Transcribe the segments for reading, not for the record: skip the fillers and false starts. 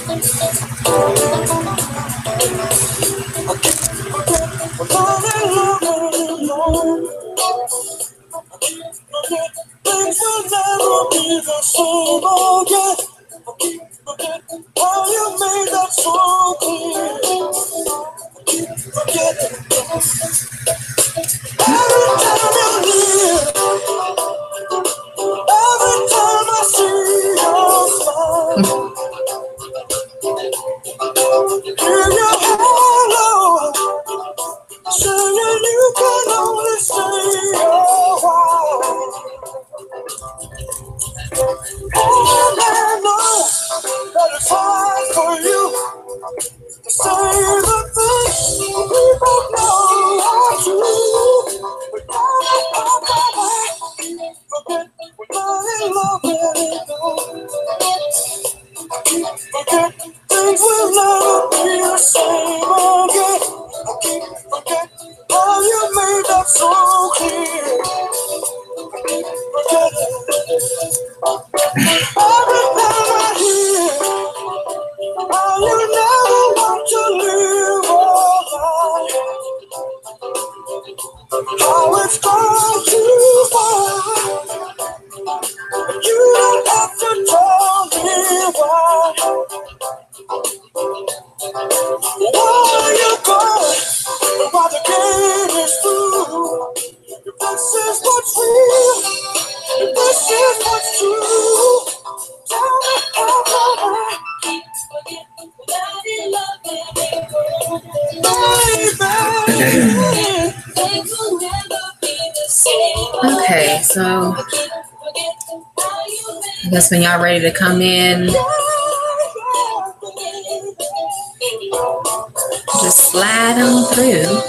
Things will never be the same again. How you made that so clear. Forget it. Every time you're near, every time I see your smile, hear your hello, saying you can only stay a while. And I know that it's hard for you to say the things we both know are true. But now that I'm back, forget we're not in love anymore. Forget things will never be the same again. Forget how you made that so clear. Forget it. Every time I hear how you never want to live a life, how it's gone too far. You don't have to tell me why. Why you going? And why the game is through? If this is what's real, if this is what's true, tell me how come I Okay, so I guess when y'all ready to come in, just slide on through.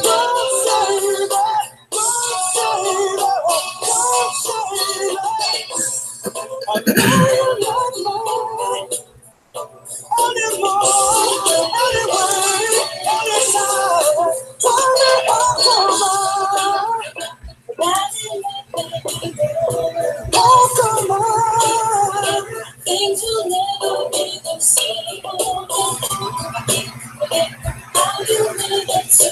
Things will never be the same. How you made that so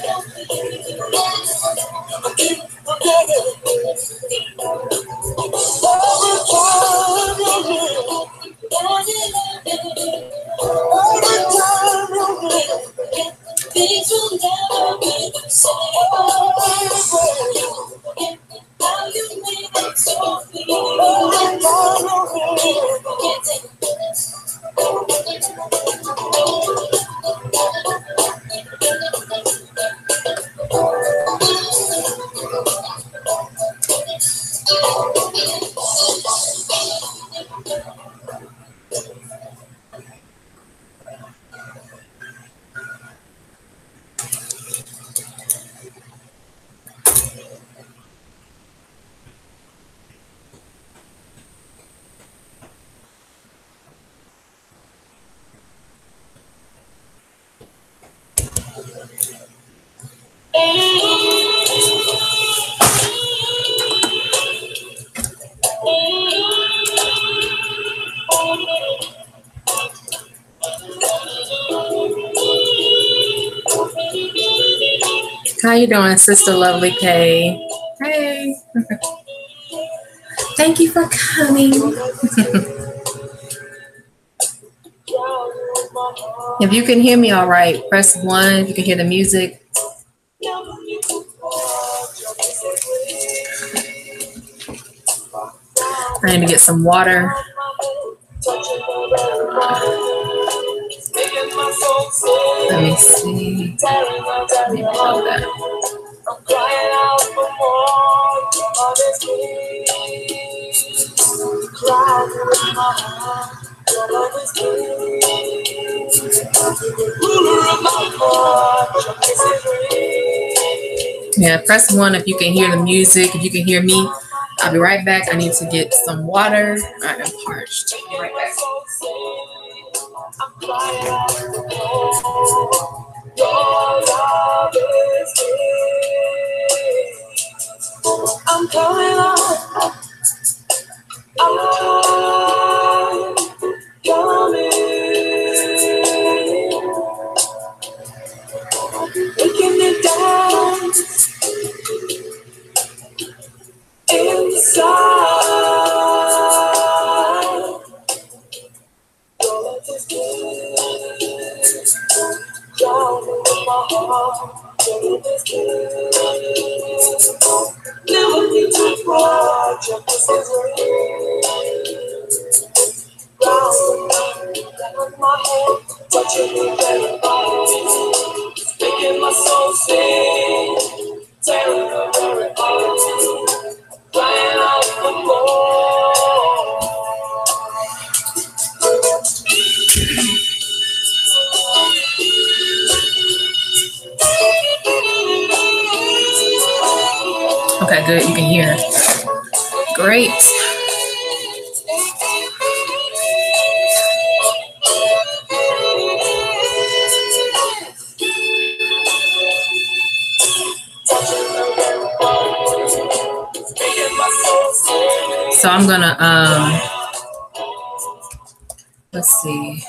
things will never be the same. How you made it so How you doing, Sister Lovely K? Hey. Thank you for coming. If you can hear me all right, press 1. If you can hear the music. I need to get some water. Let me see. Let me know that. I'm crying out for more. Your love is me. Crying in my heart. Your love is me. Ruler of my heart. Your kiss is real. Yeah, press 1 if you can hear the music. If you can hear me, I'll be right back. I need to get some water. I am parched. I'll be right back. I'm crying out for more. Your love is me. I'm coming out. I'm coming. Never need to watch your kisses round my head, touching me very hard, making my soul sing, tearing her very hard, crying out for more. Okay, good. You can hear. Great. So I'm gonna let's see.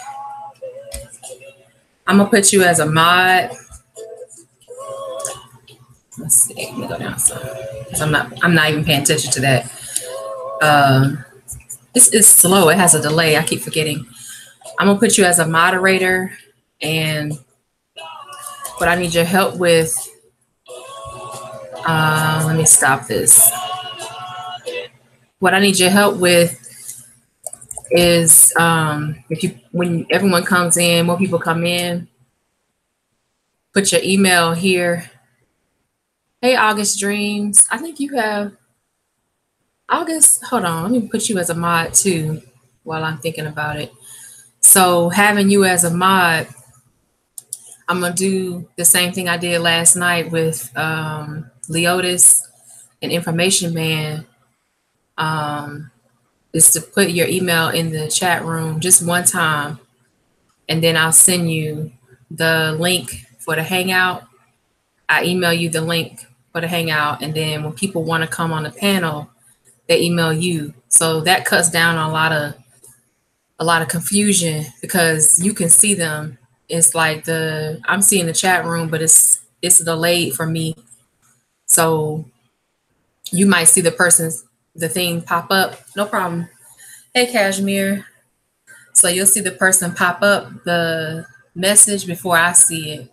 I'm gonna put you as a mod. Let's see. Let me go down some. I'm not even paying attention to that. This is slow. It has a delay. I keep forgetting. I'm gonna put you as a moderator, and what I need your help with. Let me stop this. What I need your help with is when everyone comes in, more people come in, put your email here. Hey, August Dreams. I think you have August. Hold on. Let me put you as a mod too while I'm thinking about it. So having you as a mod, I'm going to do the same thing I did last night with Leotis and Information Man. Is to put your email in the chat room just one time, and then I'll send you the link for the hangout. I email you the link for the hangout, and then when people want to come on the panel, they email you. So that cuts down on a lot of confusion because you can see them. It's like I'm seeing the chat room, but it's delayed for me. So you might see the thing pop up. No problem. Hey, Cashmere. So you'll see the person pop up the message before I see it.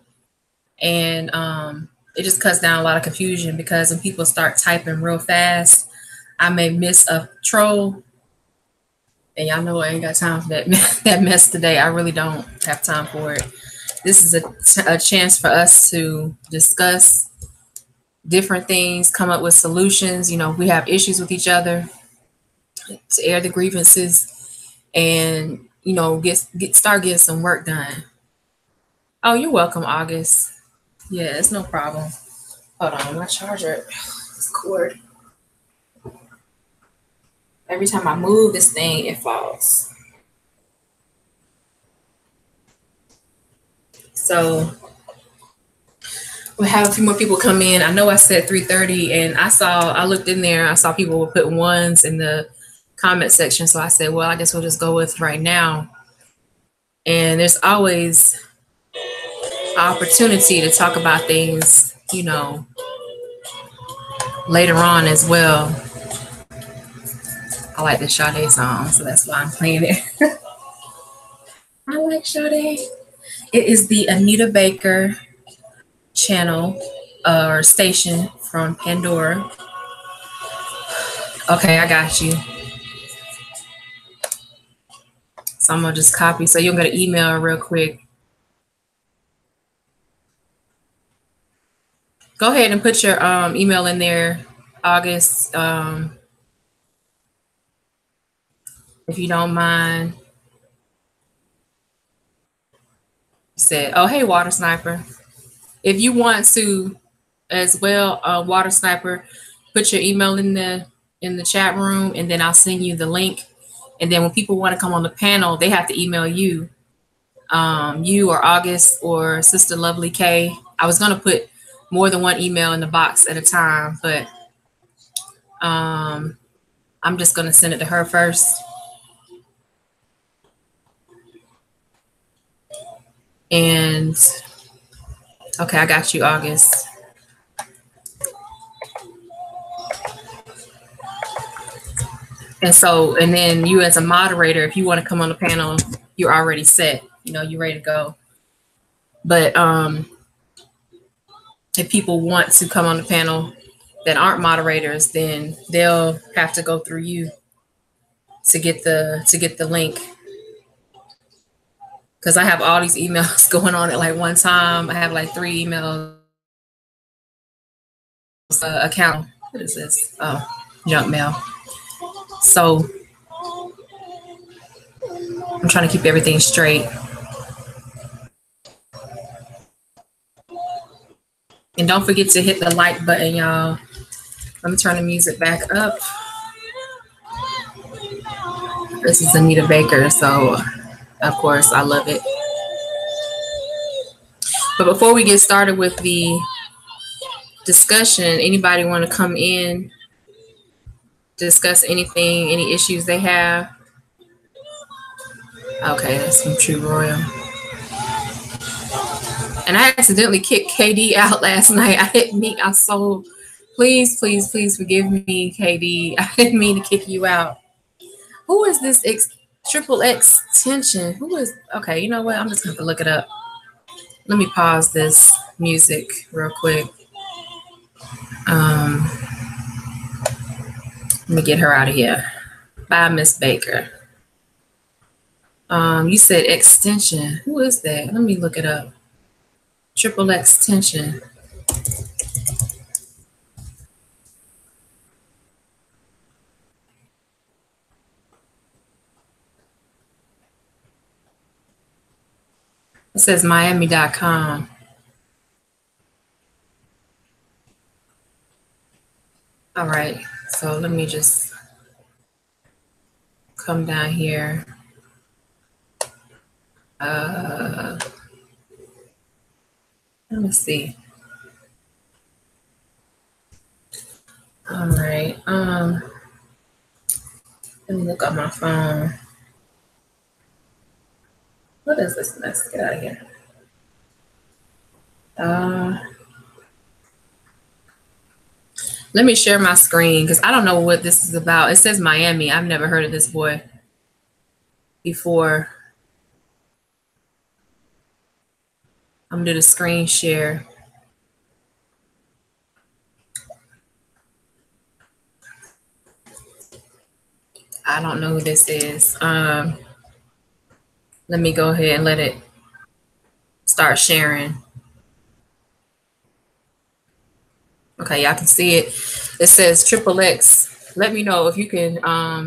And it just cuts down a lot of confusion because when people start typing real fast, I may miss a troll. And y'all know I ain't got time for that mess today. I really don't have time for it. This is a chance for us to discuss different things, come up with solutions. You know, we have issues with each other, to air the grievances, and you know, start getting some work done. Oh, you're welcome, August. Yeah, it's no problem. Hold on, my charger, this cord. Every time I move this thing, it falls. So we'll have a few more people come in. I know I said 3:30, and I looked in there, I saw people were putting ones in the comment section. So I said, well, I guess we'll just go with right now. And there's always opportunity to talk about things, you know, later on as well. I like the Sade song, so that's why I'm playing it. I like Sade. It is the Anita Baker channel or station from Pandora. Okay, I got you. So I'm gonna just copy. So you'll get an email real quick. Go ahead and put your email in there, August, if you don't mind. Said, oh, hey, Water Sniper. If you want to as well, Water Sniper, put your email in the chat room, and then I'll send you the link. And then when people want to come on the panel, they have to email you, you or August or Sister Lovely K. I was gonna put more than one email in the box at a time, but I'm just gonna send it to her first. And okay, I got you, August. And so, and then you as a moderator, if you want to come on the panel, you're already set. You know, you're ready to go. But if people want to come on the panel that aren't moderators, then they'll have to go through you to get the link. Because I have all these emails going on at like one time. I have like 3 emails account. What is this? Oh, junk mail. So I'm trying to keep everything straight. And don't forget to hit the like button, y'all. Let me turn the music back up. This is Anita Baker, so of course I love it. But before we get started with the discussion, anybody want to come in, discuss anything, any issues they have? Okay, that's from True Royal. And I accidentally kicked KD out last night. I didn't mean, I'm so, please forgive me, KD. I didn't mean to kick you out. Who is this triple X tension? Who is, okay, you know what? I'm just going to look it up. Let me pause this music real quick. Let me get her out of here. Bye, Miss Baker. You said extension. Who is that? Let me look it up. Triple X tension. It says Miami.com. All right, so let me just come down here. Let me see. All right. Let me look at my phone. What is this? Let's get out of here. Let me share my screen because I don't know what this is about. It says Miami. I've never heard of this boy before. I'm gonna do the screen share. I don't know who this is. Let me go ahead and let it start sharing. Okay, y'all can see it. It says Triple X. Let me know if you can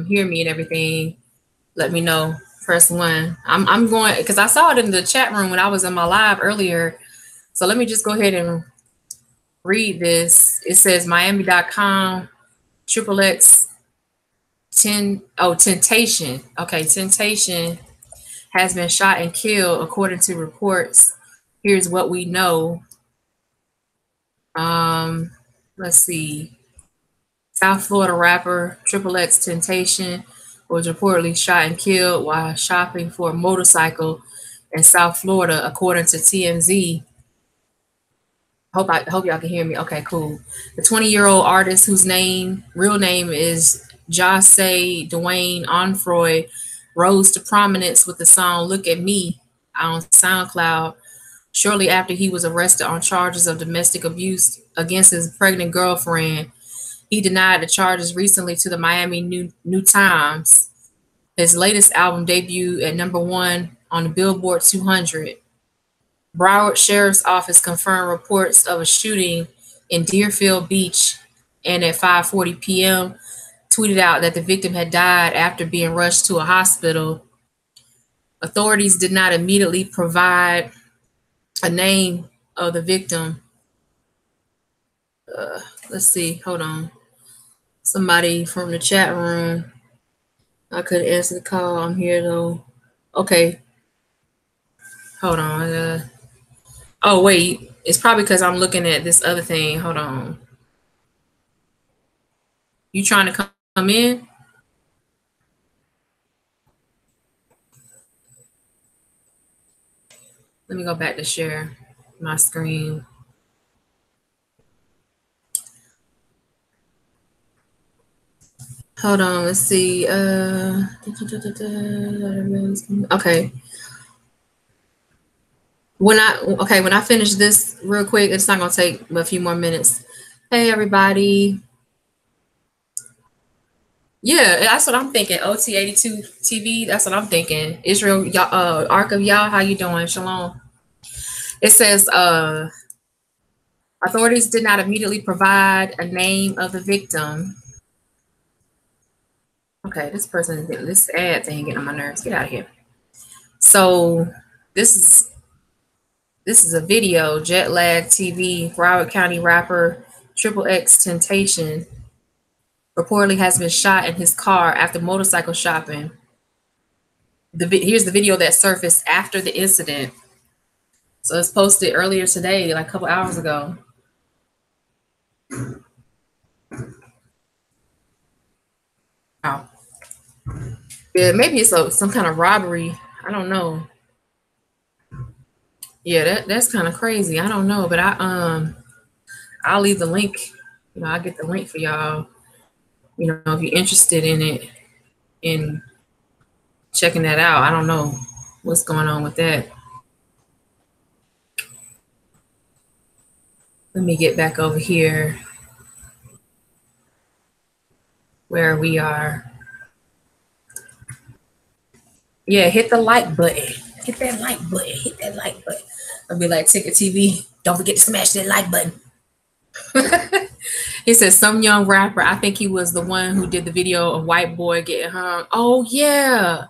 hear me and everything. Let me know. Press 1. I'm going because I saw it in the chat room when I was in my live earlier. So let me just go ahead and read this. It says Miami.com, Triple X Temptation. Okay, Temptation has been shot and killed according to reports. Here's what we know. Let's see. South Florida rapper Triple X Temptation was reportedly shot and killed while shopping for a motorcycle in South Florida, according to TMZ. Hope y'all can hear me. Okay, cool. The 20-year-old artist, whose real name is Jose Dwayne Onfroy, rose to prominence with the song "Look at Me" on SoundCloud shortly after he was arrested on charges of domestic abuse against his pregnant girlfriend. He denied the charges recently to the Miami New Times. His latest album debuted at #1 on the Billboard 200. Broward Sheriff's Office confirmed reports of a shooting in Deerfield Beach and at 5:40 p.m. tweeted out that the victim had died after being rushed to a hospital. Authorities did not immediately provide a name of the victim. Let's see. Hold on. Somebody from the chat room. I couldn't answer the call. I'm here though. Okay. Hold on. Oh, wait. It's probably because I'm looking at this other thing. Hold on. You trying to come in? Let me go back to share my screen. Hold on. Let's see. Okay. When I finish this real quick, it's not gonna take a few more minutes. Hey everybody. Yeah, that's what I'm thinking. OT82 TV, that's what I'm thinking. Israel, Ark of Yah, how you doing? Shalom. It says authorities did not immediately provide a name of the victim. Okay, this ad thing getting on my nerves. Get out of here. So this is a video. Jet Lag TV. Broward County rapper Triple X Temptation reportedly has been shot in his car after motorcycle shopping. Here's the video that surfaced after the incident. So it's posted earlier today, like a couple hours ago. Wow. Yeah, maybe it's some kind of robbery. I don't know. Yeah, that's kind of crazy. I don't know, but I'll leave the link. You know, I'll get the link for y'all. You know, if you're interested in it, in checking that out. I don't know what's going on with that. Let me get back over here where we are. Yeah, hit the like button. Hit that like button. Hit that like button. I'll be like, Ticket TV, don't forget to smash that like button. He says some young rapper. I think he was the one who did the video of white boy getting hung. Oh yeah.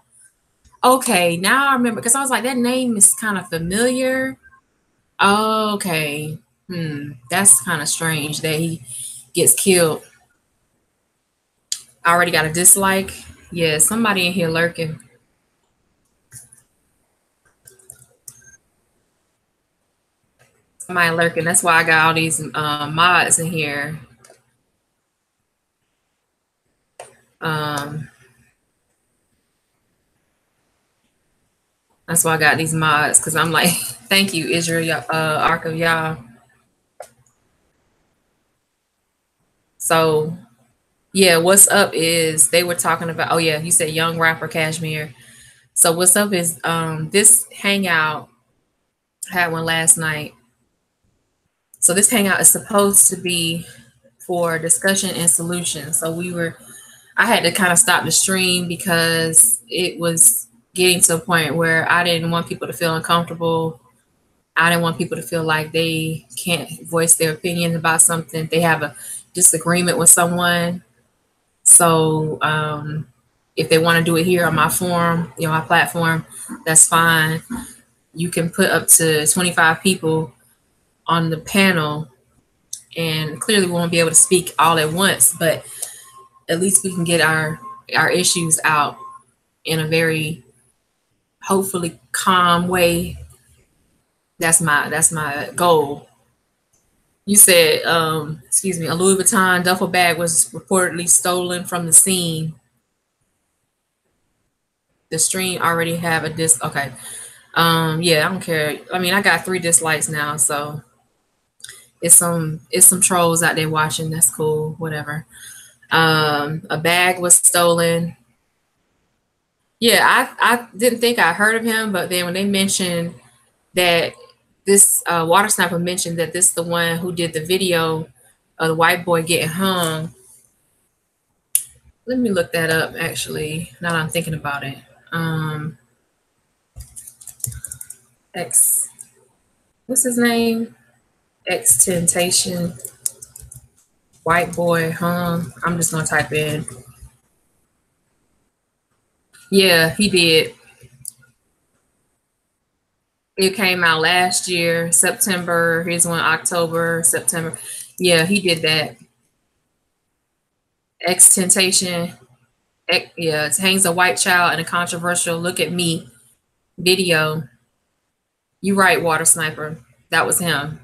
Okay, now I remember because I was like, that name is kind of familiar. Okay. That's kind of strange that he gets killed. I already got a dislike. Yeah, somebody in here lurking. Somebody lurking. That's why I got all these mods in here. That's why I got these mods because I'm like, thank you, Israel, Ark of Yah. So, yeah, what's up is they were talking about. Oh yeah, you said young rapper Cashmere. So what's up is this hangout had one last night. So this hangout is supposed to be for discussion and solution. So I had to kind of stop the stream because it was getting to a point where I didn't want people to feel uncomfortable. I didn't want people to feel like they can't voice their opinion about something. They have a disagreement with someone. So if they want to do it here on my forum, my platform, that's fine. You can put up to 25 people on the panel, and clearly we won't be able to speak all at once, but at least we can get our issues out in a very hopefully calm way. That's my goal. You said, excuse me, a Louis Vuitton duffel bag was reportedly stolen from the scene. The stream already have a okay. Yeah, I don't care. I mean, I got 3 dislikes now, so it's some trolls out there watching. That's cool. Whatever. A bag was stolen. Yeah, I didn't think I heard of him, but then when they mentioned that this water sniper mentioned that this is the one who did the video of the white boy getting hung. Let me look that up, actually, now that I'm thinking about it. What's his name? X Temptation, white boy hung. I'm just gonna type in. Yeah, he did. It came out last year, September. Here's one, October, September. Yeah, he did that. X Temptation. Yeah, it hangs a white child in a controversial "Look at Me" video. You right, Water Sniper. That was him.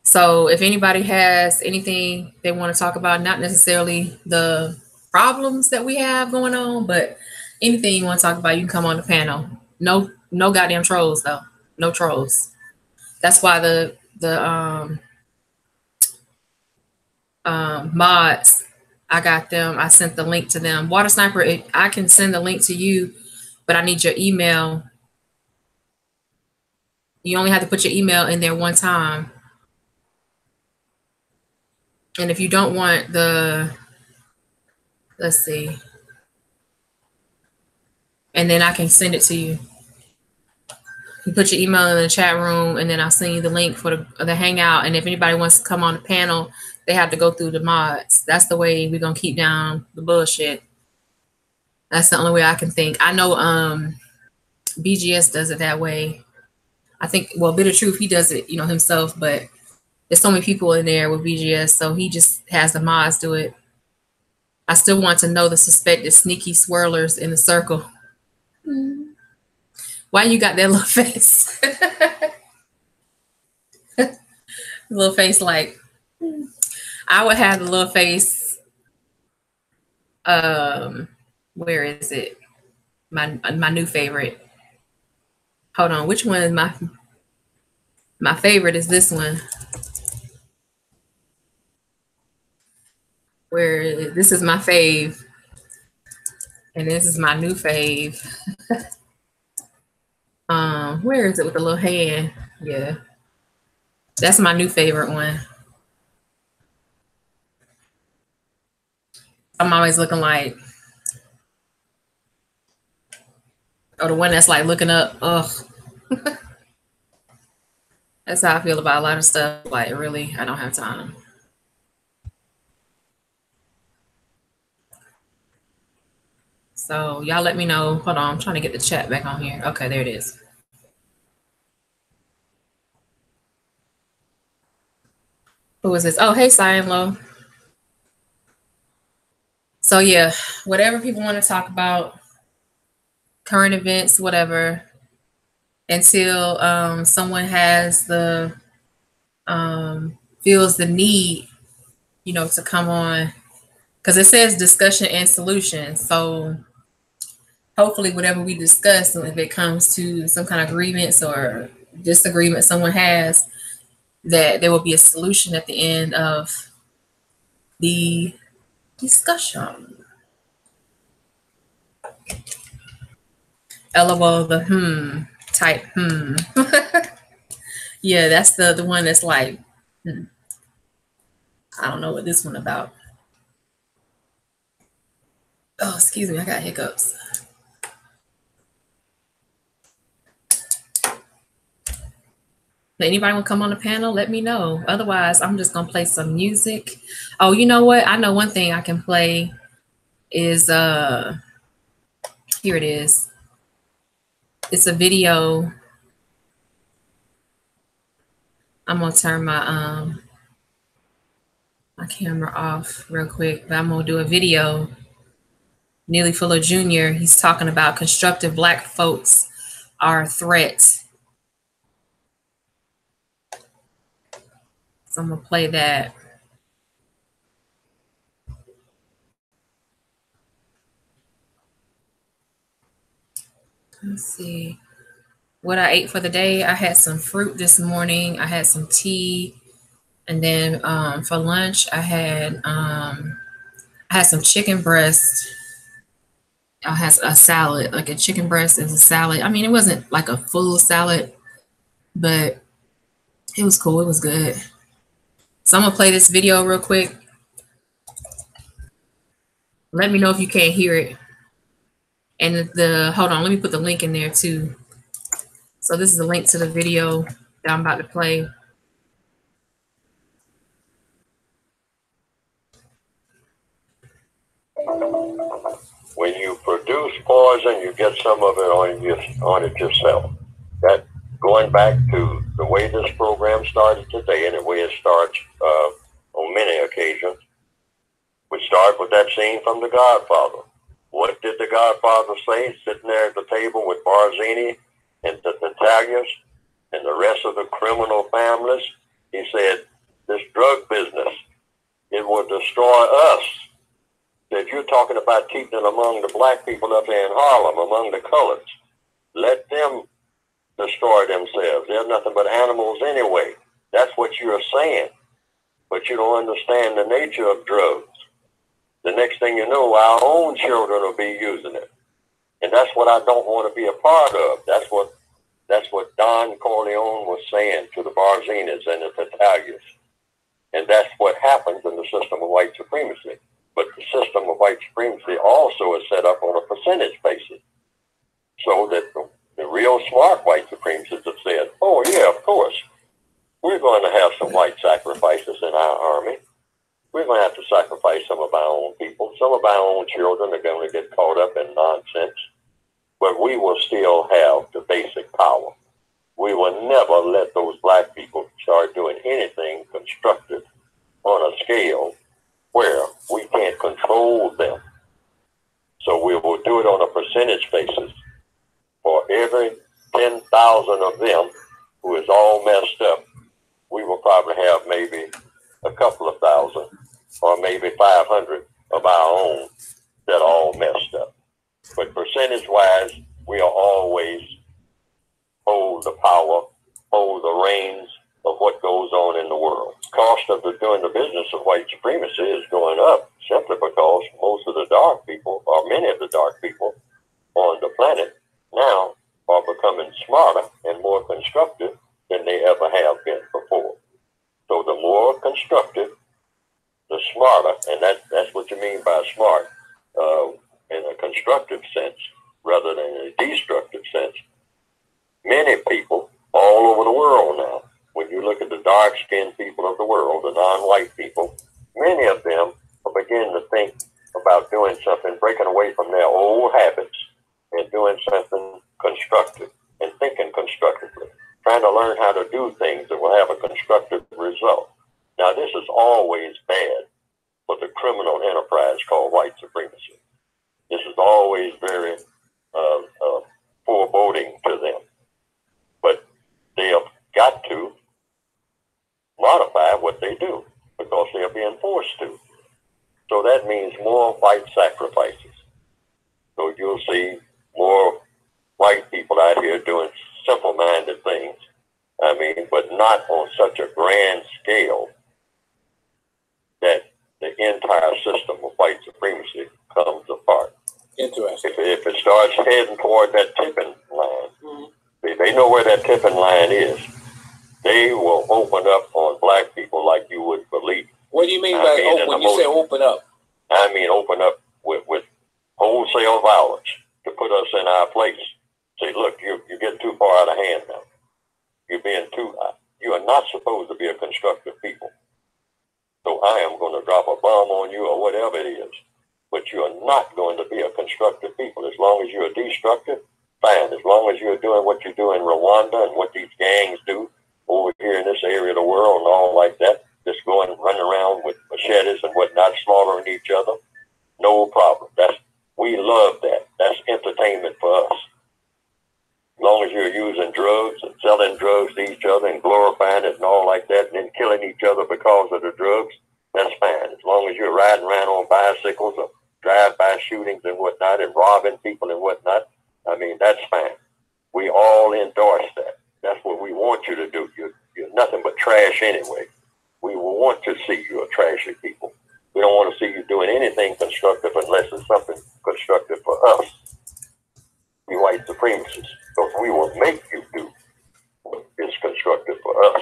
So if anybody has anything they want to talk about, not necessarily the problems that we have going on, but anything you want to talk about, you can come on the panel. No goddamn trolls though. No trolls. That's why the mods, I got them. I sent the link to them. Water Sniper, I can send the link to you, but I need your email. You only have to put your email in there one time. And if you don't want the, let's see, and then I can send it to you. You put your email in the chat room, and then I'll send you the link for the hangout. And if anybody wants to come on the panel, they have to go through the mods. That's the way we're gonna keep down the bullshit. That's the only way I can think. I know BGS does it that way. I think, well, Bitter Truth, he does it, himself, but there's so many people in there with BGS, so he just has the mods do it. I still want to know the suspected sneaky swirlers in the circle. Why you got that little face? Little face like, I would have the little face. Where is it? My new favorite. Hold on, which one is my favorite? Is this one? Where this is my fave, and this is my new fave. Where is it with the little hand? Yeah, that's my new favorite one. I'm always looking like, the one that's like looking up. Ugh. That's how I feel about a lot of stuff. Like, really, I don't have time. So y'all let me know. Hold on, I'm trying to get the chat back on here. Okay, there it is. Who is this? Oh, hey, Cyan Low. So yeah, whatever people want to talk about, current events, whatever, until someone has the feels the need, to come on, because it says discussion and solution. So hopefully whatever we discuss, if it comes to some kind of grievance or disagreement someone has, that there will be a solution at the end of the discussion. LOL, the type Yeah, that's the one that's like, I don't know what this one about. Oh, excuse me, I got hiccups. Anybody want to come on the panel? Let me know. Otherwise, I'm just gonna play some music. Oh, you know what? I know one thing I can play is here it is. It's a video. I'm gonna turn my camera off real quick, but I'm gonna do a video. Neely Fuller Jr., he's talking about constructive Black folks are a threat. So I'm gonna play that. Let's see what I ate for the day. I had some fruit this morning. I had some tea, and then for lunch I had some chicken breast. I had a salad, like a chicken breast is a salad. I mean, it wasn't like a full salad, but it was cool. It was good. So I'm gonna play this video real quick. Let me know if you can't hear it. And hold on, let me put the link in there too. So this is a link to the video that I'm about to play. When you produce poison, you get some of it on it yourself. That going back to the way this program started today, and the way it starts on many occasions, we start with that scene from The Godfather. What did The Godfather say, sitting there at the table with Barzini and the Italians and the rest of the criminal families? He said, this drug business, it will destroy us. That you're talking about keeping it among the black people up there in Harlem, among the colors. Let them destroy themselves. They're nothing but animals anyway. That's what you're saying. But you don't understand the nature of drugs. The next thing you know, our own children will be using it. And And that's what I don't want to be a part of. That's what Don Corleone was saying to the Barzinas and the Italians. And that's what happens in the system of white supremacy. But the system of white supremacy also is set up on a percentage basis. So that the real smart white supremacists have said, oh yeah, of course, we're going to have some white sacrifices in our army. We're going to have to sacrifice some of our own people. Some of our own children are going to get caught up in nonsense. But we will still have the basic power. We will never let those black people start doing anything constructive on a scale where we can't control them. So we will do it on a percentage basis. For every 10,000 of them who is all messed up, we will probably have maybe a couple of thousand or maybe 500 of our own that are all messed up. But percentage-wise, we are always hold the power, hold the reins of what goes on in the world. Cost of doing the business of white supremacy is going up simply because most of the dark people, or many of the dark people on the planet now are becoming smarter and more constructive than they ever have been before. So the more constructive, the smarter, and that's what you mean by smart in a constructive sense rather than in a destructive sense. Many people all over the world now, when you look at the dark-skinned people of the world, the non-white people, many of them are beginning to think about doing something, breaking away from their old habits and doing something constructive and thinking constructively, trying to learn how to do things that will have a constructive result. Now, this is always bad for the criminal enterprise called white supremacy. This is always very foreboding to them. But they have got to modify what they do because they are being forced to. So that means more white sacrifices. So you'll see more white people out here doing simple-minded things. I mean, but not on such a grand scale that the entire system of white supremacy comes apart. Interesting. If it starts heading toward that tipping line, they know where that tipping line is. They will open up on black people like you would believe. What do you mean by open? When you say open up? I mean open up with wholesale violence to put us in our place. Say, look, you're getting too far out of hand now. You are not supposed to be a constructive people. So I am going to drop a bomb on you or whatever it is. But you are not going to be a constructive people. As long as you're destructive, fine. As long as you're doing what you do in Rwanda and what these gangs do over here in this area of the world and all like that, just going and running around with machetes and whatnot, slaughtering each other, no problem. We love that. That's entertainment for us. As long as you're using drugs and selling drugs to each other and glorifying it and all like that and then killing each other because of the drugs, that's fine. As long as you're riding around on bicycles or drive-by shootings and whatnot and robbing people and whatnot, I mean, that's fine. We all endorse that. That's what we want you to do. You're nothing but trash anyway. We want to see you a trashy people. We don't want to see you doing anything constructive unless it's something constructive for us. We white supremacists. So we will make you do what is constructive for us.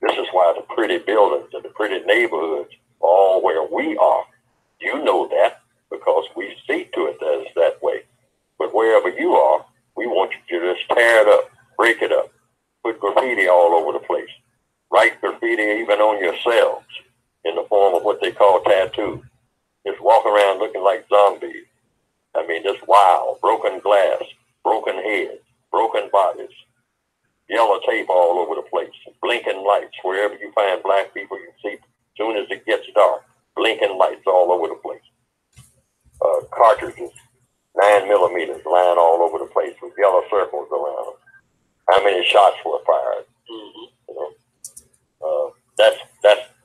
This is why the pretty buildings and the pretty neighborhoods are all where we are. You know that because we see to it that it's that way. But wherever you are, we want you to just tear it up, break it up, put graffiti all over the place. Write graffiti even on yourselves in the form of what they call tattoos. Just walk around looking like zombies. I mean, just wild, broken glass, broken heads, broken bodies, yellow tape all over the place, blinking lights. Wherever you find black people, you see, as soon as it gets dark, blinking lights all over the place. Cartridges, 9mm lying all over the place with yellow circles around them. How many shots were fired? You know,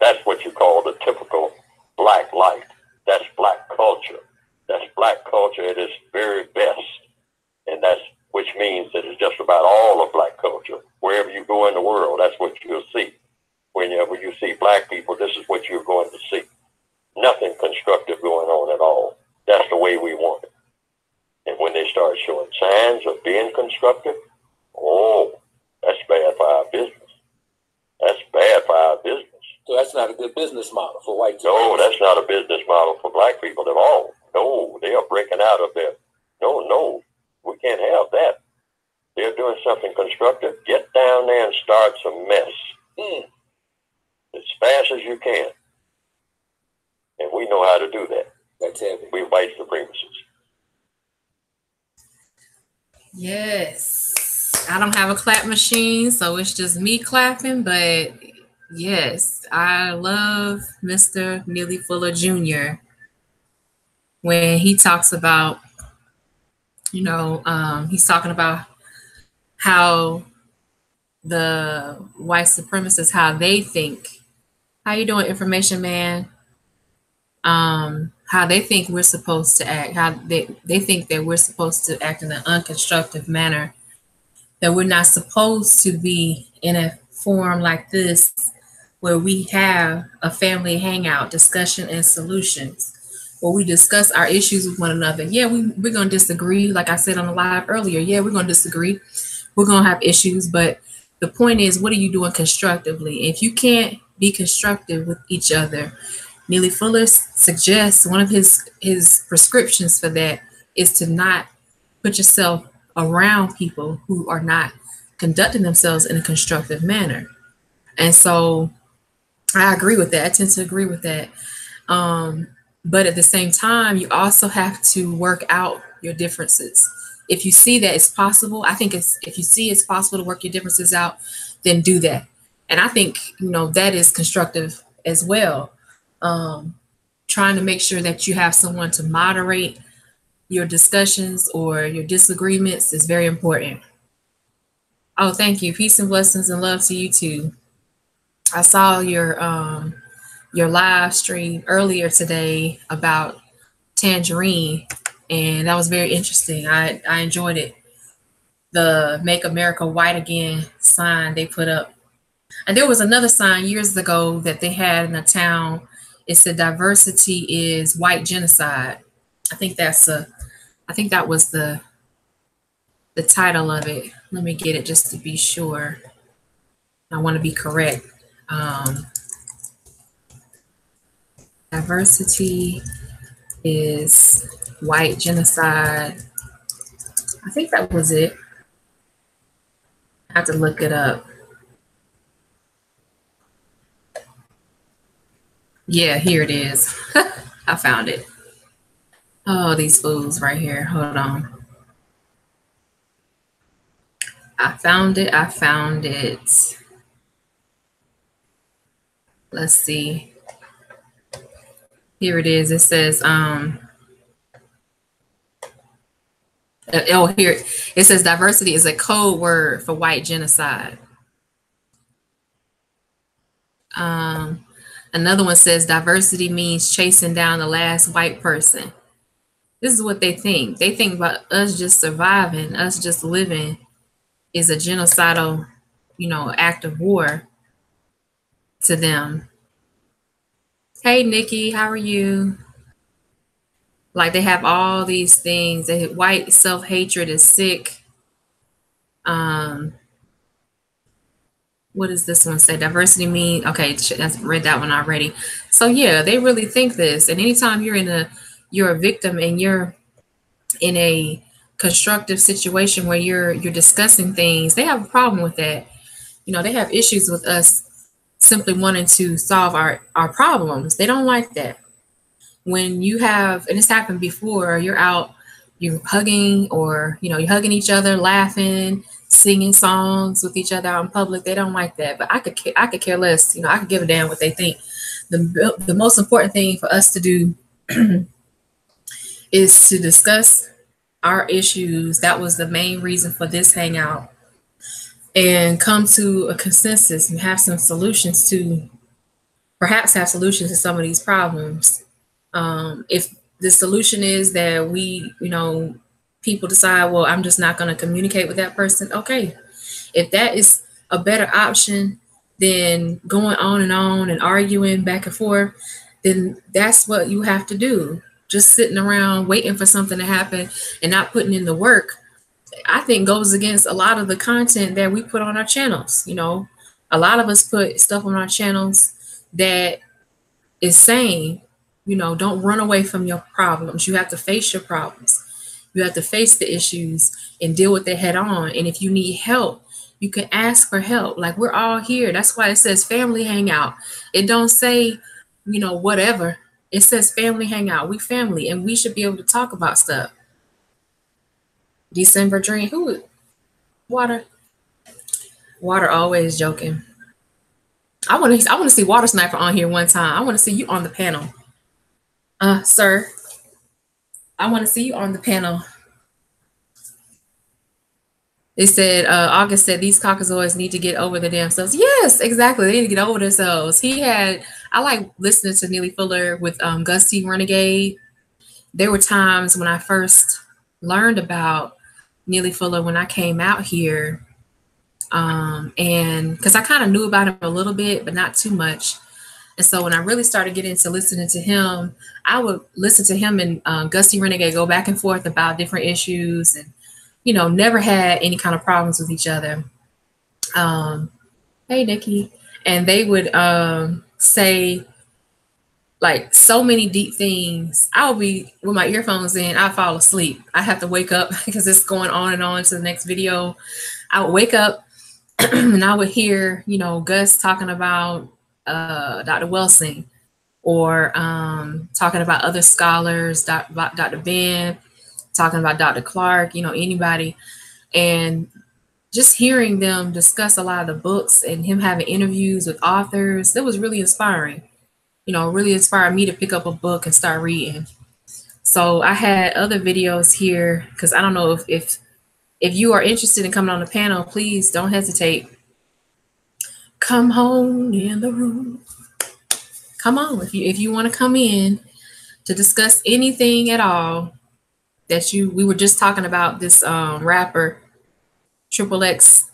that's what you call the typical black light. That's black culture. That's black culture at its very best, and which means that it's just about all of black culture. Wherever you go in the world, that's what you'll see. Whenever you see black people, this is what you're going to see. Nothing constructive going on at all. That's the way we want it. And when they start showing constructive, oh, that's bad for our business. That's bad for our business. So that's not a good business model for white people. No, that's not a business model for black people at all. No, they are breaking out of there. No, we can't have that. They're doing something constructive. Get down there and start some mess as fast as you can. And we know how to do that. That's heavy. We white supremacists. Yes. I don't have a clap machine, so it's just me clapping, but yes, I love Mr. Neely Fuller Jr. when he talks about, he's talking about how the white supremacists, how they think. How you doing, information man? How they think we're supposed to act, how they think that we're supposed to act in an unconstructive manner, that we're not supposed to be in a forum like this where we have a family hangout, discussion and solutions, where we discuss our issues with one another. Yeah, we're going to disagree. Like I said on the live earlier, yeah, we're going to disagree. We're going to have issues, but the point is, what are you doing constructively? If you can't be constructive with each other, Neely Fuller suggests one of his prescriptions for that is to not put yourself around people who are not conducting themselves in a constructive manner. And so I agree with that. I tend to agree with that. But at the same time, you also have to work out your differences. If you see that it's possible, I think if you see it's possible to work your differences out, then do that. And I think, that is constructive as well. Trying to make sure that you have someone to moderate your discussions or your disagreements is very important. Oh, thank you. Peace and blessings and love to you too. I saw your live stream earlier today about Tangerine, and that was very interesting. I enjoyed it. The Make America White Again sign they put up. And there was another sign years ago that they had in a town. It said diversity is white genocide. I think that was the title of it. Let me get it just to be sure. I want to be correct. Diversity is white genocide. I think that was it. I have to look it up. Yeah, here it is. I found it. Oh, these fools right here. Hold on. I found it. Let's see. Here it is. It says, here it says diversity is a code word for white genocide. Another one says diversity means chasing down the last white person. This is what they think. They think about us just surviving, us just living is a genocidal, act of war to them. Hey, Nikki, how are you? Like they have all these things. White self-hatred is sick. What does this one say? Diversity mean? Okay, I've read that one already. So yeah, they really think this. And anytime you're a victim and you're in a constructive situation where you're discussing things, they have a problem with that. They have issues with us simply wanting to solve our problems. They don't like that. When you have, and it's happened before, you're out, you're hugging, or you're hugging each other, laughing, singing songs with each other out in public. They don't like that. But I could care less. I could give a damn what they think. The most important thing for us to do is to discuss our issues. That was the main reason for this hangout, and come to a consensus and have some solutions to some of these problems. If the solution is that we, people decide, well, I'm just not going to communicate with that person. Okay. If that is a better option than going on and arguing back and forth, then that's what you have to do. Just sitting around waiting for something to happen and not putting in the work I think goes against a lot of the content that we put on our channels. You know, a lot of us put stuff on our channels that is saying, you know, don't run away from your problems. You have to face your problems. You have to face the issues and deal with it head on. And if you need help, you can ask for help. Like, we're all here. That's why it says family hangout. It don't say, you know, whatever. It says family hangout. We family, and we should be able to talk about stuff. December dream. Who? Water. Water always joking. I want to see Water Sniper on here one time. I want to see you on the panel. Sir, I want to see you on the panel. They said, August said, these caucasoids need to get over their damn selves. Yes, exactly. They need to get over themselves. I like listening to Neely Fuller with Gus T. Renegade. There were times when I first learned about Neely Fuller when I came out here. And because I kind of knew about him a little bit, but not too much. And so when I really started getting into listening to him, I would listen to him and Gus T. Renegade go back and forth about different issues, and, you know, never had any kind of problems with each other. Hey, Nikki. And they would say, like, so many deep things. I would be with my earphones in, I'd fall asleep. I have to wake up because it's going on and on to the next video. I would wake up and I would hear, you know, Gus talking about Dr. Wilson, or talking about other scholars, Dr. Ben, talking about Dr. Clark, you know, anybody. And just hearing them discuss a lot of the books and him having interviews with authors, that was really inspiring. You know, really inspired me to pick up a book and start reading. So I had other videos here, because I don't know if you are interested in coming on the panel, please don't hesitate. Come home in the room. Come on, if you want to come in to discuss anything at all that we were just talking about this rapper XXX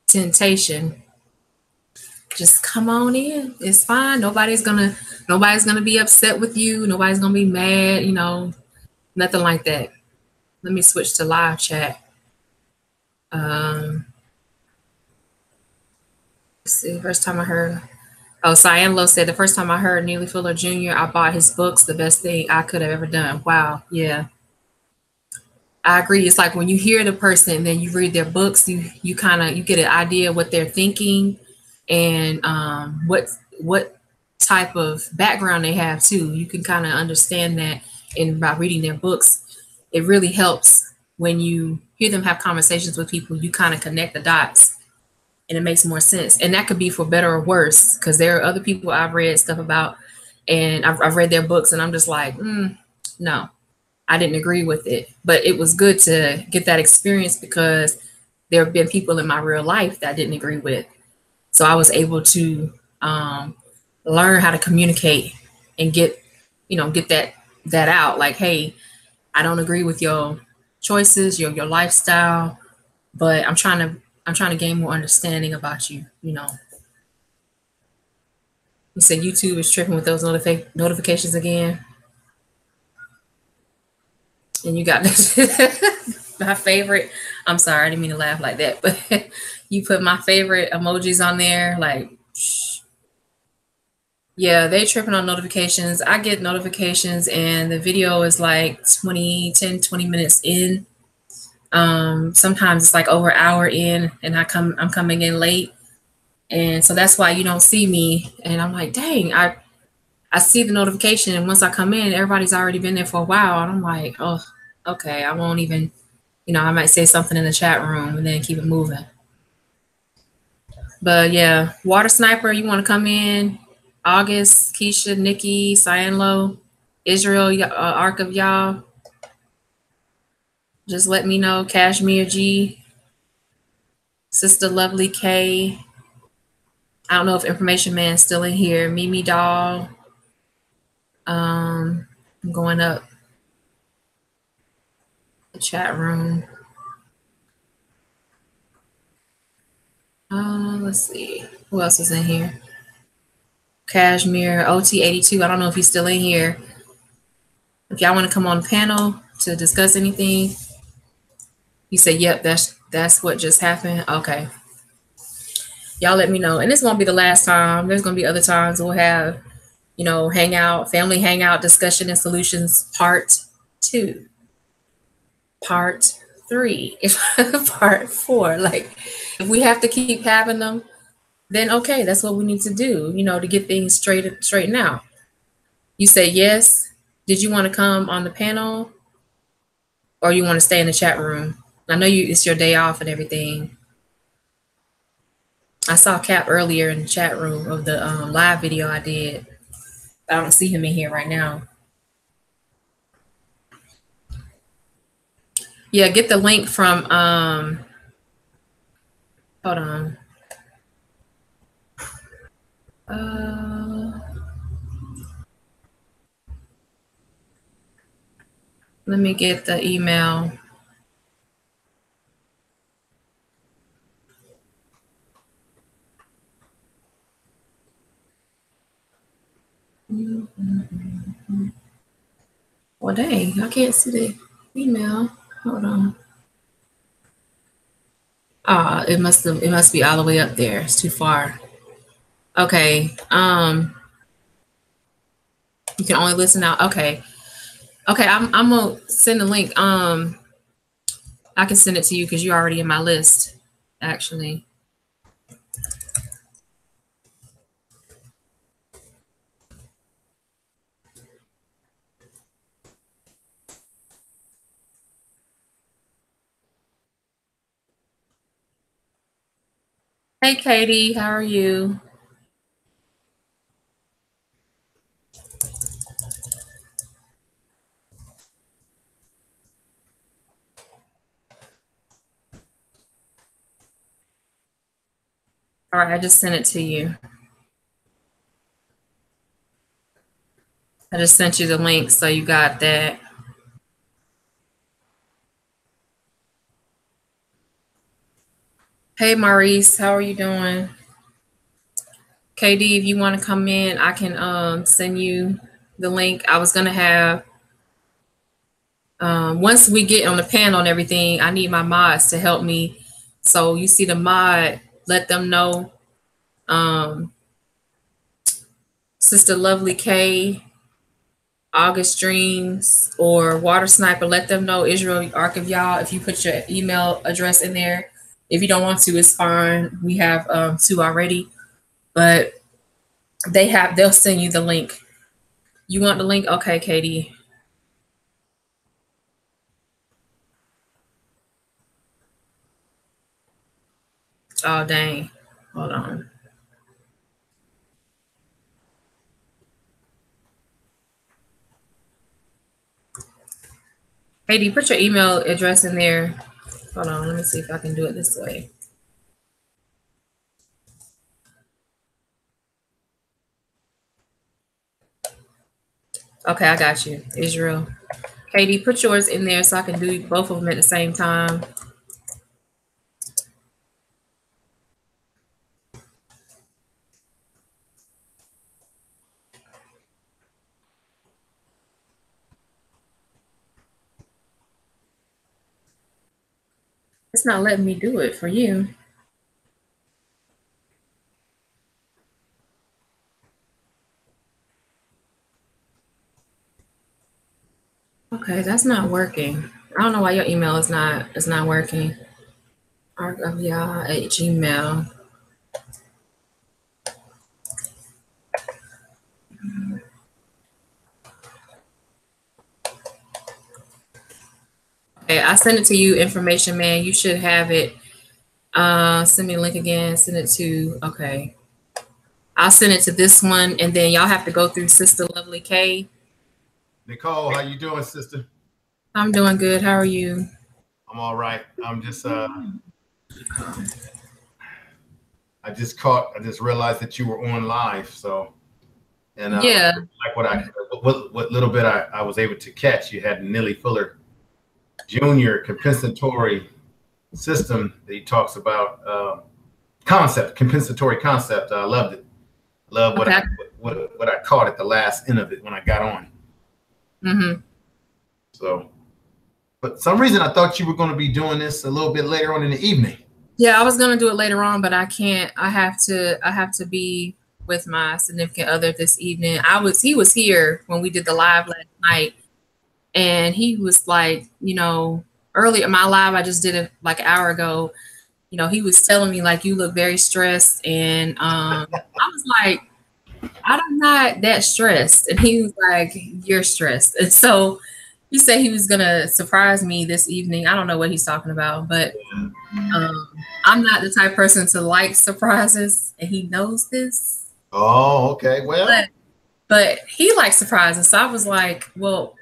Temptation. Just come on in. It's fine. Nobody's gonna be upset with you. Nobody's gonna be mad, you know, nothing like that. Let me switch to live chat. Let's see, first time I heard. Oh, Cyan Low said, the first time I heard Neely Fuller Jr., I bought his books, the best thing I could have ever done. Wow, yeah. I agree. It's like when you hear the person and then you read their books, you get an idea of what they're thinking and what type of background they have too. You can kind of understand that, and by reading their books, it really helps when you hear them have conversations with people. You kind of connect the dots, and it makes more sense. And that could be for better or worse, because there are other people I've read stuff about, and I've read their books, and I'm just like, no, I didn't agree with it. But it was good to get that experience, because there have been people in my real life that I didn't agree with. So I was able to learn how to communicate and get that out. Like, hey, I don't agree with your choices, your lifestyle, but I'm trying to gain more understanding about you, you know. You said YouTube is tripping with those notifications again. And you got this. My favorite. I'm sorry, I didn't mean to laugh like that, but you put my favorite emojis on there. Like, yeah, they tripping on notifications. I get notifications and the video is like 10, 20 minutes in. Sometimes it's like over an hour in, and I'm coming in late. And so that's why you don't see me. And I'm like, dang, I see the notification, and once I come in, everybody's already been there for a while. And I'm like, oh, okay, I won't even, I might say something in the chat room and then keep it moving. But yeah, Water Sniper, you want to come in? August, Keisha, Nikki, Cyan Low, Israel, Arc of Y'all. Just let me know. Kashmir G, Sister Lovely K. I don't know if Information Man's still in here. Mimi Doll. I'm going up the chat room. Let's see. Who else is in here? Kashmir, OT82. I don't know if he's still in here. If y'all want to come on the panel to discuss anything, You say, yep, that's what just happened. Okay. Y'all let me know. And this won't be the last time. There's going to be other times we'll have, you know, hangout, family hangout, discussion and solutions part 2, part 3, part 4. Like, if we have to keep having them, then okay, that's what we need to do, you know, to get things straightened out. You say yes. Did you want to come on the panel, or you want to stay in the chat room? I know it's your day off and everything. I saw Cap earlier in the chat room of the live video I did. I don't see him in here right now. Yeah, get the link from, hold on. Let me get the email. Well, dang, I can't see the email. Hold on. It must be all the way up there. It's too far. Okay. You can only listen out. Okay. Okay, I'm gonna send the link. I can send it to you because you're already in my list, actually. Hey, Katie, how are you? All right, I just sent it to you. I just sent you the link, so you got that. Hey, Maurice, how are you doing? KD, if you want to come in, I can send you the link. I was gonna have, once we get on the panel and everything, I need my mods to help me. So you see the mod, let them know. Sister Lovely K, August Dreams, or Water Sniper, let them know. Israel Ark of Y'all, if you put your email address in there. If you don't want to, it's fine. We have 2 already, but they'll send you the link. You want the link? Okay, Katie. Oh, dang. Hold on. Katie, put your email address in there. Hold on, let me see if I can do it this way. Okay, I got you, Israel. Katie, put yours in there so I can do both of them at the same time. It's not letting me do it for you. Okay, that's not working. I don't know why your email is not working. arcofyah@gmail. Okay, I sent it to you, Information Man. You should have it. Send me the link again. Send it to, okay. I'll send it to this one, and then y'all have to go through Sister Lovely K. Nicole, how you doing, sister? I'm doing good. How are you? I'm all right. I'm just I just realized that you were on live, so and yeah, like what little bit I was able to catch, you had Nellie Fuller Jr. compensatory system that he talks about, compensatory concept. I loved it. Love what I caught at the last end of it when I got on. Mm-hmm. So But some reason I thought you were going to be doing this a little bit later on in the evening. Yeah, I was gonna do it later on, but I can't. I have to be with my significant other this evening. He was here when we did the live last night, and he was like, you know, earlier my live I just did it like an hour ago. You know, he was telling me like, you look very stressed, and I was like, I'm not that stressed, and he was like, you're stressed, and so he said he was gonna surprise me this evening. I don't know what he's talking about, but I'm not the type of person to like surprises, and he knows this. Oh, okay. Well, but he likes surprises, so I was like, well,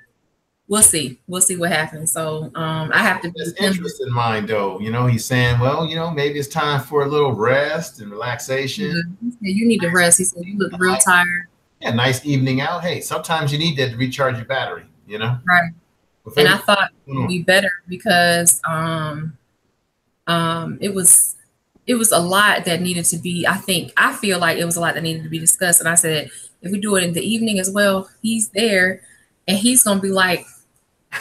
we'll see. We'll see what happens. So I have to be interest in mind, though. You know, he's saying, well, you know, maybe it's time for a little rest and relaxation. Yeah, you need to rest. He said, you look real tired. Yeah, nice evening out. Hey, sometimes you need that to recharge your battery, you know? Right. And I thought it would be better because it was a lot that needed to be, I feel like it was a lot that needed to be discussed. And I said, if we do it in the evening as well, he's there and he's going to be like,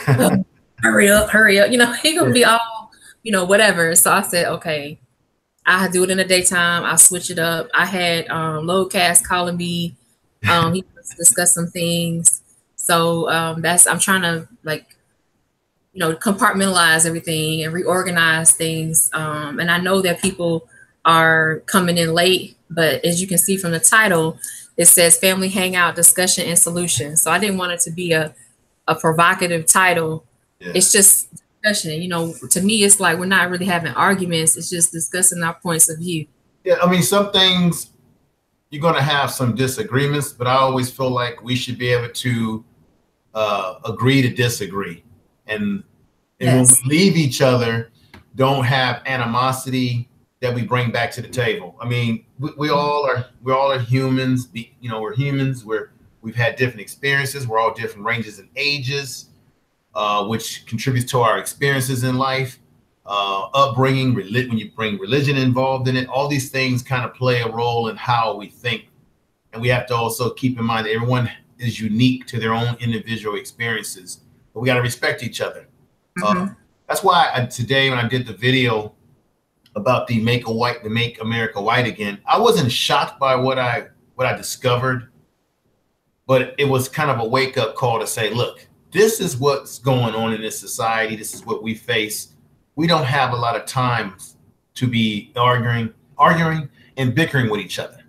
oh, hurry up. You know, he's going to be all, you know, whatever. So I said, okay, I'll do it in the daytime. I'll switch it up. I had Loadcast calling me. He was discuss some things. So I'm trying to like, you know, compartmentalize everything and reorganize things. And I know that people are coming in late, but as you can see from the title, it says Family Hangout Discussion and Solution. So I didn't want it to be a provocative title. Yeah. It's just discussion. You know, to me, it's like we're not really having arguments. It's just discussing our points of view. Yeah, I mean, some things you're going to have some disagreements, but I always feel like we should be able to agree to disagree. And yes. When we leave each other, don't have animosity that we bring back to the table. I mean, we all are humans. You know, we're humans. We've had different experiences. We're all different ranges and ages, which contributes to our experiences in life, upbringing. When you bring religion involved in it, all these things kind of play a role in how we think. And we have to also keep in mind that everyone is unique to their own individual experiences, but we got to respect each other. Mm-hmm. That's why today when I did the video about the Make America White Again, I wasn't shocked by what I discovered, but it was kind of a wake up call to say, look, this is what's going on in this society. This is what we face. We don't have a lot of time to be arguing and bickering with each other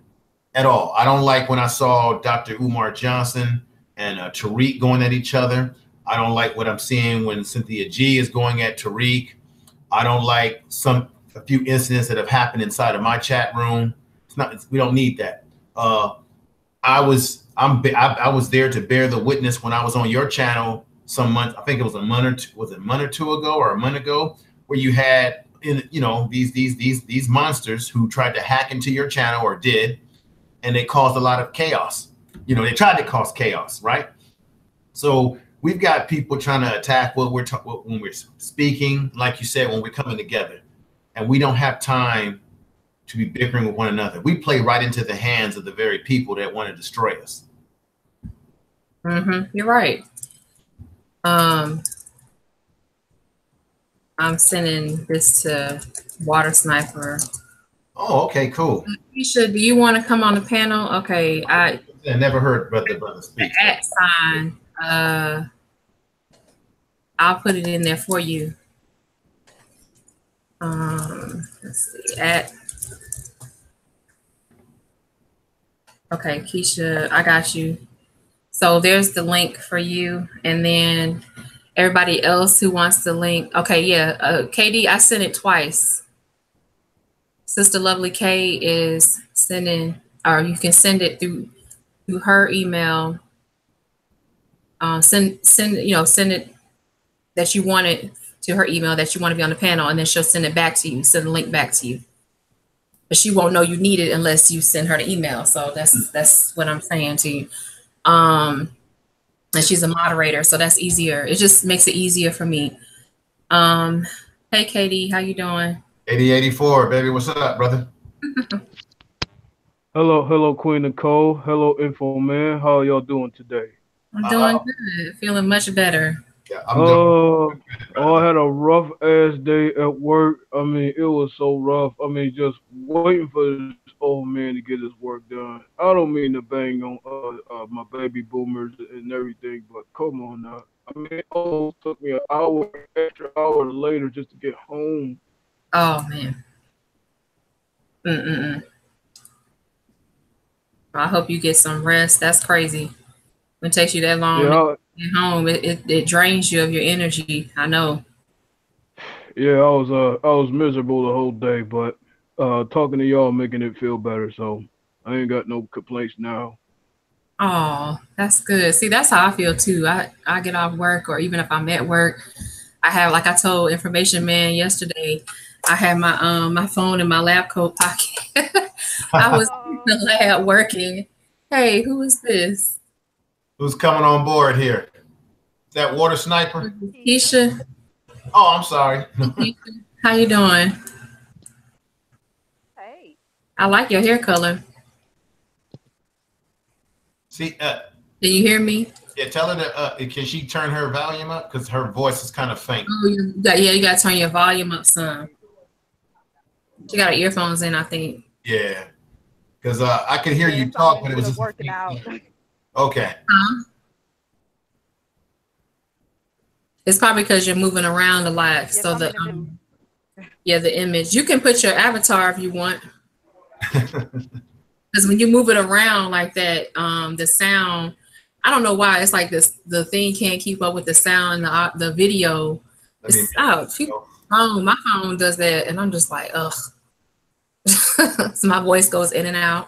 at all. I don't like when I saw Dr. Umar Johnson and Tariq going at each other. I don't like what I'm seeing when Cynthia G is going at Tariq. I don't like a few incidents that have happened inside of my chat room. We don't need that. I was there to bear the witness when I was on your channel some months. I think it was a month or two ago, where you had these monsters who tried to hack into your channel or did, and they caused a lot of chaos. You know, they tried to cause chaos, right? So we've got people trying to attack when we're speaking, like you said, when we're coming together, and we don't have time to be bickering with one another. We play right into the hands of the very people that want to destroy us. Mm-hmm. You're right. I'm sending this to Water Sniper. Oh, okay, cool. Keisha, do you want to come on the panel? Okay, I never heard brother speak. The @ sign. I'll put it in there for you. Let's see. Okay, Keisha, I got you. So there's the link for you, and then everybody else who wants the link. Okay, yeah, KD, I sent it twice. Sister Lovely K is sending, or you can send it through her email. Send it that you want it to her email that you want to be on the panel, and then she'll send it back to you, send the link back to you. But she won't know you need it unless you send her the email. So that's what I'm saying to you. And she's a moderator, so that's easier. It just makes it easier for me. Hey Katie, how you doing? 8084, baby, what's up, brother? Hello, Queen Nicole. Hello, Info Man. How are y'all doing today? I'm doing good. Feeling much better. Yeah, I'm doing Oh, I had a rough ass day at work. I mean, it was so rough. I mean, just waiting for this old man to get his work done. I don't mean to bang on my baby boomers and everything, but come on now. I mean, it almost took me an hour, extra hour later just to get home. Oh man. I hope you get some rest. That's crazy. When it takes you that long to Yeah, get home, it drains you of your energy. I know. yeah, I was miserable the whole day, but talking to y'all making it feel better, so I ain't got no complaints now. Oh, that's good. See, that's how I feel too. I get off work, or even if I'm at work, I have, like I told Information Man yesterday, I had my phone in my lab coat pocket. I was in the lab working. Hey, who is this? Who's coming on board here? Is that Water Sniper? Keisha. Oh, I'm sorry. Keisha. How you doing? Hey. I like your hair color. See, Do you hear me? yeah, tell her to, can she turn her volume up? Because her voice is kind of faint. Oh, you got to turn your volume up some. She got her earphones in, I think. Yeah, because I could hear you talk, but it was just working out. Okay. Huh? It's probably because you're moving around a lot. Yes, so the image. You can put your avatar if you want. Because when you move it around like that, the sound, I don't know why it's like this. The thing can't keep up with the sound, the video. My phone does that, and I'm just like, ugh. So my voice goes in and out.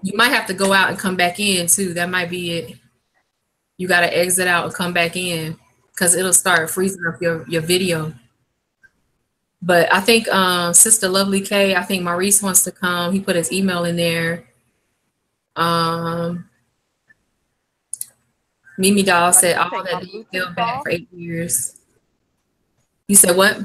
You might have to go out and come back in too. That might be it. You got to exit out and come back in because it'll start freezing up your video. But I think Sister Lovely K, I think Maurice wants to come. He put his email in there. Mimi Doll said all that you feel bad for 8 years. You said what?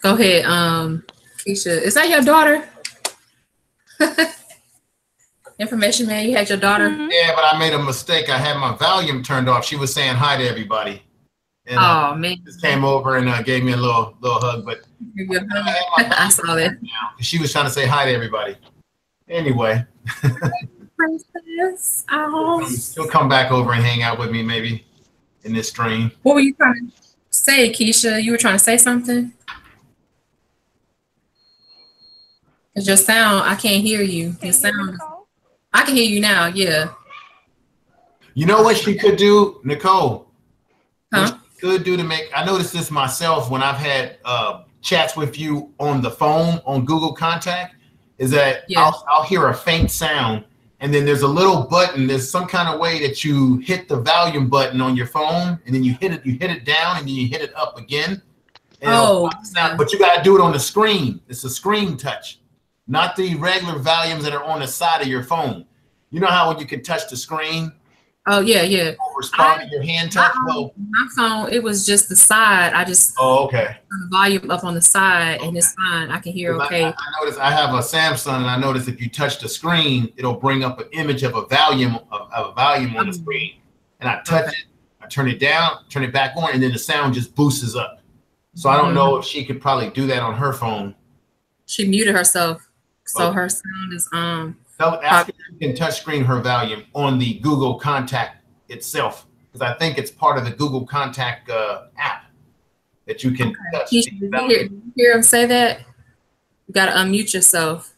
Go ahead, Keisha. Is that your daughter? Information Man, you had your daughter? Yeah, but I made a mistake. I had my volume turned off. She was saying hi to everybody. And man. Just came over and gave me a little hug. But I saw that. She was trying to say hi to everybody. Anyway. Princess. Oh. She'll come back over and hang out with me maybe in this stream. What were you trying to say, Keisha? You were trying to say something? Because your sound, I can't hear you. Your sound. I can hear you now, yeah. You know what she could do, Nicole? Huh? What she could do to make, I noticed this myself when I've had chats with you on the phone on Google Contact, is that I'll hear a faint sound, and then there's a little button. There's some kind of way that you hit the volume button on your phone, and then you hit it down, and then you hit it up again. But you got to do it on the screen. It's a screen touch, not the regular volumes that are on the side of your phone. You know how when you can touch the screen? Oh, yeah. Respond to your hand touch? My phone, it was just the side. I just okay. Turn the volume up on the side, and it's fine. I can hear okay. I noticed I have a Samsung, and I noticed if you touch the screen, it'll bring up an image of a volume on the screen. And I touch it, I turn it down, turn it back on, and then the sound just boosts up. So I don't know if she could probably do that on her phone. She muted herself, so her sound is Ask if you can touch screen her volume on the Google Contact itself, because I think it's part of the Google Contact app that you can touch. Did you hear him say that? You got to unmute yourself.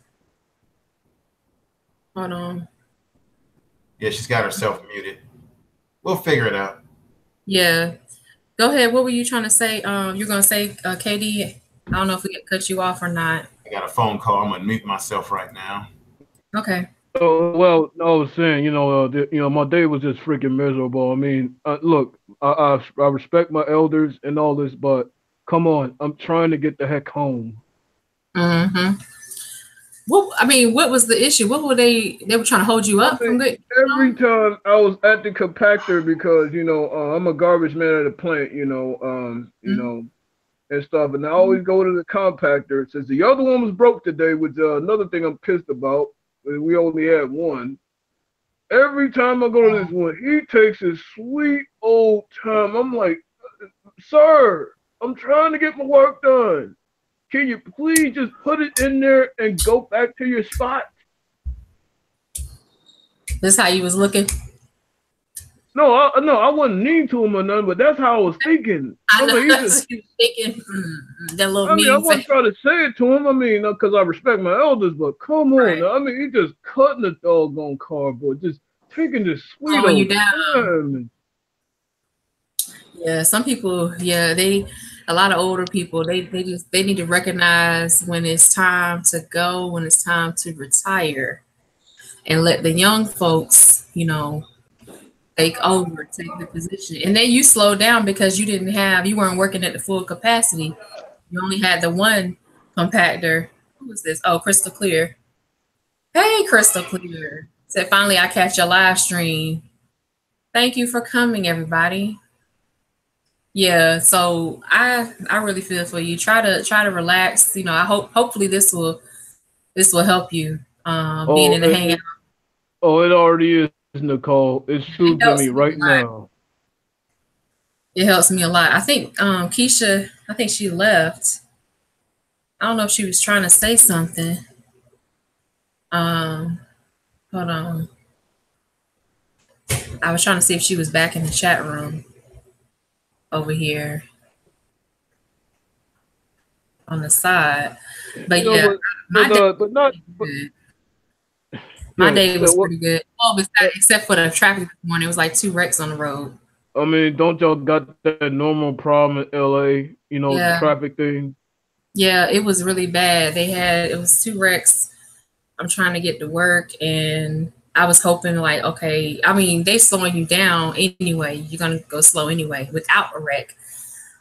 Hold on. Yeah, she's got herself muted. We'll figure it out. Yeah. Go ahead. What were you trying to say? You're going to say, KD, I don't know if we can cut you off or not. I got a phone call. I'm going to mute myself right now. Okay. Well, I was saying, my day was just freaking miserable. I mean, look, I respect my elders and all this, but come on, I'm trying to get the heck home. Mm-hmm. What was the issue? What were they were trying to hold you up from good? Every time I was at the compactor because, I'm a garbage man at a plant, and stuff. And I always go to the compactor. Since the other one was broke today, which another thing I'm pissed about. We only had one. Every time I go to this one, he takes his sweet old time. I'm like, sir, I'm trying to get my work done. Can you please just put it in there and go back to your spot? This how you was looking? No, I wasn't mean to him or nothing, but that's how I was thinking. I know mean, that's what you was thinking. That little I mean, I mean wasn't face. trying to say it to him. I mean, because I respect my elders, but come on. Right. I mean, he just cutting the doggone cardboard, just taking this sweet Slowing you old down. time. Yeah, some people, yeah, a lot of older people, they need to recognize when it's time to go, when it's time to retire, and let the young folks, take over, take the position. And then you slow down because you weren't working at the full capacity. You only had the one compactor. Who was this? Oh, Crystal Clear. Hey, Crystal Clear. Said finally I catch your live stream. Thank you for coming, everybody. Yeah, so I really feel for you. Try to relax. Hopefully this will help you. Being in the hangout. It already is, Nicole. It's soothing me right now. It helps me a lot. I think Keisha, I think she left. I don't know if she was trying to say something. Hold on. I was trying to see if she was back in the chat room over here on the side. But my day was pretty good. Oh, except for the traffic this morning. It was like 2 wrecks on the road. I mean, don't y'all got that normal problem in LA, the traffic thing? Yeah, it was really bad. It was 2 wrecks. I'm trying to get to work, and I was hoping like, okay, I mean, they slowing you down anyway. You're going to go slow anyway without a wreck.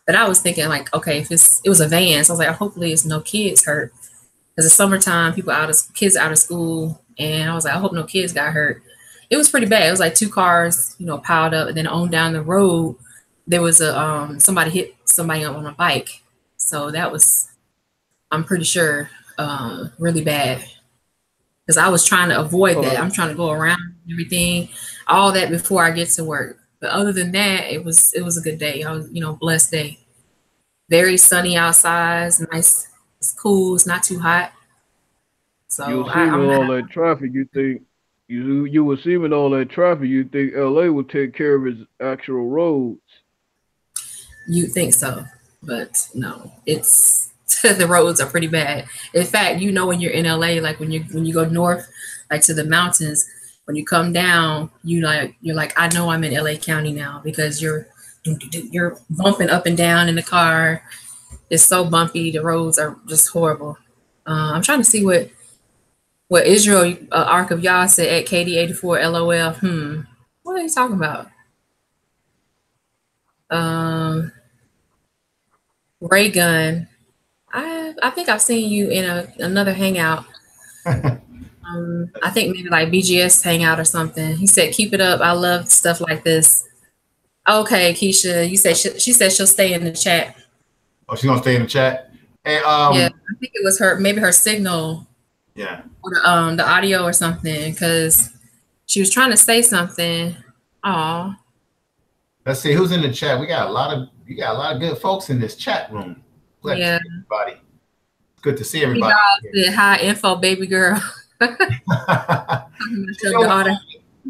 But I was thinking like, okay, if it was a van, so I was like, hopefully it's no kids hurt. Because it's summertime, kids out of school, and I was like, I hope no kids got hurt. It was pretty bad. It was like 2 cars, piled up, and then on down the road, there was somebody hit somebody on a bike. So that was, I'm pretty sure, really bad. Because I was trying to avoid that. I'm trying to go around and everything, all that before I get to work. But other than that, it was a good day. I was, blessed day. Very sunny outside. It's nice. It's cool. It's not too hot. So you see with all that traffic, you think you would see with all that traffic, you think LA would take care of its actual roads. You think so, but no, it's the roads are pretty bad. In fact, when you're in LA, like when you go north, like to the mountains, when you come down, you're like, I know I'm in LA County now because you're bumping up and down in the car. It's so bumpy. The roads are just horrible. I'm trying to see what Israel Ark of Yah said at KD84 LOL. What are you talking about? Ray Gun. I think I've seen you in another hangout. I think maybe like BGS hangout or something. He said, "Keep it up. I love stuff like this." Okay, Keisha, you said she said she'll stay in the chat. Oh, she's gonna stay in the chat. And, yeah, I think it was maybe her signal. Yeah. Or the audio or something, because she was trying to say something. Aw. Let's see who's in the chat. You got a lot of good folks in this chat room. Glad to see everybody. It's good to see everybody. Hi, info, baby girl.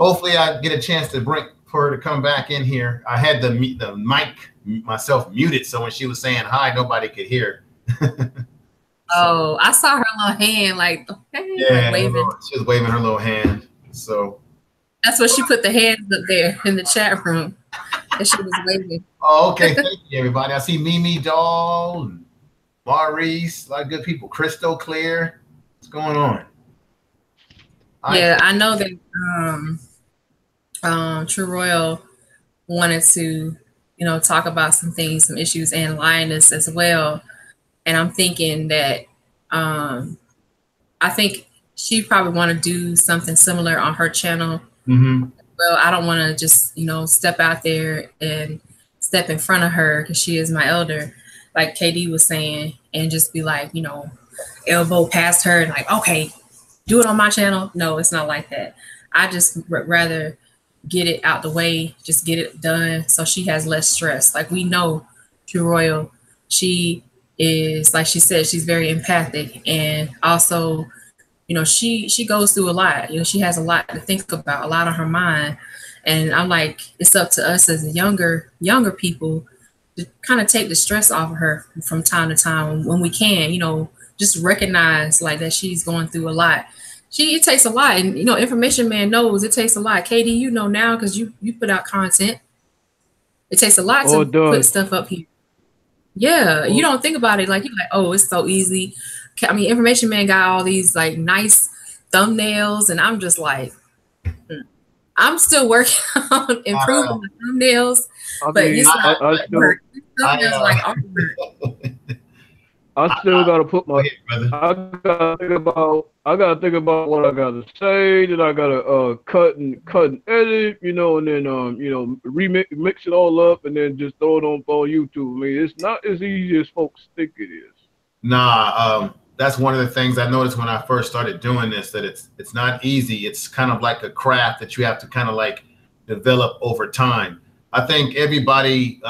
Hopefully, I get a chance to for her to come back in here. I had the mic myself muted, so when she was saying hi, nobody could hear. Oh, I saw her little hand, like, hey, yeah, like waving. She was waving her little hand. So that's what she put the hands up there in the chat room. And she was waving. Oh, okay. Thank you, everybody. I see Mimi Doll and Maurice, a lot of good people. Crystal Clear. What's going on? Yeah, I know that True Royal wanted to, talk about some things, some issues, and Lioness as well. And I'm thinking that I think she probably want to do something similar on her channel. Mm-hmm. Well, I don't want to just, step out there and step in front of her because she is my elder, like KD was saying, and just be like, elbow past her and like, okay, do it on my channel. No, it's not like that. I just rather get it out the way, just get it done so she has less stress. Like we know True Royal, she is, like she said, she's very empathic, and also, you know, she goes through a lot. You know, she has a lot to think about, a lot on her mind. And I'm like, it's up to us as younger people to kind of take the stress off of her from time to time when we can, you know, just recognize like that she's going through a lot. It takes a lot, and you know, Information Man knows it takes a lot. Katie, you know now because you put out content. It takes a lot Oh, to it put does. stuff up here. Yeah, you Oh, don't think about it like you're like, oh, it's so easy. I mean, Information Man got all these like nice thumbnails, and I'm just like, I'm still working on improving the thumbnails, I but mean, it's like I still, artwork. Thumbnails like artwork. I still gotta put Go my. ahead, brother. I gotta think about what I gotta say. Then I gotta cut and edit, you know, and then you know, mix it all up, and then just throw it on YouTube. I mean, it's not as easy as folks think it is. Nah, that's one of the things I noticed when I first started doing this, that it's not easy. It's kind of like a craft that you have to kind of like develop over time. I think everybody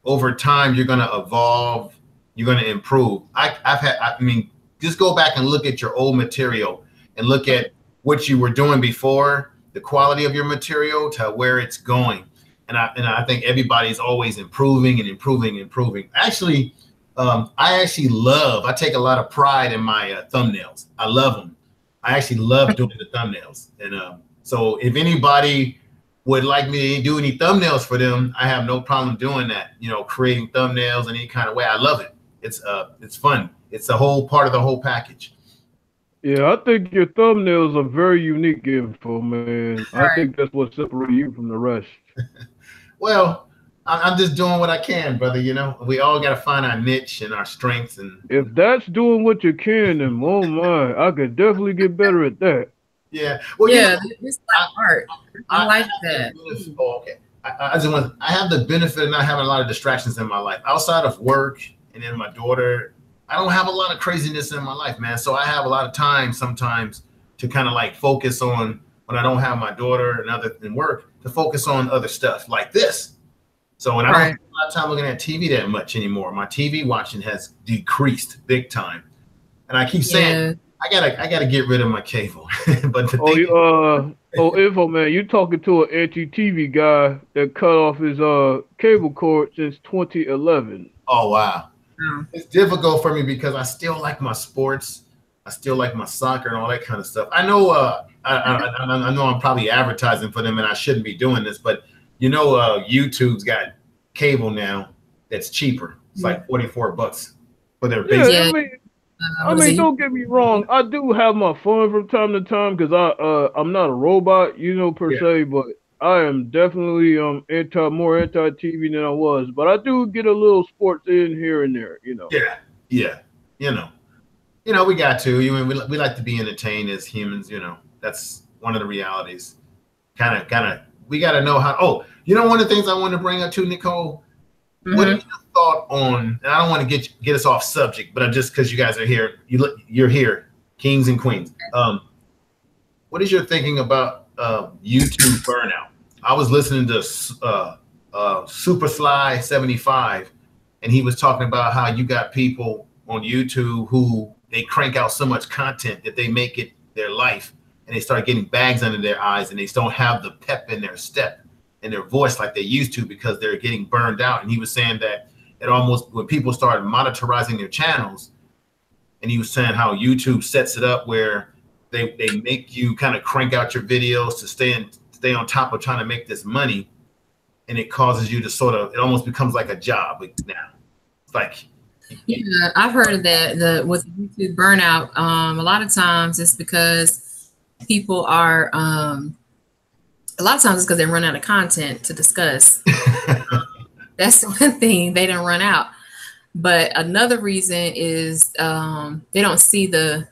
over time you're going to evolve, you're going to improve. I mean, just go back and look at your old material and look at what you were doing before, the quality of your material to where it's going. And I think everybody's always improving and improving and improving. Actually, I take a lot of pride in my thumbnails. I love them. I actually love doing the thumbnails. And so if anybody would like me to do any thumbnails for them, I have no problem doing that. You know, creating thumbnails in any kind of way. I love it. It's fun. It's a whole part of the whole package. Yeah, I think your thumbnails are very unique info, man. I think that's what separates you from the rest. Well, I'm just doing what I can, brother. You know, we all got to find our niche and our strengths. And If that's doing what you can, then oh my, I could definitely get better at that. yeah, well, yeah, it's like art. I like that. Oh, okay. I have the benefit of not having a lot of distractions in my life outside of work and then my daughter. I don't have a lot of craziness in my life, man. So I have a lot of time sometimes to kind of like focus on when I don't have my daughter and other than work to focus on other stuff like this. So when I don't have a lot of time looking at TV that much anymore, my TV watching has decreased big time. And I keep saying I gotta get rid of my cable. But Info Man, you talking to an anti-TV guy that cut off his cable cord since 2011. Oh wow. It's difficult for me because I still like my sports. I still like my soccer and all that kind of stuff. I know I know I'm probably advertising for them and I shouldn't be doing this, but you know YouTube's got cable now that's cheaper. It's like $44 for their basic. Yeah, I mean, don't get me wrong. I do have my fun from time to time because I'm not a robot, you know, per se, but I am definitely more anti TV than I was. But I do get a little sports in here and there, you know. Yeah. You know, we got to. We like to be entertained as humans. You know, that's one of the realities. Kind of. We got to know how. Oh, you know, one of the things I want to bring up too, Nicole. Mm-hmm. What is your thought on? And I don't want to get us off subject, but just because you guys are here, you're here, kings and queens. What is your thinking about YouTube burnout? I was listening to Super Sly 75, and he was talking about how you got people on YouTube who they crank out so much content that they make it their life, and they start getting bags under their eyes, and they don't have the pep in their step and their voice like they used to because they're getting burned out. And he was saying that it almost, when people started monetizing their channels, and he was saying how YouTube sets it up where they make you kind of crank out your videos to stay on top of trying to make this money, and it causes you to it almost becomes like a job now. It's like, yeah, I've heard of that. With YouTube burnout, a lot of times it's because people are a lot of times it's because they run out of content to discuss. That's one thing, they didn't run out. But another reason is they don't see the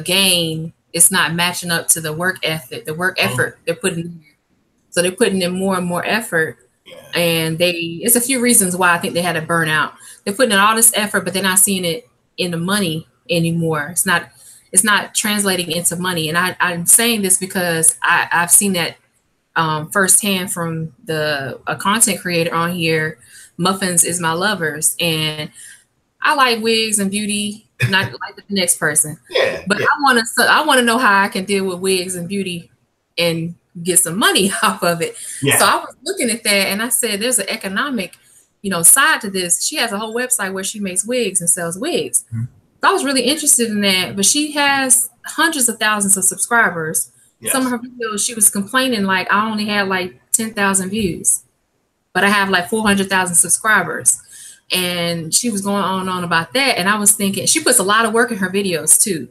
gain. It's not matching up to the work effort they're putting in. So they're putting in more and more effort. And it's a few reasons why I think they had a burnout. They're putting in all this effort, but they're not seeing it in the money anymore. It's not, it's not translating into money. And I'm saying this because I've seen that firsthand from a content creator on here, Muffins is My Lovers, and I like wigs and beauty, not like the next person. Yeah, but yeah. I want to know how I can deal with wigs and beauty and get some money off of it. Yeah. So I was looking at that and I said, there's an economic, side to this. She has a whole website where she makes wigs and sells wigs. Mm-hmm. So I was really interested in that, but she has hundreds of thousands of subscribers. Yes. Some of her videos, she was complaining like, I only had like 10,000 views, but I have like 400,000 subscribers. And she was going on and on about that. And I was thinking, she puts a lot of work in her videos too,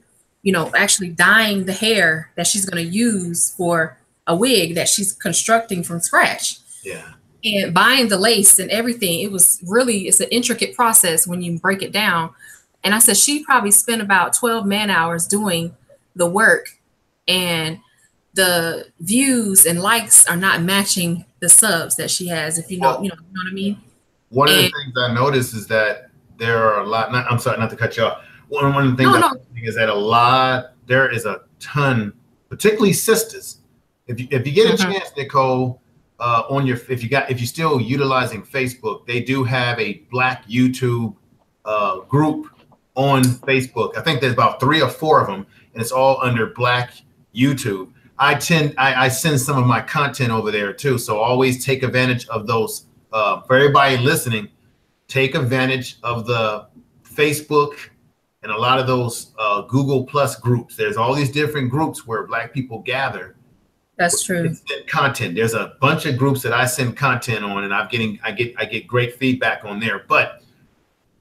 actually dyeing the hair that she's going to use for a wig that she's constructing from scratch. Yeah. And buying the lace and everything. It's an intricate process when you break it down. And I said, she probably spent about 12 man hours doing the work, and the views and likes are not matching the subs that she has. If you know what I mean? One of the things I noticed is that there are a lot. I'm sorry, not to cut you off. One of the things is that there is a ton, particularly sisters. If you get a chance, Nicole, if you're still utilizing Facebook, they do have a Black YouTube group on Facebook. I think there's about 3 or 4 of them, and it's all under Black YouTube. I send some of my content over there too, so always take advantage of those. For everybody listening, take advantage of the Facebook and a lot of those Google Plus groups. There's all these different groups where Black people gather. That's true. Content. There's a bunch of groups that I send content on, and I get great feedback on there. But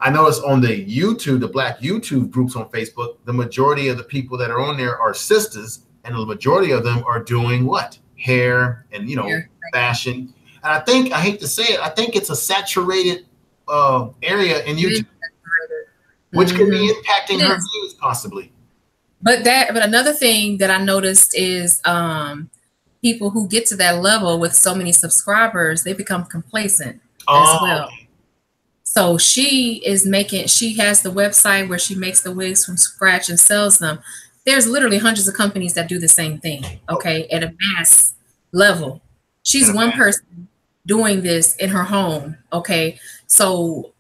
I notice on the YouTube, the Black YouTube groups on Facebook, the majority of the people that are on there are sisters, and the majority of them are doing what? Hair and fashion. And I hate to say it, I think it's a saturated area in YouTube, which could be impacting her views possibly. But another thing that I noticed is people who get to that level with so many subscribers, they become complacent as well. So she has the website where she makes the wigs from scratch and sells them. There's literally hundreds of companies that do the same thing, at a mass level. She's one person doing this in her home, so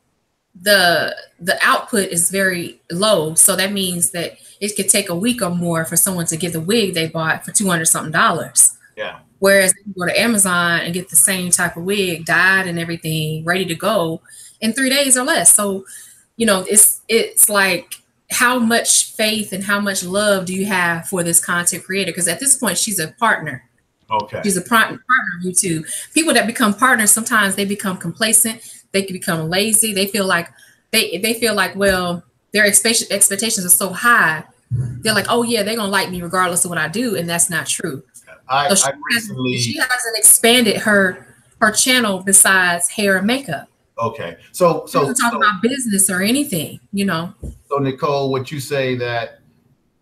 the output is very low, so that means that it could take a week or more for someone to get the wig they bought for $200 something. Yeah. Whereas you go to Amazon and get the same type of wig dyed and everything ready to go in 3 days or less. So it's like, how much faith and how much love do you have for this content creator? Because at this point, she's a partner. Okay. She's a partner of YouTube. People that become partners, sometimes they become complacent. They can become lazy. They feel like well, their expectations are so high. They're like, oh yeah, they're gonna like me regardless of what I do, and that's not true. She hasn't expanded her channel besides hair and makeup. Okay, so talk about business or anything, So Nicole, would you say that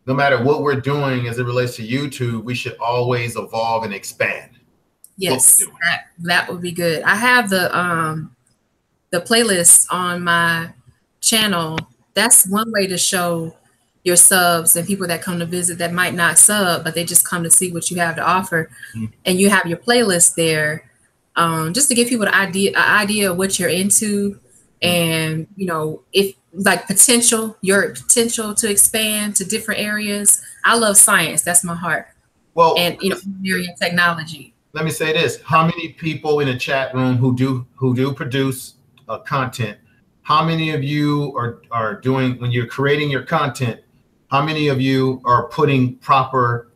no matter what we're doing as it relates to YouTube, we should always evolve and expand? Yes, that would be good. I have the playlist on my channel. That's one way to show your subs and people that come to visit that might not sub, but they just come to see what you have to offer. Mm-hmm. And you have your playlist there, just to give people an idea of what you're into, and if like your potential to expand to different areas. I love science. That's my heart. Well, and engineering, technology. Let me say this: how many people in the chat room who do produce content? How many of you are doing, when you're creating your content? How many of you are putting proper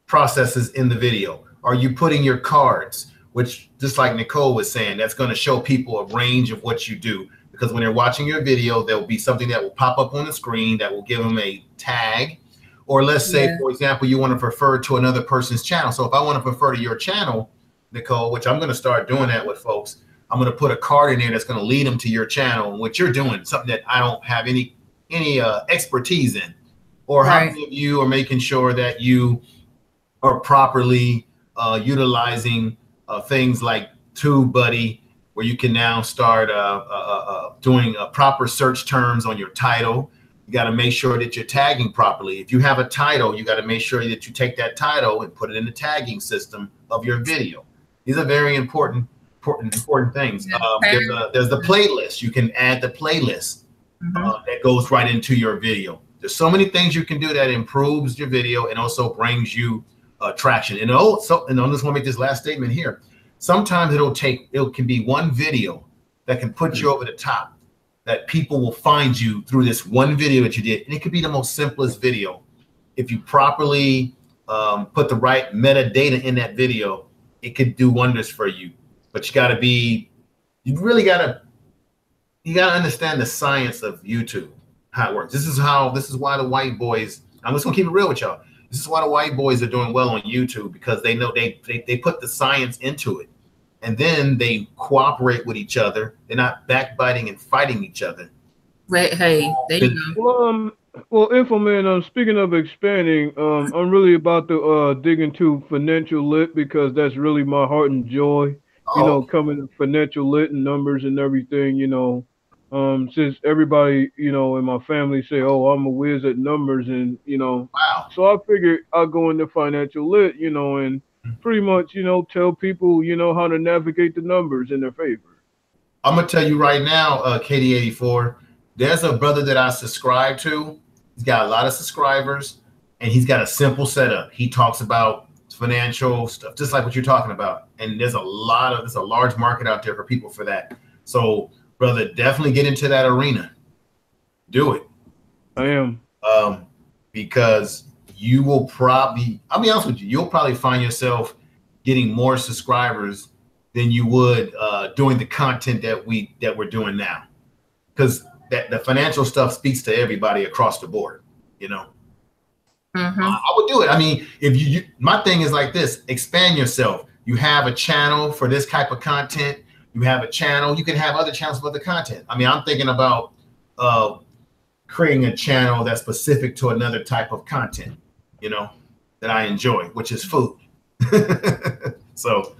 processes in the video? Are you putting your cards, which, just like Nicole was saying, that's going to show people a range of what you do? Because when they're watching your video, there'll be something that will pop up on the screen that will give them a tag. Or let's say, for example, you want to refer to another person's channel. So if I want to refer to your channel, Nicole, which I'm going to start doing that with folks, I'm going to put a card in there that's going to lead them to your channel and what you're doing, something that I don't have any expertise in. Or how many of you are making sure that you are properly utilizing things like TubeBuddy, where you can now start doing proper search terms on your title. You got to make sure that you're tagging properly. If you have a title, you got to make sure that you take that title and put it in the tagging system of your video. These are very important things. There's the playlist. You can add the playlist that goes right into your video. There's so many things you can do that improves your video and also brings you traction. And also, and I just want to make this last statement here. Sometimes it can be one video that can put you over the top, that people will find you through this one video that you did. And it could be the most simplest video. If you properly put the right metadata in that video, it could do wonders for you. But you gotta understand the science of YouTube, how it works. This is why the white boys, I'm just gonna keep it real with y'all. This is why the white boys are doing well on YouTube, because they know they put the science into it. And then they cooperate with each other. They're not backbiting and fighting each other. Right. Hey, there you go. Well, Infoman, speaking of expanding, I'm really about to dig into financial lit, because that's really my heart and joy. You know, coming to financial lit and numbers and everything, you know. Since everybody, you know, in my family say, oh, I'm a whiz at numbers, and, you know, so I figured I'll go into financial lit, you know, and pretty much, you know, tell people, you know, how to navigate the numbers in their favor. I'm going to tell you right now, KD84, there's a brother that I subscribe to. He's got a lot of subscribers, and he's got a simple setup. He talks about financial stuff, just like what you're talking about. And there's a large market out there for people for that. So, brother, definitely get into that arena. Do it. I am. Because you will probably, I'll be honest with you, you'll probably find yourself getting more subscribers than you would doing the content that we're doing now. Because the financial stuff speaks to everybody across the board, you know. I would do it. I mean, if my thing is like this: expand yourself. You have a channel for this type of content. You have a channel. You can have other channels for other content. I mean, I'm thinking about creating a channel that's specific to another type of content, you know, that I enjoy, which is food. So,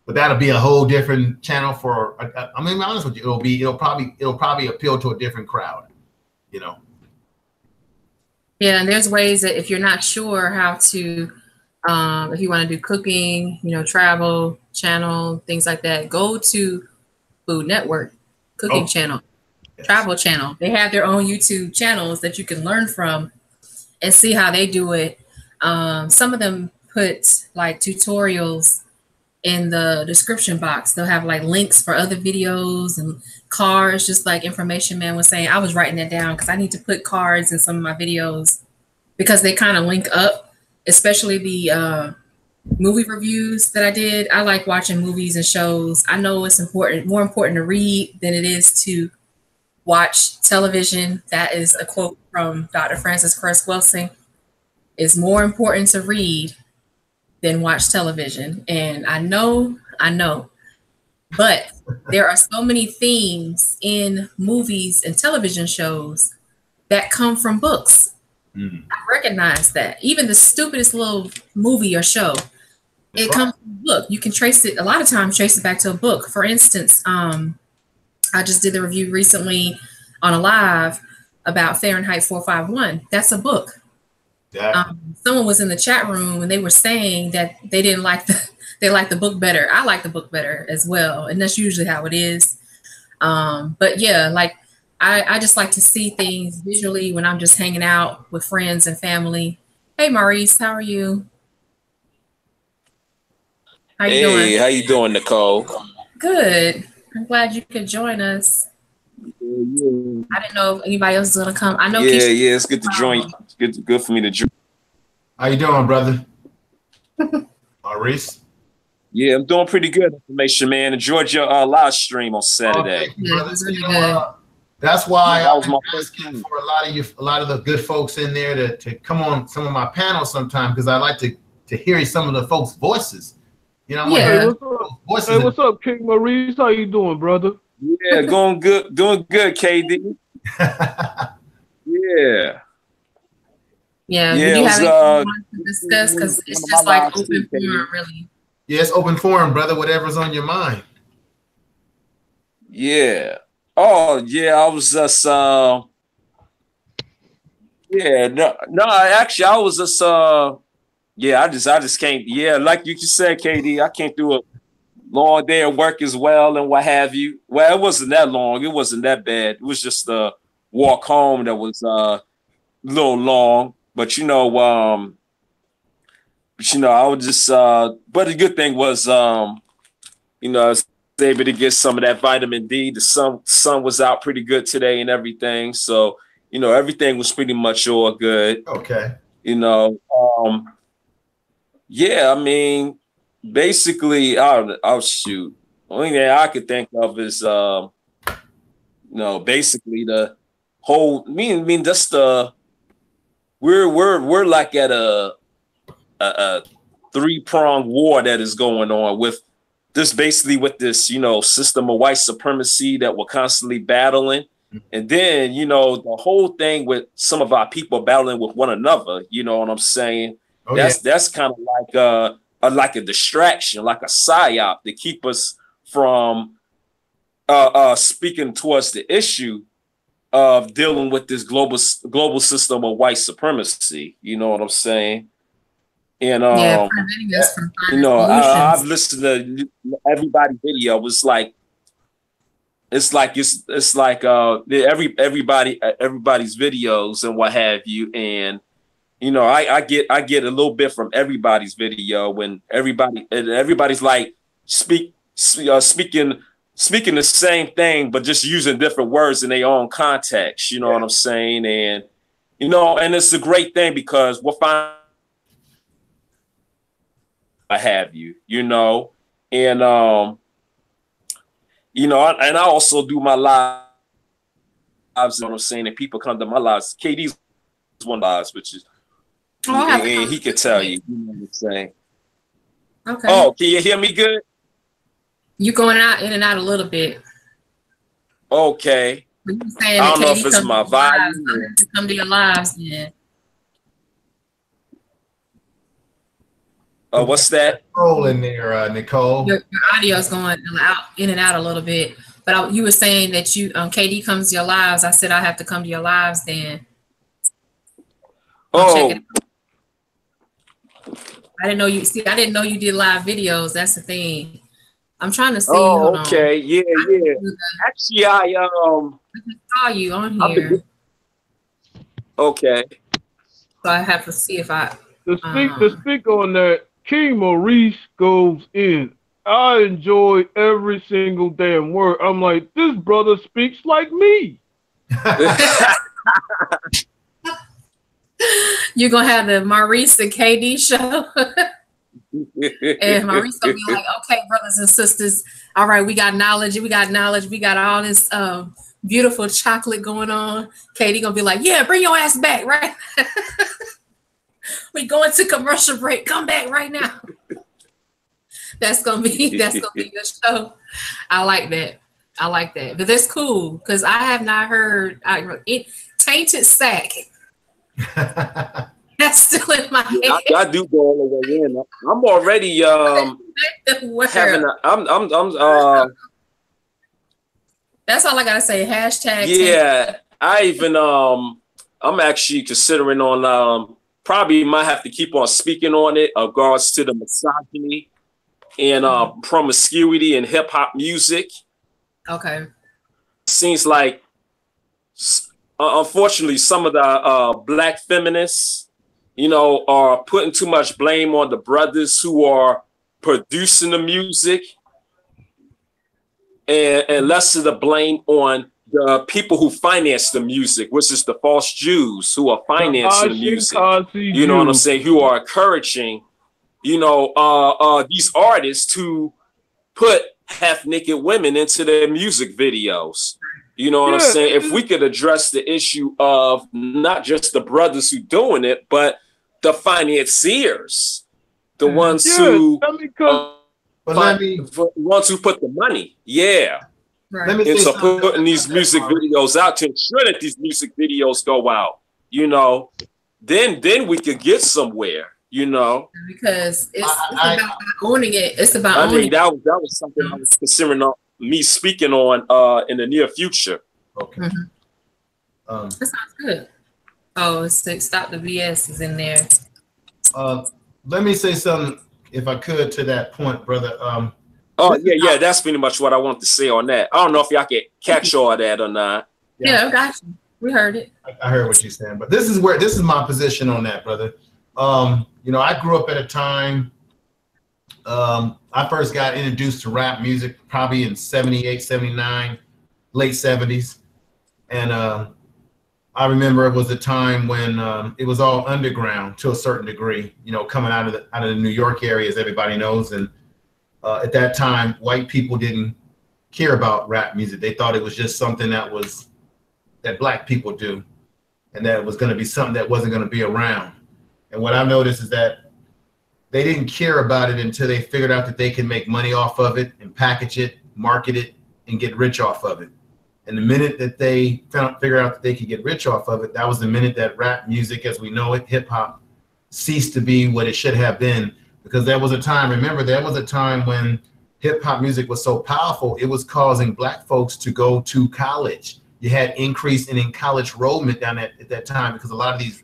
but that'll be a whole different channel for. I mean, to be honest with you, it'll probably appeal to a different crowd, you know. Yeah, and there's ways that if you're not sure how to, if you want to do cooking, you know, travel channel, things like that, go to Food Network, cooking channel, travel channel. They have their own YouTube channels that you can learn from and see how they do it. Some of them put like tutorials in the description box. They'll have like links for other videos and cards, just like Information Man was saying. I was writing that down because I need to put cards in some of my videos because they kind of link up, especially the movie reviews that I did. I like watching movies and shows. I know it's more important to read than it is to watch television. That is a quote from Dr. Francis Cress Welsing. It's more important to read than watch television. And I know, but there are so many themes in movies and television shows that come from books. I recognize that. Even the stupidest little movie or show, it comes from a book. You can trace it, a lot of times trace it back to a book. For instance, I just did the review recently on a live about Fahrenheit 451. That's a book. Someone was in the chat room and they were saying that they didn't like they liked the book better. I like the book better as well, and that's usually how it is. But yeah, like I just like to see things visually when I'm just hanging out with friends and family. Hey Maurice, how are you? How you doing? Hey, how you doing, Nicole? Good. I'm glad you could join us. I didn't know if anybody else is gonna come. I know. Yeah, it's good to join. It's good for me to join. How you doing, brother? Maurice? Yeah, I'm doing pretty good, Information Man. Enjoyed your live stream on Saturday. Yeah, it was really good. That's why that was I'm asking for a lot of the good folks in there to come on some of my panels sometime, because I like to hear some of the folks' voices. You know, yeah. Hey, what's up, King Maurice? How you doing, brother? Yeah, doing good, KD. Yeah. Yeah, do you have anything to discuss? Because it's just like open forum, really. Yeah, it's open forum, brother. Whatever's on your mind. Yeah. Oh, yeah. I was just Yeah, no, actually, I was just, yeah, I just can't, yeah, like you just said, KD, I can't do a long day of work as well and what have you. Well, it wasn't that long. It wasn't that bad. It was just a walk home that was a little long, but I would just, but the good thing was, I was able to get some of that vitamin D. The sun was out pretty good today and everything. So, everything was pretty much all good. Okay. Yeah, I mean, basically, I'll shoot. Only thing I could think of is, basically the whole. I mean, just we're like at a three-pronged war that is going on with this system of white supremacy that we're constantly battling. And then, the whole thing with some of our people battling with one another, you know what I'm saying? Oh, that's kind of like a distraction, like a psyop to keep us from speaking towards the issue of dealing with this global system of white supremacy. You know what I'm saying? And preventing us from I've listened to everybody's video. It's like everybody's videos and what have you. And I get a little bit from everybody's video when everybody's like speaking the same thing, but just using different words in their own context. You know what I'm saying? And and it's a great thing because we'll find I have you, and and I also do my lives. You know what I'm saying? And people come to my lives. KD's one lives, which is, and he could tell you. You know what I'm saying? Okay. Oh, can you hear me good? You going in and out a little bit. Okay. I don't know if it's my volume. To come to your lives, yeah. What's that? Rolling there, Nicole. Your audio is going in and out a little bit. But you were saying that you, KD comes to your lives. I said I have to come to your lives then. Oh. I didn't know you. See, I didn't know you did live videos. That's the thing. I'm trying to see. Oh, okay. Yeah. Actually, I saw you on here. Okay. So I have to see if I. To speak on that, King Maurice goes in. I enjoy every single damn word. I'm like, this brother speaks like me. You're gonna have the Maurice and KD show. And Maurice gonna be like, okay, brothers and sisters, all right, we got knowledge, we got all this beautiful chocolate going on. KD gonna be like, yeah, bring your ass back, right? We going to commercial break. Come back right now. That's gonna be your show. I like that. But that's cool because I have not heard it. Tainted Sack. That's still in my head. I do go all the way in. I'm already having That's all I gotta say. Hashtag. Yeah, I even I'm actually considering on probably might have to keep on speaking on it in regards to the misogyny and promiscuity in hip hop music. Okay. Seems like unfortunately some of the black feminists, are putting too much blame on the brothers who are producing the music and less of the blame on the people who finance the music, which is the false Jews who are financing the music. You know what I'm saying? Who are encouraging, these artists to put half-naked women into their music videos. You know what I'm saying? If we could address the issue of not just the brothers who doing it, but the financiers, the ones who ones who put the money. Yeah. Right. Into putting these music videos out to ensure that these music videos go out, then we could get somewhere, Because it's about owning it. It's about owning it. That was something I was considering me speaking on in the near future. Okay. That sounds good. Oh, so stop the BS is in there. Let me say something, if I could, to that point, brother. Oh yeah, that's pretty much what I want to say on that. I don't know if y'all can catch all that or not. Yeah, got you. We heard it. I heard what you're saying, but this is my position on that, brother. You know, I grew up at a time. I first got introduced to rap music probably in 78, 79, late 70s. And I remember it was a time when it was all underground to a certain degree, you know, coming out of the New York area, as everybody knows. And at that time, white people didn't care about rap music. They thought it was just something that black people do, and that it was going to be something that wasn't going to be around. And what I've noticed is that they didn't care about it until they figured out that they can make money off of it and package it, market it, and get rich off of it. And the minute that they figure out that they could get rich off of it, that was the minute that rap music, as we know it, hip hop, ceased to be what it should have been. Because there was a time, remember, there was a time when hip hop music was so powerful, it was causing black folks to go to college. You had increase in college enrollment down at that time, because a lot of these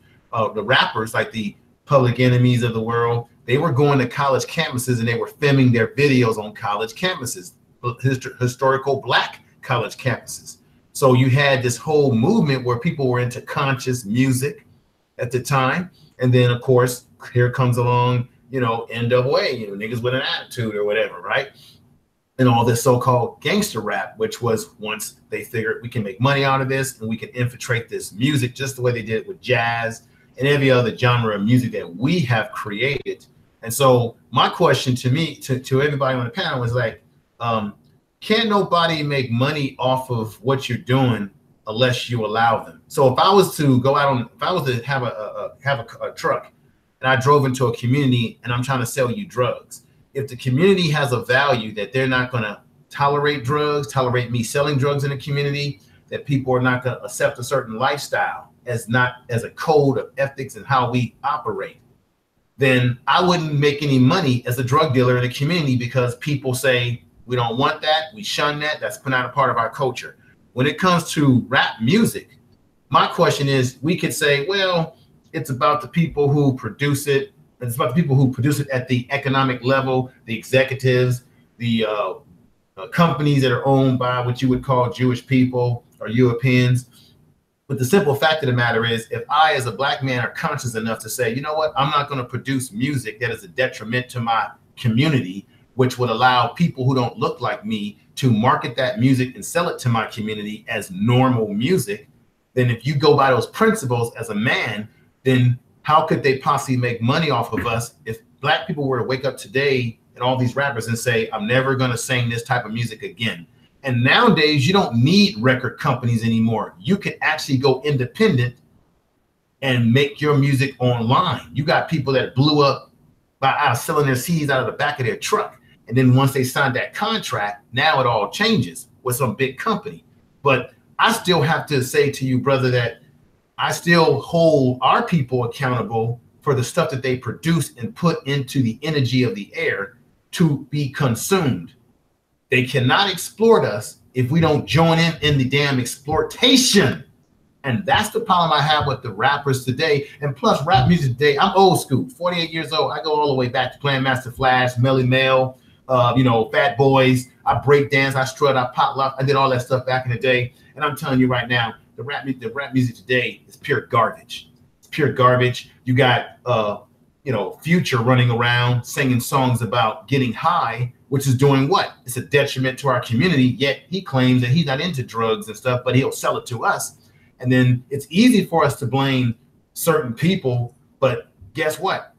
the rappers, like the Public Enemies of the world, they were going to college campuses and they were filming their videos on college campuses, historical black college campuses. So you had this whole movement where people were into conscious music at the time. And then, of course, here comes along, you know, NWA, you know, niggas with an attitude or whatever, right? And all this so-called gangster rap, which was, once they figured we can make money out of this and we can infiltrate this music just the way they did with jazz and every other genre of music that we have created. And so my question to everybody on the panel is like, can't nobody make money off of what you're doing unless you allow them? So if I was to go out if I was to have a truck and I drove into a community and I'm trying to sell you drugs, if the community has a value that they're not going to tolerate drugs, tolerate me selling drugs in the community, that people are not going to accept a certain lifestyle as a code of ethics and how we operate, then I wouldn't make any money as a drug dealer in the community, because people say, we don't want that, we shun that, that's not a part of our culture. When it comes to rap music, my question is, we could say, well, it's about the people who produce it. It's about the people who produce it at the economic level, the executives, the companies that are owned by what you would call Jewish people or Europeans. But the simple fact of the matter is, if I, as a black man, are conscious enough to say, you know what, I'm not going to produce music that is a detriment to my community, which would allow people who don't look like me to market that music and sell it to my community as normal music, then if you go by those principles as a man, then how could they possibly make money off of us if black people were to wake up today and all these rappers and say, I'm never going to sing this type of music again? And nowadays, you don't need record companies anymore. You can actually go independent and make your music online. You got people that blew up by selling their CDs out of the back of their truck. And then once they signed that contract, now it all changes with some big company. But I still have to say to you, brother, that I still hold our people accountable for the stuff that they produce and put into the energy of the air to be consumed. They cannot exploit us if we don't join in the damn exploitation. And that's the problem I have with the rappers today. And plus, rap music today, I'm old school, 48 years old. I go all the way back to playing Master Flash, Melly Mel, Fat Boys. I break dance, I strut, I pop lock. I did all that stuff back in the day. And I'm telling you right now, the rap music today is pure garbage. It's pure garbage. You got Future running around singing songs about getting high, which is doing what? It's a detriment to our community. Yet he claims that he's not into drugs and stuff, but he'll sell it to us. And then it's easy for us to blame certain people, but guess what?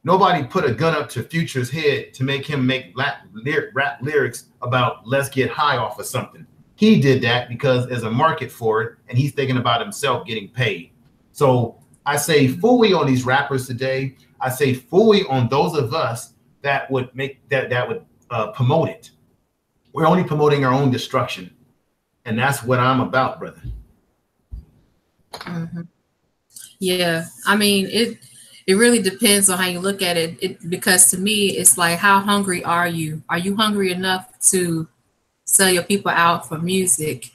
Nobody put a gun up to Future's head to make him make rap lyrics about let's get high off of something. He did that because there's a market for it, and he's thinking about himself getting paid. So I say fully on these rappers today. I say fully on those of us that would make that would promote it. We're only promoting our own destruction, and that's what I'm about, brother. Mm-hmm. Yeah, I mean it really depends on how you look at it. Because to me, it's like, how hungry are you? Are you hungry enough to sell your people out for music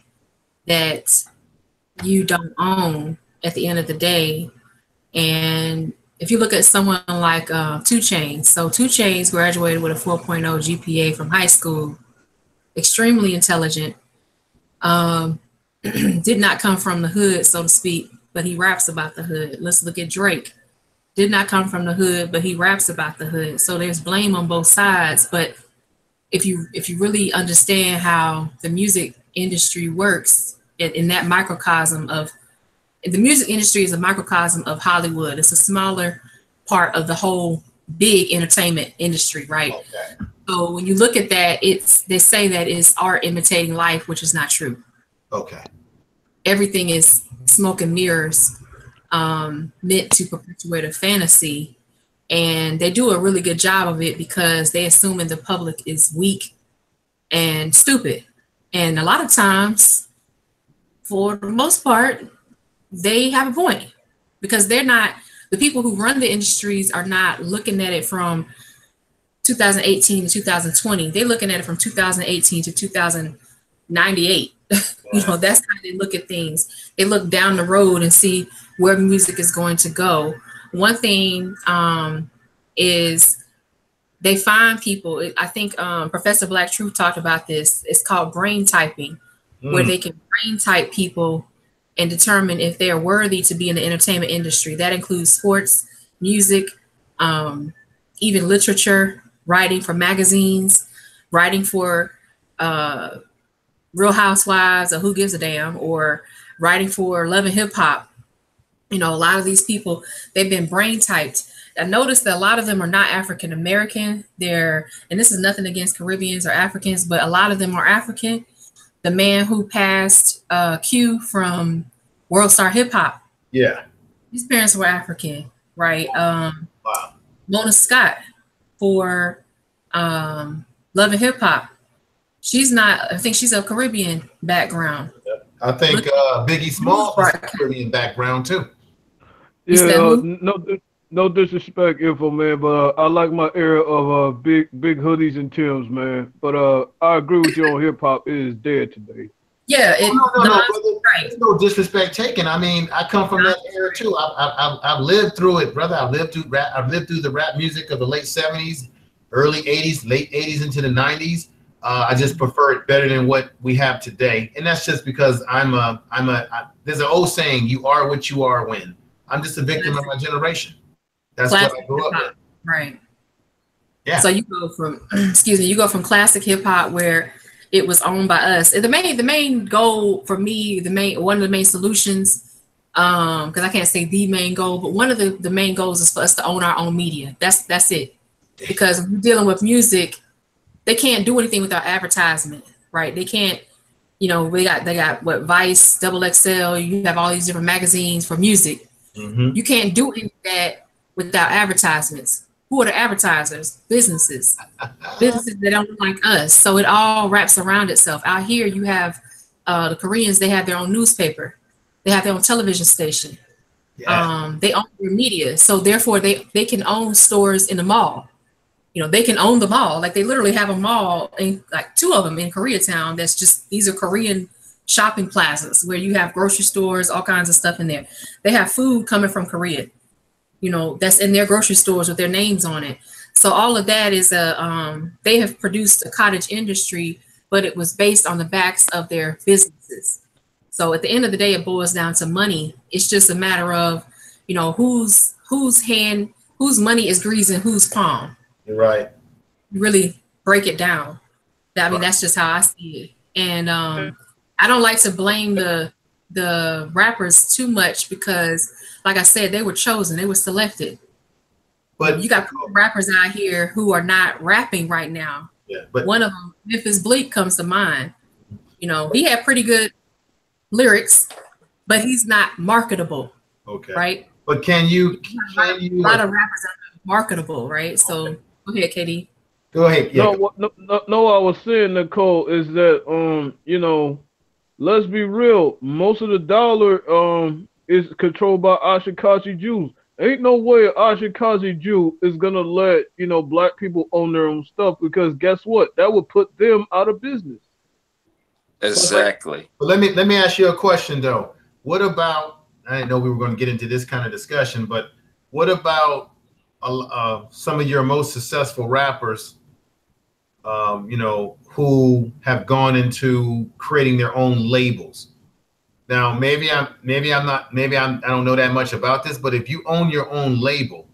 that you don't own? at the end of the day. And if you look at someone like 2 Chainz, so 2 Chainz graduated with a 4.0 GPA from high school, extremely intelligent, did not come from the hood, so to speak, but he raps about the hood. Let's look at Drake. Did not come from the hood, but he raps about the hood. So there's blame on both sides. But if you really understand how the music industry works in that microcosm of the music industry is a microcosm of Hollywood. It's a smaller part of the whole big entertainment industry, right? Okay. So when you look at that, they say that it's art imitating life, which is not true. Okay. Everything is smoke and mirrors, meant to perpetuate a fantasy. And they do a really good job of it because they assuming the public is weak and stupid. And a lot of times, for the most part, they have a point because they're not, the people who run the industries are not looking at it from 2018 to 2020. They're looking at it from 2018 to 2098. You know, that's how they look at things. They look down the road and see where music is going to go. One thing is they find people, I think Professor Black Truth talked about this. It's called brain typing, where they can brain type people and determine if they are worthy to be in the entertainment industry. That includes sports, music, even literature, writing for magazines, writing for Real Housewives or Who Gives a Damn, or writing for Love and Hip Hop. You know, a lot of these people, they've been brain typed. I noticed that a lot of them are not African American. And this is nothing against Caribbeans or Africans, but a lot of them are African. The man who passed Q from World Star Hip Hop. Yeah. His parents were African, right? Wow. Mona Scott for Love and Hip Hop. She's not, I think she's a Caribbean background. I think Biggie Smalls has a Caribbean background too. Yeah, no disrespect, Info Man, but I like my era of big hoodies and Timbs, man. But I agree with you on hip hop. It is dead today. Yeah, There's no disrespect taken. I mean, I come from that era too. I've lived through it, brother. I've lived through the rap music of the late '70s, early '80s, late '80s into the '90s. I just prefer it better than what we have today, and that's just because there's an old saying: "You are what you are when." I'm just a victim of my generation. That's what I grew up with. Right. Yeah. So you go from, you go from classic hip hop where it was owned by us. And the main goal for me, one of the main solutions, because I can't say the main goal, but one of the main goals is for us to own our own media. That's it. Because when you're dealing with music, they can't do anything without advertisement, right? They can't, they got what, Vice, XXL, you have all these different magazines for music. Mm-hmm. You can't do any of that without advertisements. Who are the advertisers? Businesses. Businesses that don't look like us. So it all wraps around itself. Out here, you have the Koreans, they have their own newspaper. They have their own television station. Yeah. They own their media. So therefore, they can own stores in the mall. They can own the mall. Like they literally have a mall, like 2 of them in Koreatown. These are Korean shopping plazas where you have grocery stores, all kinds of stuff in there. They have food coming from Korea. That's in their grocery stores with their names on it. So all of that is they have produced a cottage industry, but it was based on the backs of their businesses. So at the end of the day, it boils down to money. It's just a matter of, whose money is greasing whose palm. You're right. You really break it down. I mean, that's just how I see it. And I don't like to blame the rappers too much because, like I said, they were chosen, they were selected. But you got rappers out here who are not rapping right now. Yeah, but one of them, Memphis Bleak, comes to mind. He had pretty good lyrics, but he's not marketable. Okay. Right. But can you? A lot of rappers are marketable, right? So okay. Go ahead, KD. Go ahead. Yeah. No, I was saying, Nicole, is that let's be real. Most of the dollar is controlled by Ashkenazi Jews. Ain't no way an Ashkenazi Jew is gonna let black people own their own stuff, because guess what? That would put them out of business. Exactly. But let me ask you a question though. What about I didn't know we were going to get into this kind of discussion, but what about some of your most successful rappers, you know, who have gone into creating their own labels? Now, I don't know that much about this, but if you own your own label,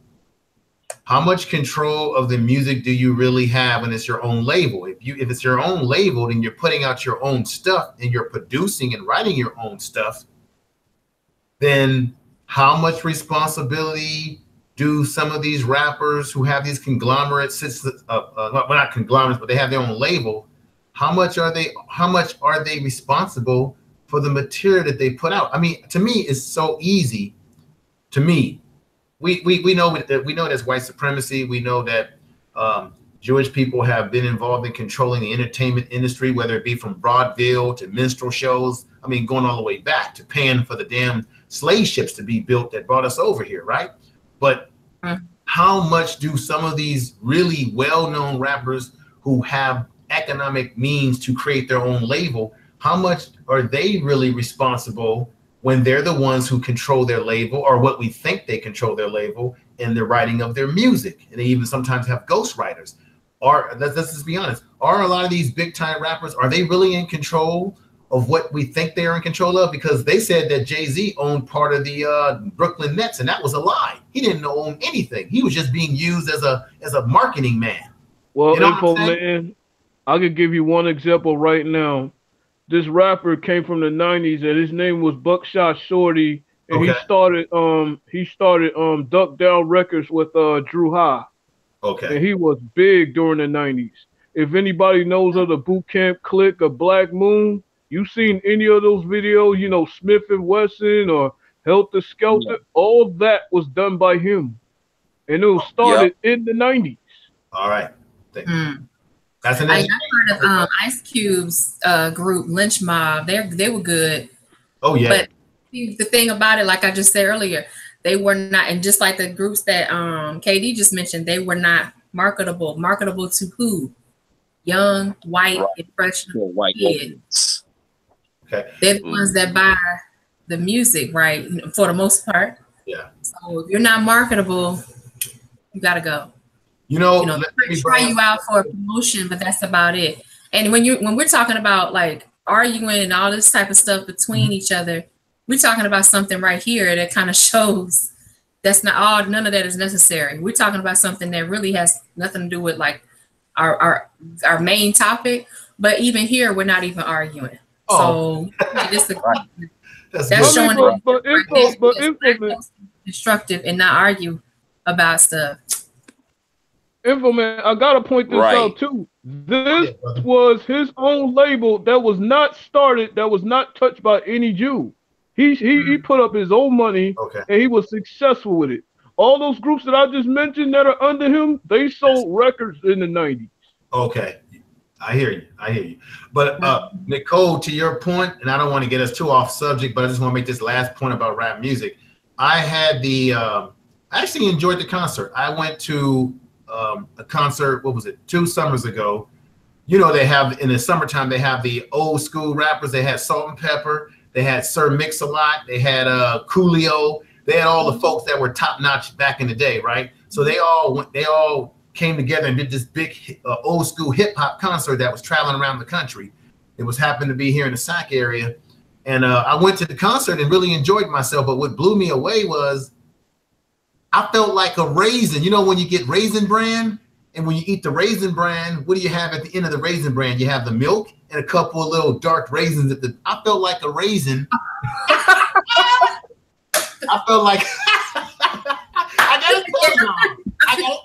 how much control of the music do you really have when it's your own label? If it's your own label, then you're putting out your own stuff and you're producing and writing your own stuff, then how much responsibility do some of these rappers who have these conglomerates, well, not conglomerates, but they have their own label, how much are they responsible for the material that they put out? I mean, to me, it's so easy. To me, we know there's white supremacy. We know that Jewish people have been involved in controlling the entertainment industry, whether it be from vaudeville to minstrel shows. I mean, going all the way back to paying for the damn slave ships to be built that brought us over here, right? But how much do some of these really well-known rappers who have economic means to create their own label, how much are they really responsible when they're the ones who control their label, or what we think they control their label in the writing of their music? And they even sometimes have ghostwriters. Let's just be honest, are a lot of these big time rappers, are they really in control of what we think they are in control of? Because they said that Jay-Z owned part of the Brooklyn Nets, and that was a lie. He didn't own anything. He was just being used as a marketing man. Well, you know Info Man, I could give you one example right now. This rapper came from the 90s, and his name was Buckshot Shorty, and he started Duck Down Records with Drew High. Okay. And he was big during the 90s. If anybody knows of the Boot Camp Clique of Black Moon, you seen any of those videos, you know, Smith & Wesson or Helter Skelter, all that was done by him. And it was started in the 90s. All right. That's an I heard of Ice Cube's group Lynch Mob. They were good. Oh yeah. But the thing about it, like I just said earlier, they were not, and just like the groups that KD just mentioned, they were not marketable. Marketable to who? Young, white, impressionable kids. Okay. They're the ones that buy the music, right? For the most part. Yeah. So if you're not marketable, you gotta go. You know, they try you out for a promotion, but that's about it. And when we're talking about like arguing and all this type of stuff between each other, we're talking about something right here that kind of shows that's not all. None of that is necessary. We're talking about something that really has nothing to do with like our main topic. But even here, we're not even arguing. So that's showing constructive and not argue about stuff. Info Man, I gotta point this out too. This was his own label that was not started, that was not touched by any Jew. He put up his own money, and he was successful with it. All those groups that I just mentioned that are under him, they sold records in the 90s. Okay, I hear you. But Nicole, to your point, and I don't want to get us too off subject, but I just want to make this last point about rap music. I had I actually enjoyed the concert. I went to a concert, what was it, 2 summers ago. You know, they have in the summertime, they have the old school rappers. They had Salt and Pepper, they had Sir Mix-a-Lot, they had Coolio, they had all the folks that were top notch back in the day, right? So they all came together and did this big old school hip hop concert that was traveling around the country. It was happened to be here in the Sac area, and I went to the concert and really enjoyed myself. But what blew me away was I felt like a raisin. You know, when you get Raisin Bran, and when you eat the Raisin Bran, what do you have at the end of the Raisin Bran? You have the milk and a couple of little dark raisins at the. I felt like a raisin. I felt like I gotta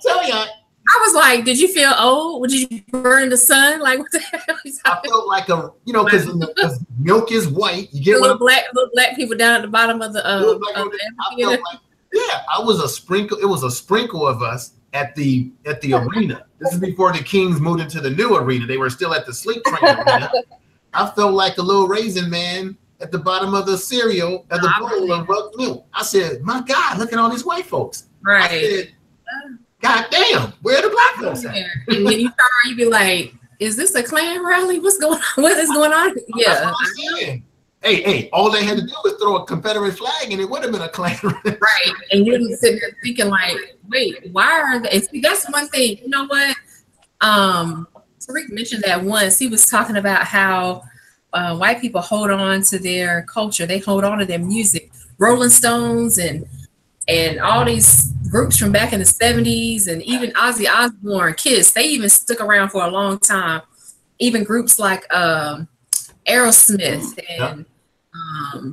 tell you. I was like, did you feel old? Did you burn in the sun? Like, what the hell? I felt like because milk is white. You get little black people down at the bottom of the. I felt like, I was a sprinkle. It was a sprinkle of us at the arena. This is before the Kings moved into the new arena. They were still at the Sleep Train arena. I felt like a little raisin man at the bottom of the cereal at the bowl of rugged milk. I said, "My God, look at all these white folks." Right. I said, God damn, where are the black folks at? And when you be like, is this a Klan rally? What's going on? What is going on? Yeah. Hey, all they had to do was throw a Confederate flag and it would have been a Klan. Right. And you're sitting there thinking like, wait, why are they? See, that's one thing. You know what? Tariq mentioned that once. He was talking about how white people hold on to their culture. They hold on to their music. Rolling Stones and all these groups from back in the 70s and even Ozzy Osbourne, Kiss, they even stuck around for a long time. Even groups like Aerosmith and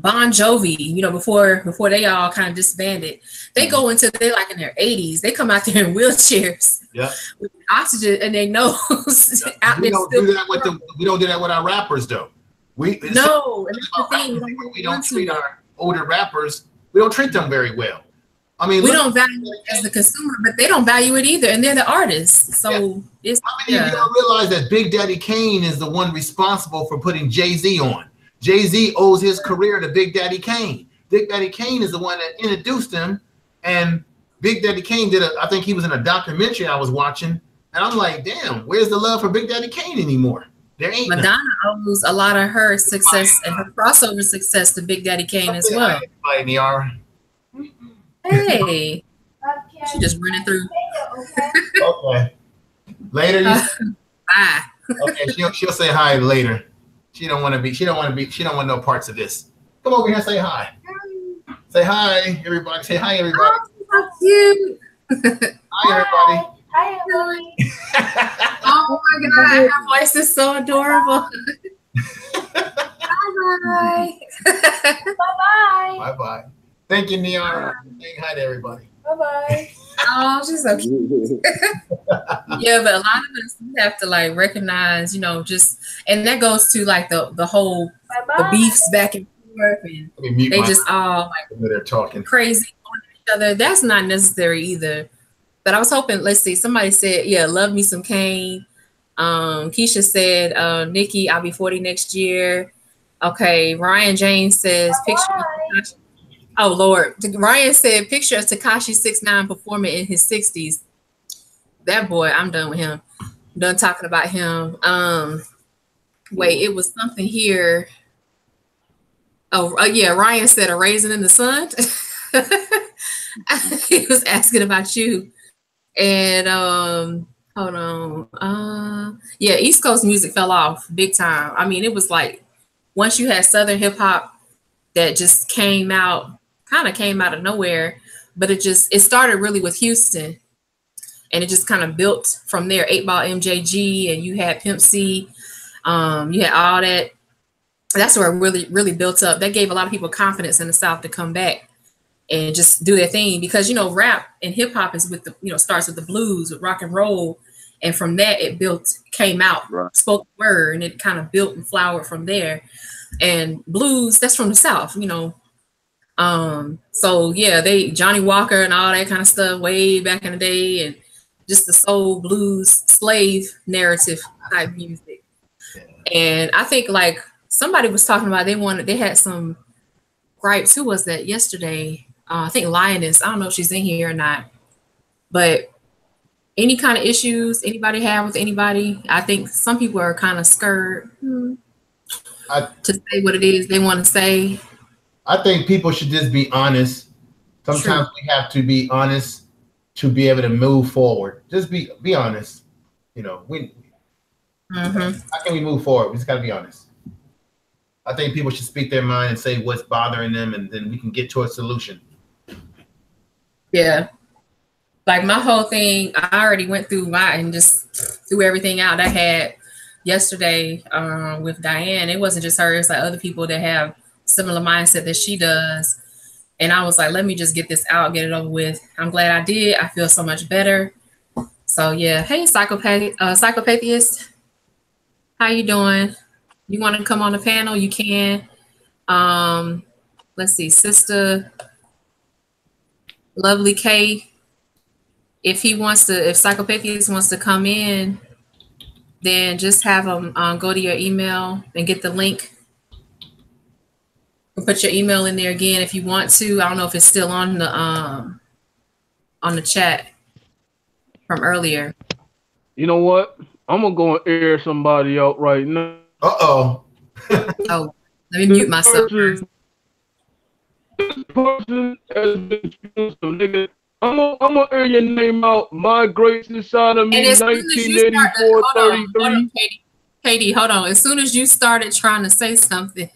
Bon Jovi, you know, before they all kind of disbanded, they go into they like in their 80s. They come out there in wheelchairs, with oxygen in their nose. We don't do that with we don't do that with our rappers though. We don't treat our older rappers. We don't treat them very well. I mean, we don't value it as the consumer, but they don't value it either, and they're the artists. So it's. How many of you don't realize that Big Daddy Kane is the one responsible for putting Jay-Z on? Jay-Z owes his career to Big Daddy Kane. Big Daddy Kane is the one that introduced him, and Big Daddy Kane I think he was in a documentary I was watching, and I'm like, damn, where's the love for Big Daddy Kane anymore? There ain't. Madonna owes a lot of her success and her crossover success to Big Daddy Kane as well. Hey, she just running through. Okay. Later. Bye. Okay, she'll say hi later. She don't want no parts of this. Come over here and say hi. Say hi, everybody. Say hi, everybody. Oh, so cute. Hi, everybody. Hi, Emily. Oh my God, her voice is so adorable. Bye. Bye-bye. Bye-bye. Thank you, Niara. Saying hi to everybody. Bye-bye. Oh, she's so cute. Yeah, but a lot of us have to like recognize, you know, just, and that goes to like the whole the beefs back and forth, and they just all like they're talking crazy on each other. That's not necessary either. But I was hoping, let's see, somebody said, yeah, love me some Kane. Keisha said, Nikki, I'll be 40 next year. Okay, Ryan James says picture. Oh Lord, Ryan said picture of Tekashi 6ix9ine performing in his 60s. That boy, I'm done with him. I'm done talking about him. Wait, it was something here. Oh yeah, Ryan said a raisin in the sun. He was asking about you. And hold on. Yeah, East Coast music fell off big time. I mean, it was like once you had Southern hip hop that just came out of nowhere, but it started really with Houston, and it just kind of built from there. 8-Ball MJG, and you had Pimp C, you had all that. That's where it really built up. That gave a lot of people confidence in the South to come back and just do their thing, because, you know, rap and hip hop is with the, you know, starts with the blues, with rock and roll. And from that, it came out, spoken word, and it kind of built and flowered from there. And blues, that's from the South, you know. So yeah, Johnny Walker and all that kind of stuff way back in the day, and just the soul blues slave narrative type music. And I think like somebody was talking about they had some gripes. Who was that yesterday? I think Lioness. I don't know if she's in here or not, but any kind of issues anybody have with anybody, I think some people are kind of scared to say what it is they want to say. I think people should just be honest. Sometimes we have to be honest to be able to move forward. Just be honest. You know, how can we move forward? We just got to be honest. I think people should speak their mind and say what's bothering them, and then we can get to a solution. Yeah. Like my whole thing, I already went through and just threw everything out I had yesterday with Diane. It wasn't just her, it's like other people that have similar mindset that she does. And I was like, let me just get this out, get it over with. I'm glad I did. I feel so much better. So yeah. Hey, Psychopathist. How you doing? You want to come on the panel? You can. Let's see, Sister Lovely K. If Psychopathist wants to come in, then just have him go to your email and get the link. Put your email in there again if you want to. I don't know if it's still on the chat from earlier. You know what? I'm gonna go and air somebody out right now. Oh. Oh. Let me mute myself. This person has been experiencing some nigga. I'm gonna air your name out. My Great Society, 1984, 33. Katie, hold on. As soon as you started trying to say something,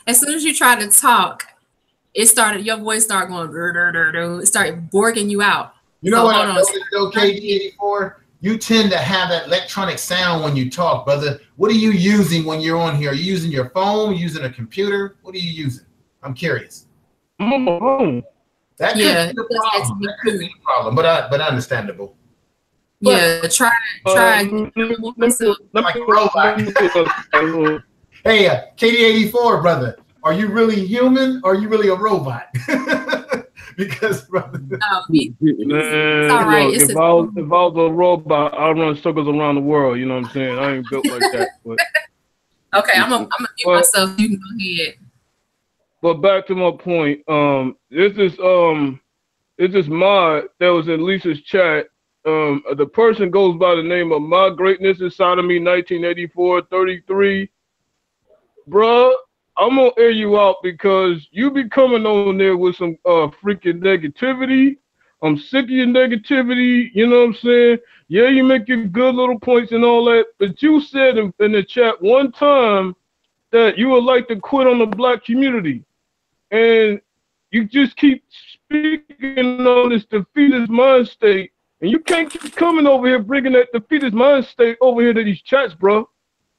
as soon as you tried to talk, your voice started going, it started borging you out. You know what I noticed though, KD84? You tend to have that electronic sound when you talk, brother. What are you using when you're on here? Are you using your phone? Are you using a computer? What are you using? I'm curious. I'm on my phone. That could be the problem. That could be the problem, but understandable. Yeah, try. Like a robot. Hey, KD84, brother, are you really human or are you really a robot? Because, brother, man, look, if I was a robot, I'd run circles around the world. You know what I'm saying? I ain't built like that. But okay, I'm gonna mute myself. You can go ahead. But back to my point, this is mod that was in Lisa's chat. The person goes by the name of My Greatness Inside of Me, 1984, 33. Bruh, I'm gonna air you out because you be coming on there with some freaking negativity. I'm sick of your negativity, you know what I'm saying? Yeah, you make your good little points and all that, but you said in the chat one time that you would like to quit on the black community. And you just keep speaking on this defeatist mind state, and you can't keep coming over here bringing that defeatist mind state over here to these chats, bro.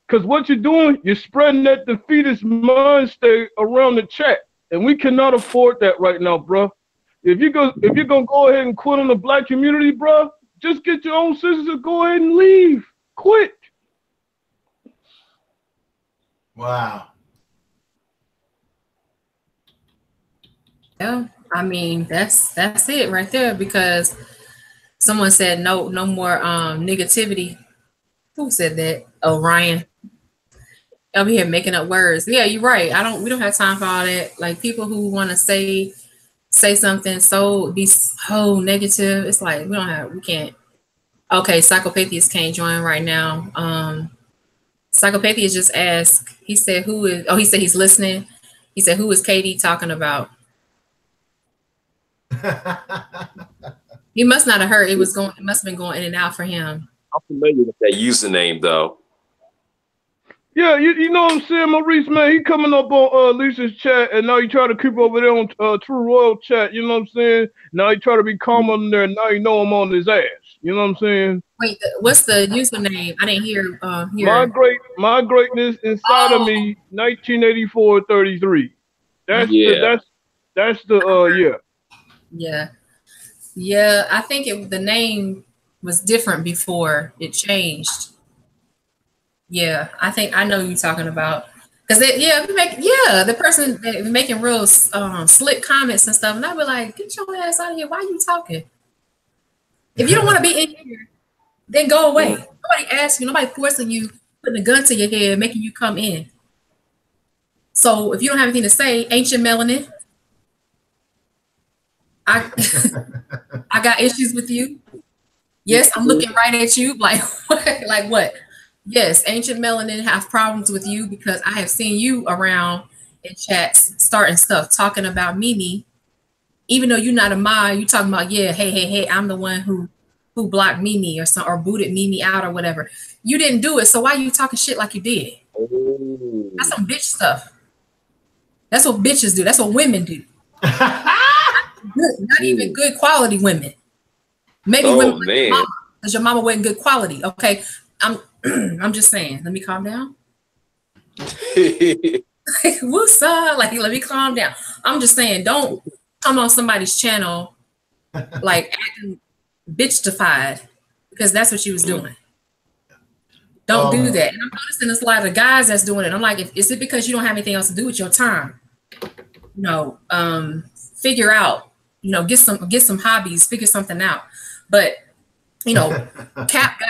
Because what you're doing, you're spreading that defeatist mind state around the chat, and we cannot afford that right now, bro. If you're gonna go ahead and quit on the black community, bro, just get your own sisters to go ahead and leave. Quit. Wow. Yeah, I mean that's it right there, because someone said no more negativity. Who said that? Oh, Ryan. Over here making up words. Yeah, you're right. We don't have time for all that. Like, people who want to say something be so negative. It's like we can't. Okay, Psychopathia can't join right now. Psychopathia just asked. He said he said he's listening. He said, who is KD talking about? He must not have heard. It must have been going in and out for him. I'm familiar with that username though. Yeah, you know what I'm saying, Maurice, man. He coming up on Lisa's chat, and now he try to creep over there on True Royal chat. You know what I'm saying? Now he try to be calm on there, and now you know I'm on his ass. You know what I'm saying? Wait, what's the username? I didn't hear. My Greatness Inside of Me, 1984-33. That's the Yeah. Yeah, I think the name was different before it changed. Yeah, I know who you're talking about. Because the person making real slick comments and stuff, and I'd be like, get your ass out of here. Why are you talking? If you don't want to be in here, then go away. Nobody asked you, nobody forcing you, putting a gun to your head, making you come in. So if you don't have anything to say, ancient melanin, I got issues with you. Yes, I'm looking right at you. Like what? Like what? Yes, ancient melanin have problems with you because I have seen you around in chats starting stuff, talking about Mimi, even though you're not a mod. You talking about, yeah, hey, I'm the one who blocked Mimi or booted Mimi out or whatever. You didn't do it, so why are you talking shit like you did? That's some bitch stuff. That's what bitches do. That's what women do. Not even good quality women. Maybe women like your mama, because your mama wasn't good quality. Okay, I'm just saying. Let me calm down. What's up? Like, let me calm down. I'm just saying, don't come on somebody's channel like acting bitchified, because that's what she was doing. Don't do that. And I'm noticing there's a lot of guys that's doing it. I'm like, is it because you don't have anything else to do with your time? Figure out. Get some hobbies. Figure something out. But Cap got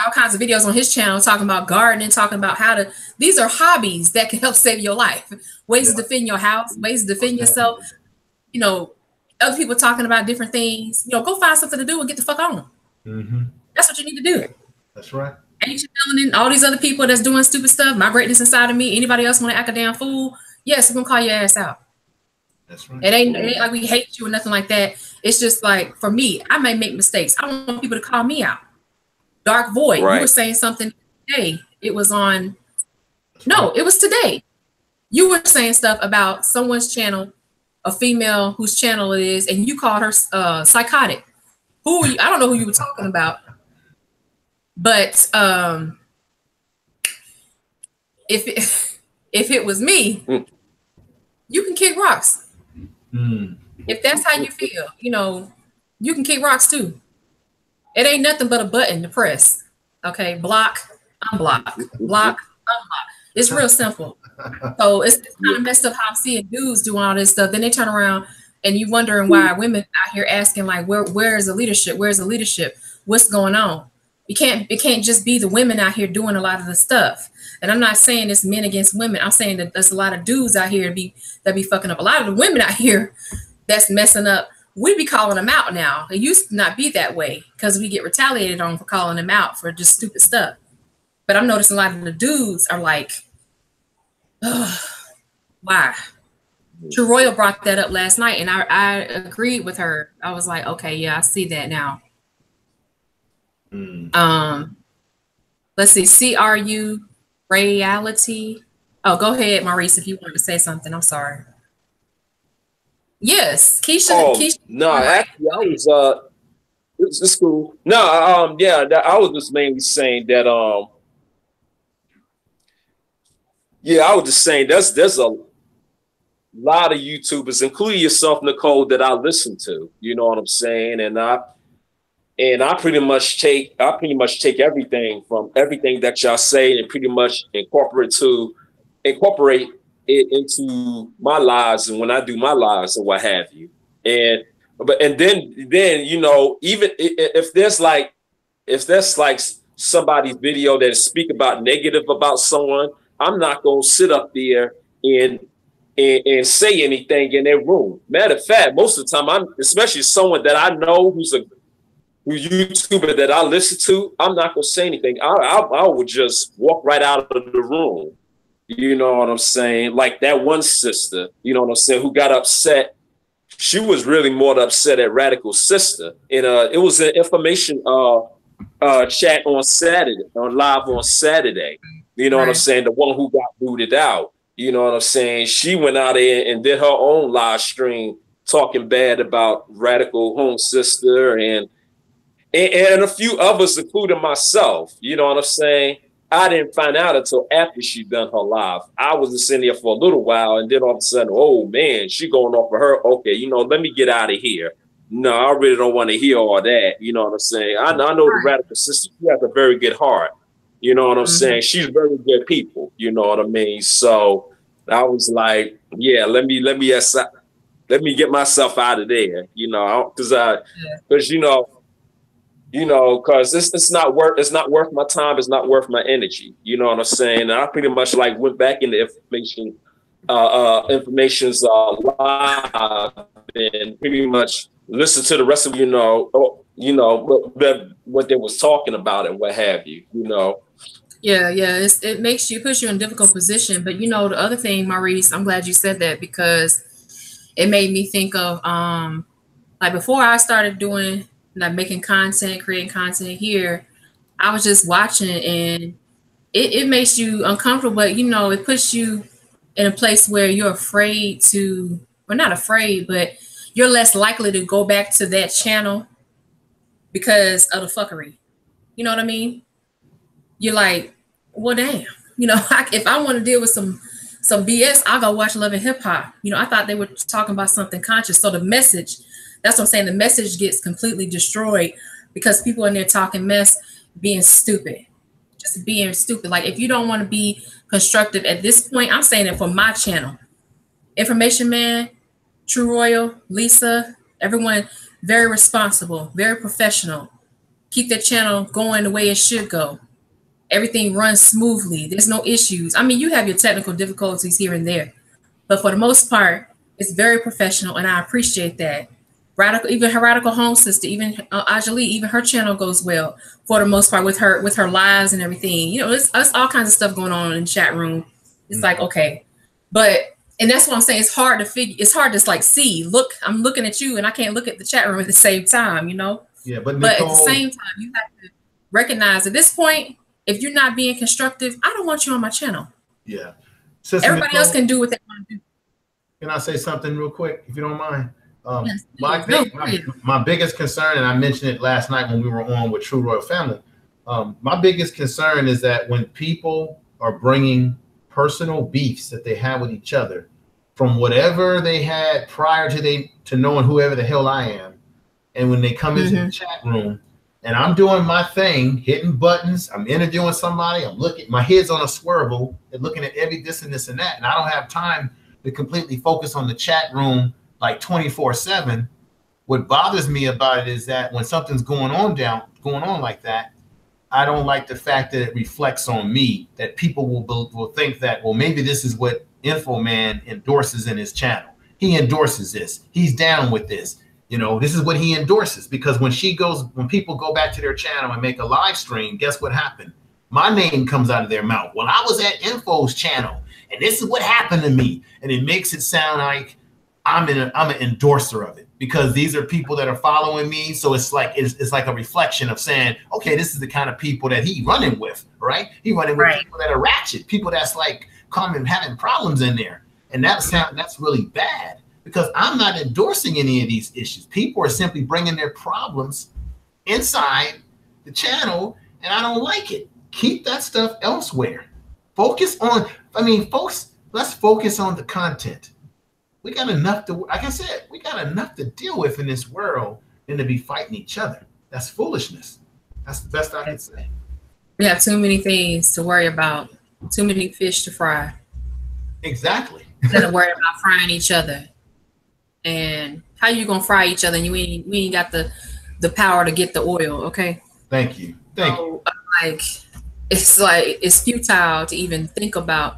all kinds of videos on his channel talking about gardening, talking about these are hobbies that can help save your life. Ways to defend your house, ways to defend yourself. Other people talking about different things. Go find something to do and get the fuck on. Mm-hmm. That's what you need to do. That's right. Ancient Melanin, all these other people that's doing stupid stuff, my greatness inside of me, anybody else want to act a damn fool, yes, we're going to call your ass out. That's right. It ain't like we hate you or nothing like that. It's just like, for me, I may make mistakes. I want people to call me out. Dark Void, Right. you were saying something today. It was on, no, it was today. You were saying stuff about someone's channel, a female whose channel it is, and you called her psychotic. Who are you? I don't know who you were talking about. But if it was me, you can kick rocks. If that's how you feel, you know, you can kick rocks too. It ain't nothing but a button to press. Okay, block, unblock, block, unblock. It's real simple. So it's kind of messed up how I'm seeing dudes doing all this stuff. Then they turn around and you wondering why women out here asking like, where is the leadership? Where's the leadership? What's going on? It can't just be the women out here doing a lot of the stuff. And I'm not saying it's men against women. I'm saying that there's a lot of dudes out here that be fucking up. A lot of the women out here that's messing up, we be calling them out now. It used to not be that way because we get retaliated on for calling them out for just stupid stuff. But I'm noticing a lot of the dudes are like, ugh, why? True Royal brought that up last night, and I agreed with her. I was like, okay, yeah, I see that now. Let's see, CRU reality. Oh, go ahead, Maurice, if you wanted to say something. I'm sorry. Yes, Keisha. No, actually, I was it's cool. No, yeah, I was just mainly saying that yeah, I was just saying there's a lot of YouTubers, including yourself, Nicole, that I listen to. You know what I'm saying? And I pretty much take everything that y'all say and pretty much incorporate it into my lives and when I do my lives and what have you. And then you know, even if there's like somebody's video that speak about negative about someone, I'm not gonna sit up there and say anything in their room. Matter of fact, most of the time, especially someone that I know who's a YouTuber that I listen to, I'm not gonna say anything. I would just walk right out of the room. You know what I'm saying? Like that one sister, you know what I'm saying, who got upset. She was really more upset at Radical Sister. And it was an information chat on Saturday, live on Saturday. You know what I'm saying? The one who got booted out. You know what I'm saying? She went out there and did her own live stream talking bad about Radical Home Sister and a few others, including myself. You know what I'm saying? I didn't find out until after she done her live. I was just in there for a little while, and then all of a sudden, oh man, she going off of her. Okay, you know, let me get out of here. No, I really don't want to hear all that. You know what I'm saying? I know the Radical Sister, she has a very good heart. You know what I'm saying? She's very good people. You know what I mean? So I was like, yeah, let me get myself out of there. You know, because it's not worth my time. It's not worth my energy. You know what I'm saying? And I pretty much like went back into information's live and pretty much listened to the rest of what they was talking about and what have you. You know. Yeah. It puts you in a difficult position. But you know, the other thing, Maurice, I'm glad you said that because it made me think of like before I started doing like making content, creating content here, I was just watching and it makes you uncomfortable, but you know, it puts you in a place where you're afraid to, or not afraid, but you're less likely to go back to that channel because of the fuckery. You know what I mean? You're like, well, damn, you know, if I want to deal with some BS, I'll go watch Love and Hip Hop. You know, I thought they were talking about something conscious. So the message, that's what I'm saying, the message gets completely destroyed because people in there talking mess, being stupid, just being stupid. Like if you don't want to be constructive at this point, I'm saying it for my channel. Information Man, True Royal, Lisa, everyone very responsible, very professional. Keep their channel going the way it should go. Everything runs smoothly. There's no issues. I mean, you have your technical difficulties here and there, but for the most part, it's very professional, and I appreciate that. Radical, even her Radical Home Sister, even Ajali, even her channel goes well for the most part with her lives and everything. You know, it's all kinds of stuff going on in the chat room. It's like, okay, and that's what I'm saying. It's hard to figure. It's hard to like see. Look, I'm looking at you, and I can't look at the chat room at the same time. You know. Yeah, but at the same time, you have to recognize at this point, if you're not being constructive, I don't want you on my channel. Yeah. Sister Everybody Nicole, else can do what they want to do. Can I say something real quick, if you don't mind? Yes, my biggest concern, and I mentioned it last night when we were on with True Royal Family, my biggest concern is that when people are bringing personal beefs that they have with each other from whatever they had prior to knowing whoever the hell I am, and when they come into the chat room and I'm doing my thing, hitting buttons, I'm interviewing somebody, I'm looking, my head's on a swivel and looking at every this and that, and I don't have time to completely focus on the chat room like 24/7. What bothers me about it is that when something's going on like that, I don't like the fact that it reflects on me, that people will think that, well, maybe this is what Info Man endorses in his channel. He endorses this. He's down with this. You know, this is what he endorses, because when people go back to their channel and make a live stream, guess what happened? My name comes out of their mouth. Well, I was at Info's channel and this is what happened to me. And it makes it sound like I'm an endorser of it, because these are people that are following me. So it's like a reflection of saying, okay, this is the kind of people that he running with, right? He running with people that are ratchet, people that's like coming having problems in there. And that's really bad, because I'm not endorsing any of these issues. People are simply bringing their problems inside the channel, and I don't like it. Keep that stuff elsewhere. Folks, let's focus on the content. We got enough like I said, we got enough to deal with in this world than to be fighting each other. That's foolishness. That's the best I can say. We have too many things to worry about, too many fish to fry. Exactly. Instead of worrying about frying each other. And how you gonna fry each other and we ain't got the power to get the oil, okay? Thank you. Thank you. It's futile to even think about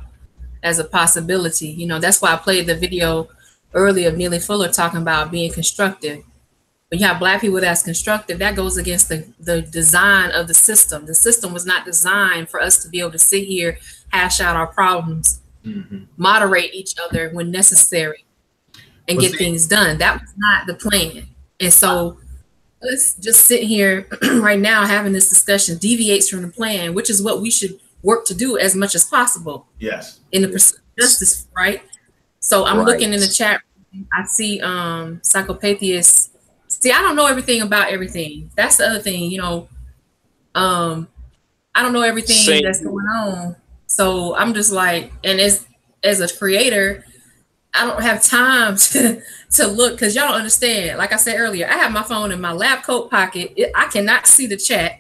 as a possibility. You know, that's why I played the video earlier of Neely Fuller talking about being constructive. When you have Black people that's constructive, that goes against the design of the system. The system was not designed for us to be able to sit here, hash out our problems, moderate each other when necessary, and get things done. That was not the plan. And so let's just sit here right now having this discussion deviates from the plan, which is what we should work to do as much as possible. Yes. In the pursuit of justice, right? So I'm looking in the chat. I see Psychopathia. See, I don't know everything about everything. That's the other thing, you know. I don't know everything that's going on. So I'm just like, and as a creator, I don't have time to look, because y'all don't understand. Like I said earlier, I have my phone in my lab coat pocket. I cannot see the chat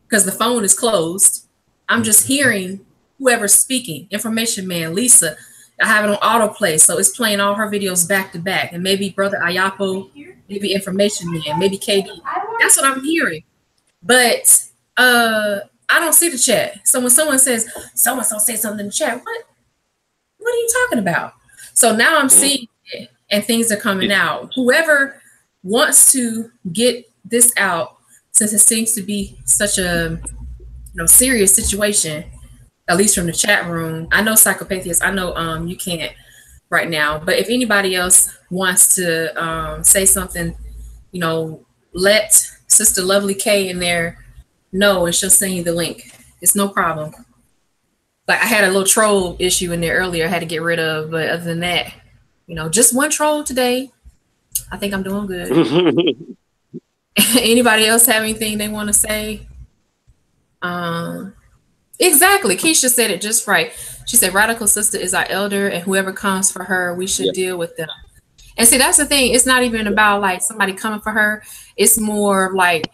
because the phone is closed. I'm just hearing whoever's speaking. Information Man, Lisa, I have it on autoplay, so it's playing all her videos back to back. And maybe Brother Ayapo, maybe Information Man, maybe KD. That's what I'm hearing. But I don't see the chat. So when someone says, so-and-so say something in the chat, what are you talking about? So now I'm seeing it and things are coming out. Whoever wants to get this out, since it seems to be such a serious situation, at least from the chat room. I know Psychopathia, I know you can't right now, but if anybody else wants to say something, let Sister Lovely K in there know, and she'll send you the link. It's no problem. Like I had a little troll issue in there earlier I had to get rid of, but other than that, just one troll today. I think I'm doing good. Anybody else have anything they want to say? Exactly. Keisha said it just right. She said, Radical Sister is our elder, and whoever comes for her, we should deal with them. And see, that's the thing. It's not even about like somebody coming for her. It's more like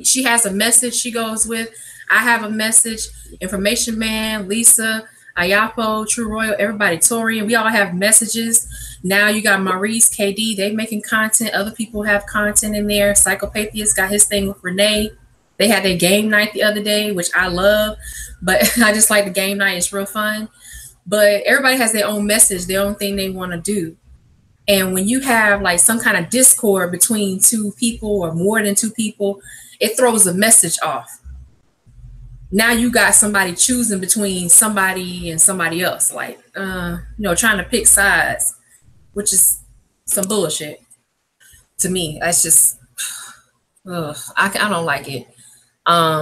she has a message she goes with. I have a message. Information Man, Lisa, Ayapo, True Royal, everybody, Torian, we all have messages. Now you got Maurice, KD, they making content. Other people have content in there. Psychopathia got his thing with Renee. They had their game night the other day, which I love, but I just like the game night. It's real fun. But everybody has their own message, their own thing they want to do. And when you have like some kind of discord between two people or more than two people, it throws a message off. Now you got somebody choosing between somebody and somebody else, like, trying to pick sides, which is some bullshit to me. That's just, I don't like it.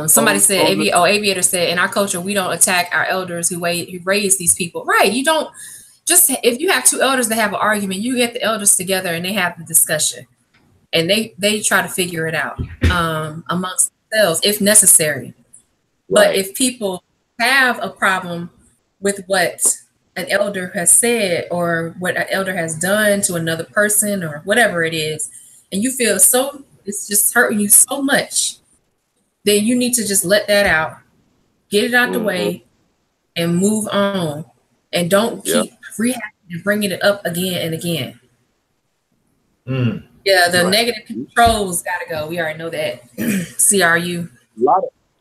Somebody said, Aviator said, in our culture, we don't attack our elders who raised these people. Right. You don't just, if you have two elders that have an argument, you get the elders together and they have the discussion and they try to figure it out amongst themselves if necessary. Right. But if people have a problem with what an elder has said or what an elder has done to another person or whatever it is, and you feel it's just hurting you so much, then you need to just let that out, get it out the way, and move on. And don't keep rehashing and bringing it up again and again. Yeah, the negative controls got to go. We already know that. CRU.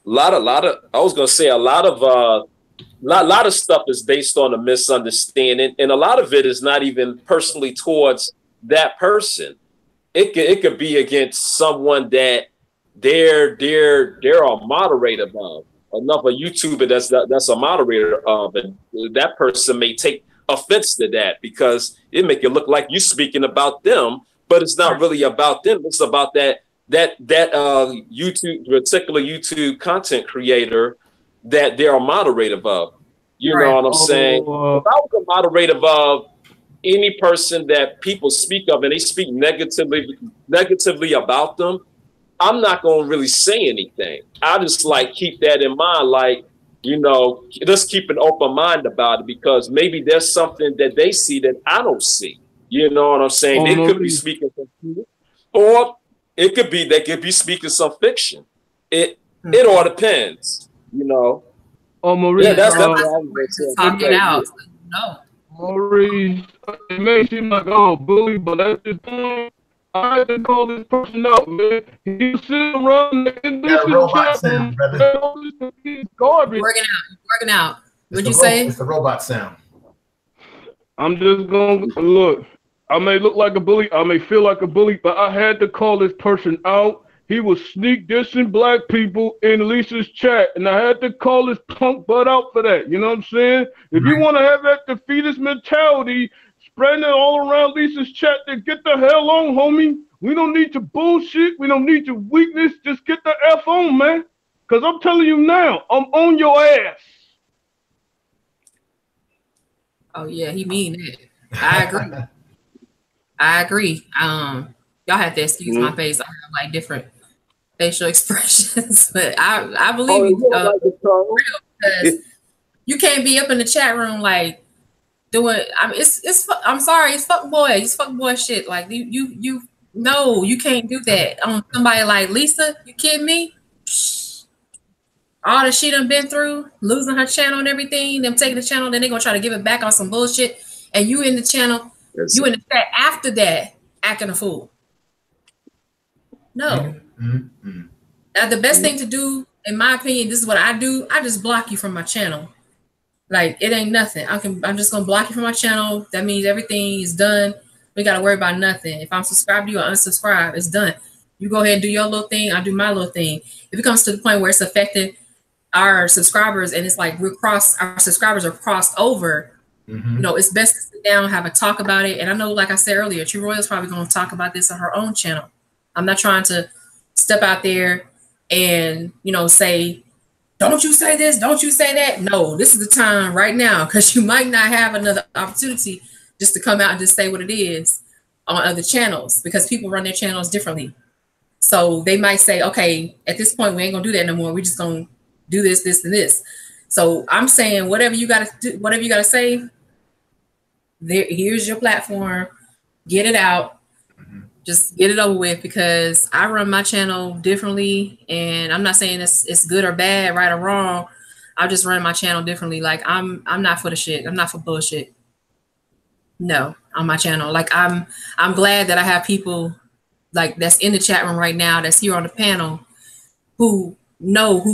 A lot of. I was gonna say a lot of stuff is based on a misunderstanding, and a lot of it is not even personally towards that person. It could be against someone that they're a moderator of, another YouTuber that's a moderator of, and that person may take offense to that because it make it look like you speaking about them, but it's not really about them. It's about that YouTube, particular YouTube content creator that they're a moderator of. You know what I'm saying? If I was a moderator of any person that people speak of and they speak negatively about them, I'm not going to really say anything. I just like keep that in mind, like, just keep an open mind about it because maybe there's something that they see that I don't see. You know what I'm saying? They could be speaking some truth, or it could be they could be speaking some fiction. It all depends, Oh, Maurice, that's what I was going to say. Talk it out. No. Maurice, it may seem like bully, but at this point, I had to call this person out, man. He was sitting around in this chat room. Garbage. Working out. What'd you say? It's the robot sound. I'm just going to look. I may look like a bully. I may feel like a bully, but I had to call this person out. He was sneak dissing black people in Lisa's chat, and I had to call this punk butt out for that. You know what I'm saying? If you want to have that defeatist mentality, spreading it all around Lisa's chat, then get the hell on, homie. We don't need your bullshit. We don't need your weakness. Just get the F on, man. Because I'm telling you now, I'm on your ass. Oh, yeah, he mean it. I agree. I agree. Y'all have to excuse my face. I have like different facial expressions, but I believe you because you can't be up in the chat room like doing. I'm sorry, it's fuck boy. It's fuck boy shit. Like you no, you can't do that on somebody like Lisa. You kidding me? All the shit done been through, losing her channel and everything, them taking the channel, then they gonna try to give it back on some bullshit, and you in the channel. You in the chat after that acting a fool. No. Now the best thing to do, in my opinion, this is what I do. I just block you from my channel. Like it ain't nothing. I'm just gonna block you from my channel. That means everything is done. We gotta worry about nothing. If I'm subscribed to you or unsubscribe, it's done. You go ahead and do your little thing. I do my little thing. If it comes to the point where it's affecting our subscribers and it's like our subscribers are crossed over. It's best to sit down, have a talk about it. And I know, like I said earlier, True Royal's probably going to talk about this on her own channel. I'm not trying to step out there and, say, don't you say this, don't you say that. No, this is the time right now because you might not have another opportunity just to come out and just say what it is on other channels because people run their channels differently. So they might say, okay, at this point, we ain't going to do that no more. We're just going to do this, this, and this. So I'm saying whatever you got to do, whatever you got to say, here's your platform. Get it out. Just get it over with because I run my channel differently, and I'm not saying it's good or bad, right or wrong. I just run my channel differently. Like I'm not for the shit. I'm not for bullshit. No, on my channel. Like I'm glad that I have people like that's in the chat room right now, that's here on the panel, who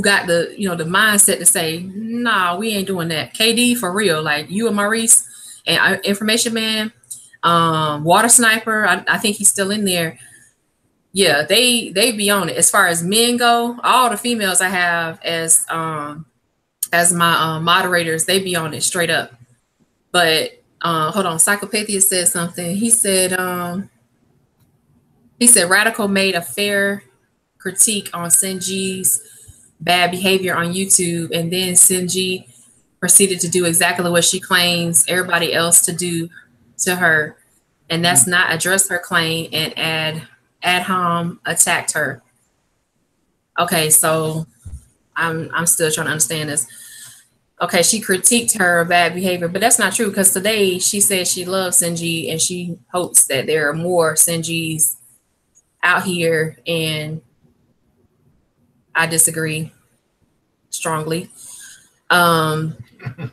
got the the mindset to say, nah, we ain't doing that. KD, for real, like you and Maurice and Information Man, Water Sniper, I think he's still in there. Yeah, they be on it. As far as men go, all the females I have as my moderators, they be on it straight up. But hold on, Psychopathia said something. He said Radical made a fair critique on Sinji's bad behavior on YouTube, and then Sinji proceeded to do exactly what she claims everybody else to do to her, and that's not address her claim, and Adham attacked her. Okay, so I'm still trying to understand this. Okay, she critiqued her bad behavior, but that's not true, because today she said she loves Sinji and she hopes that there are more Sinjis out here, and I disagree strongly. And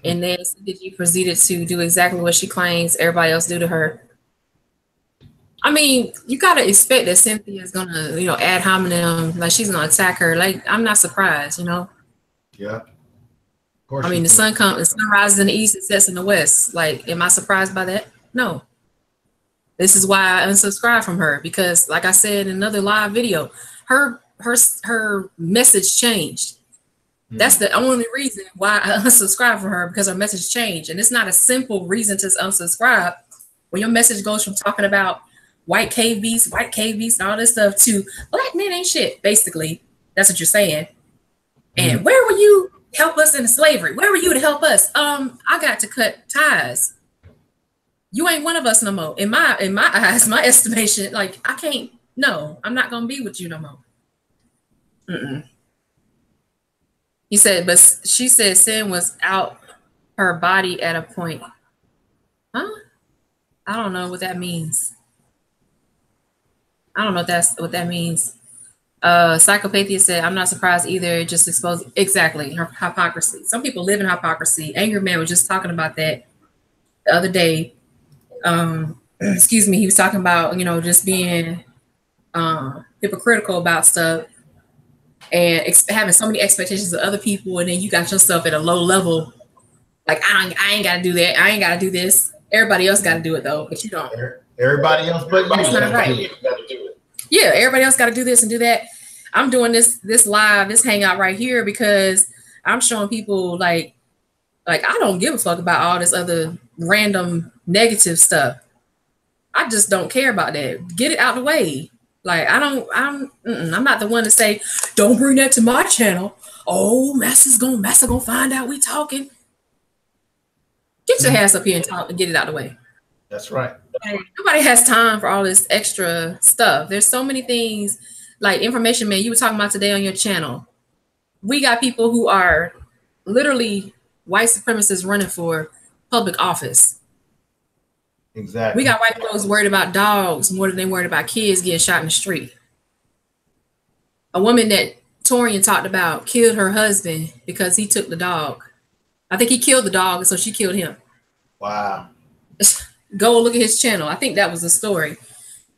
then Sinji proceeded to do exactly what she claims everybody else do to her. I mean, you gotta expect that Cynthia is gonna, ad hominem, like she's gonna attack her. Like, I'm not surprised, Yeah. Of course. I mean, the sun rises in the east, it sets in the west. Like, am I surprised by that? No. This is why I unsubscribed from her, because, like I said in another live video, her message changed. That's the only reason why I unsubscribed from her, because her message changed, and it's not a simple reason to unsubscribe. When your message goes from talking about white cave beasts, and all this stuff to black men ain't shit, basically, that's what you're saying. And where were you help us in slavery? Where were you to help us? I got to cut ties. You ain't one of us no more. In my eyes, my estimation, like, I can't. No, I'm not gonna be with you no more. He said, but she said Sin was out her body at a point. Huh? I don't know what that means. I don't know if that's what that means. Psychopathia said, I'm not surprised either. It just exposed exactly her hypocrisy. Some people live in hypocrisy. Angry Man was just talking about that the other day. Excuse me, he was talking about, just being hypocritical about stuff and having so many expectations of other people, and then you got yourself at a low level. Like, I ain't got to do that. I ain't got to do this. Everybody else got to do it though, but you don't. Everybody else but you. That's not right. Yeah, everybody else got to do this and do that. I'm doing this live, this hangout right here because I'm showing people like I don't give a fuck about all this other random negative stuff. I just don't care about that. Get it out the way. Like, I'm not the one to say, don't bring that to my channel. Oh, Master's gonna find out we talking. Get your ass up here and talk and get it out the way. That's right. Nobody has time for all this extra stuff. There's so many things, like Information Man, you were talking about today on your channel. We got people who are literally white supremacists running for public office. Exactly. We got white folks worried about dogs more than they worried about kids getting shot in the street. A woman that Torian talked about killed her husband because he took the dog. I think he killed the dog, so she killed him. Wow. Go look at his channel. I think that was the story.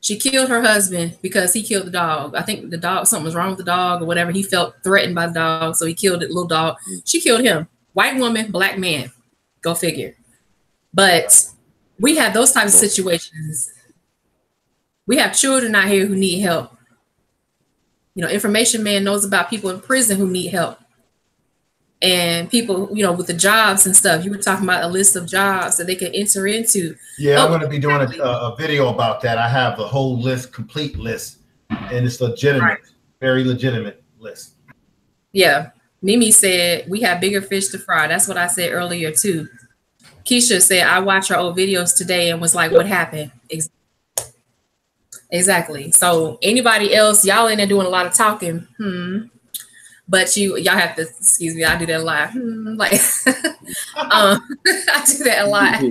She killed her husband because he killed the dog. I think the dog, something was wrong with the dog or whatever. He felt threatened by the dog, so he killed the little dog. She killed him. White woman, black man. Go figure. But we have those types of situations. We have children out here who need help. Information Man knows about people in prison who need help. And people, with the jobs and stuff. You were talking about a list of jobs that they can enter into. Yeah, I'm going to be doing a video about that. I have the whole list, complete list, and it's legitimate, right. Very legitimate list. Yeah. Mimi said, we have bigger fish to fry. That's what I said earlier, too. Keisha said, I watched her old videos today and was like, what happened? Exactly. So anybody else, y'all in there doing a lot of talking. But y'all have to, excuse me, I do that a lot. I do that a lot.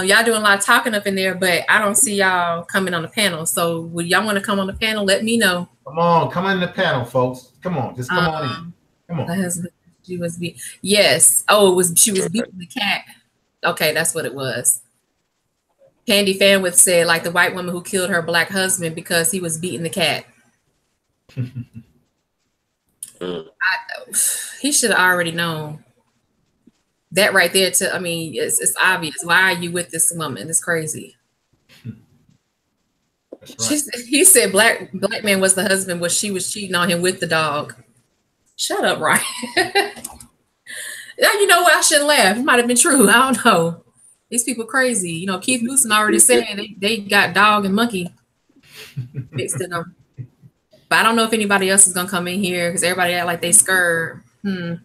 Y'all doing a lot of talking up in there, but I don't see y'all coming on the panel. So would y'all want to come on the panel? Let me know. Come on, come on the panel, folks. Come on, just come on in. Come on. She was yes. Oh, she was beating the cat. Okay, that's what it was. Candy Fanwith said, like the white woman who killed her black husband because he was beating the cat. He should have already known that right there I mean, it's obvious. Why are you with this woman? It's crazy. That's right. He said black man was the husband, but she was cheating on him with the dog. Shut up, Ryan. Now, you know what? I shouldn't laugh. It might have been true. I don't know. These people crazy. You know, Keith Newsom already said they got dog and monkey mixed in them. But I don't know if anybody else is gonna come in here because everybody act like they scared. Oh,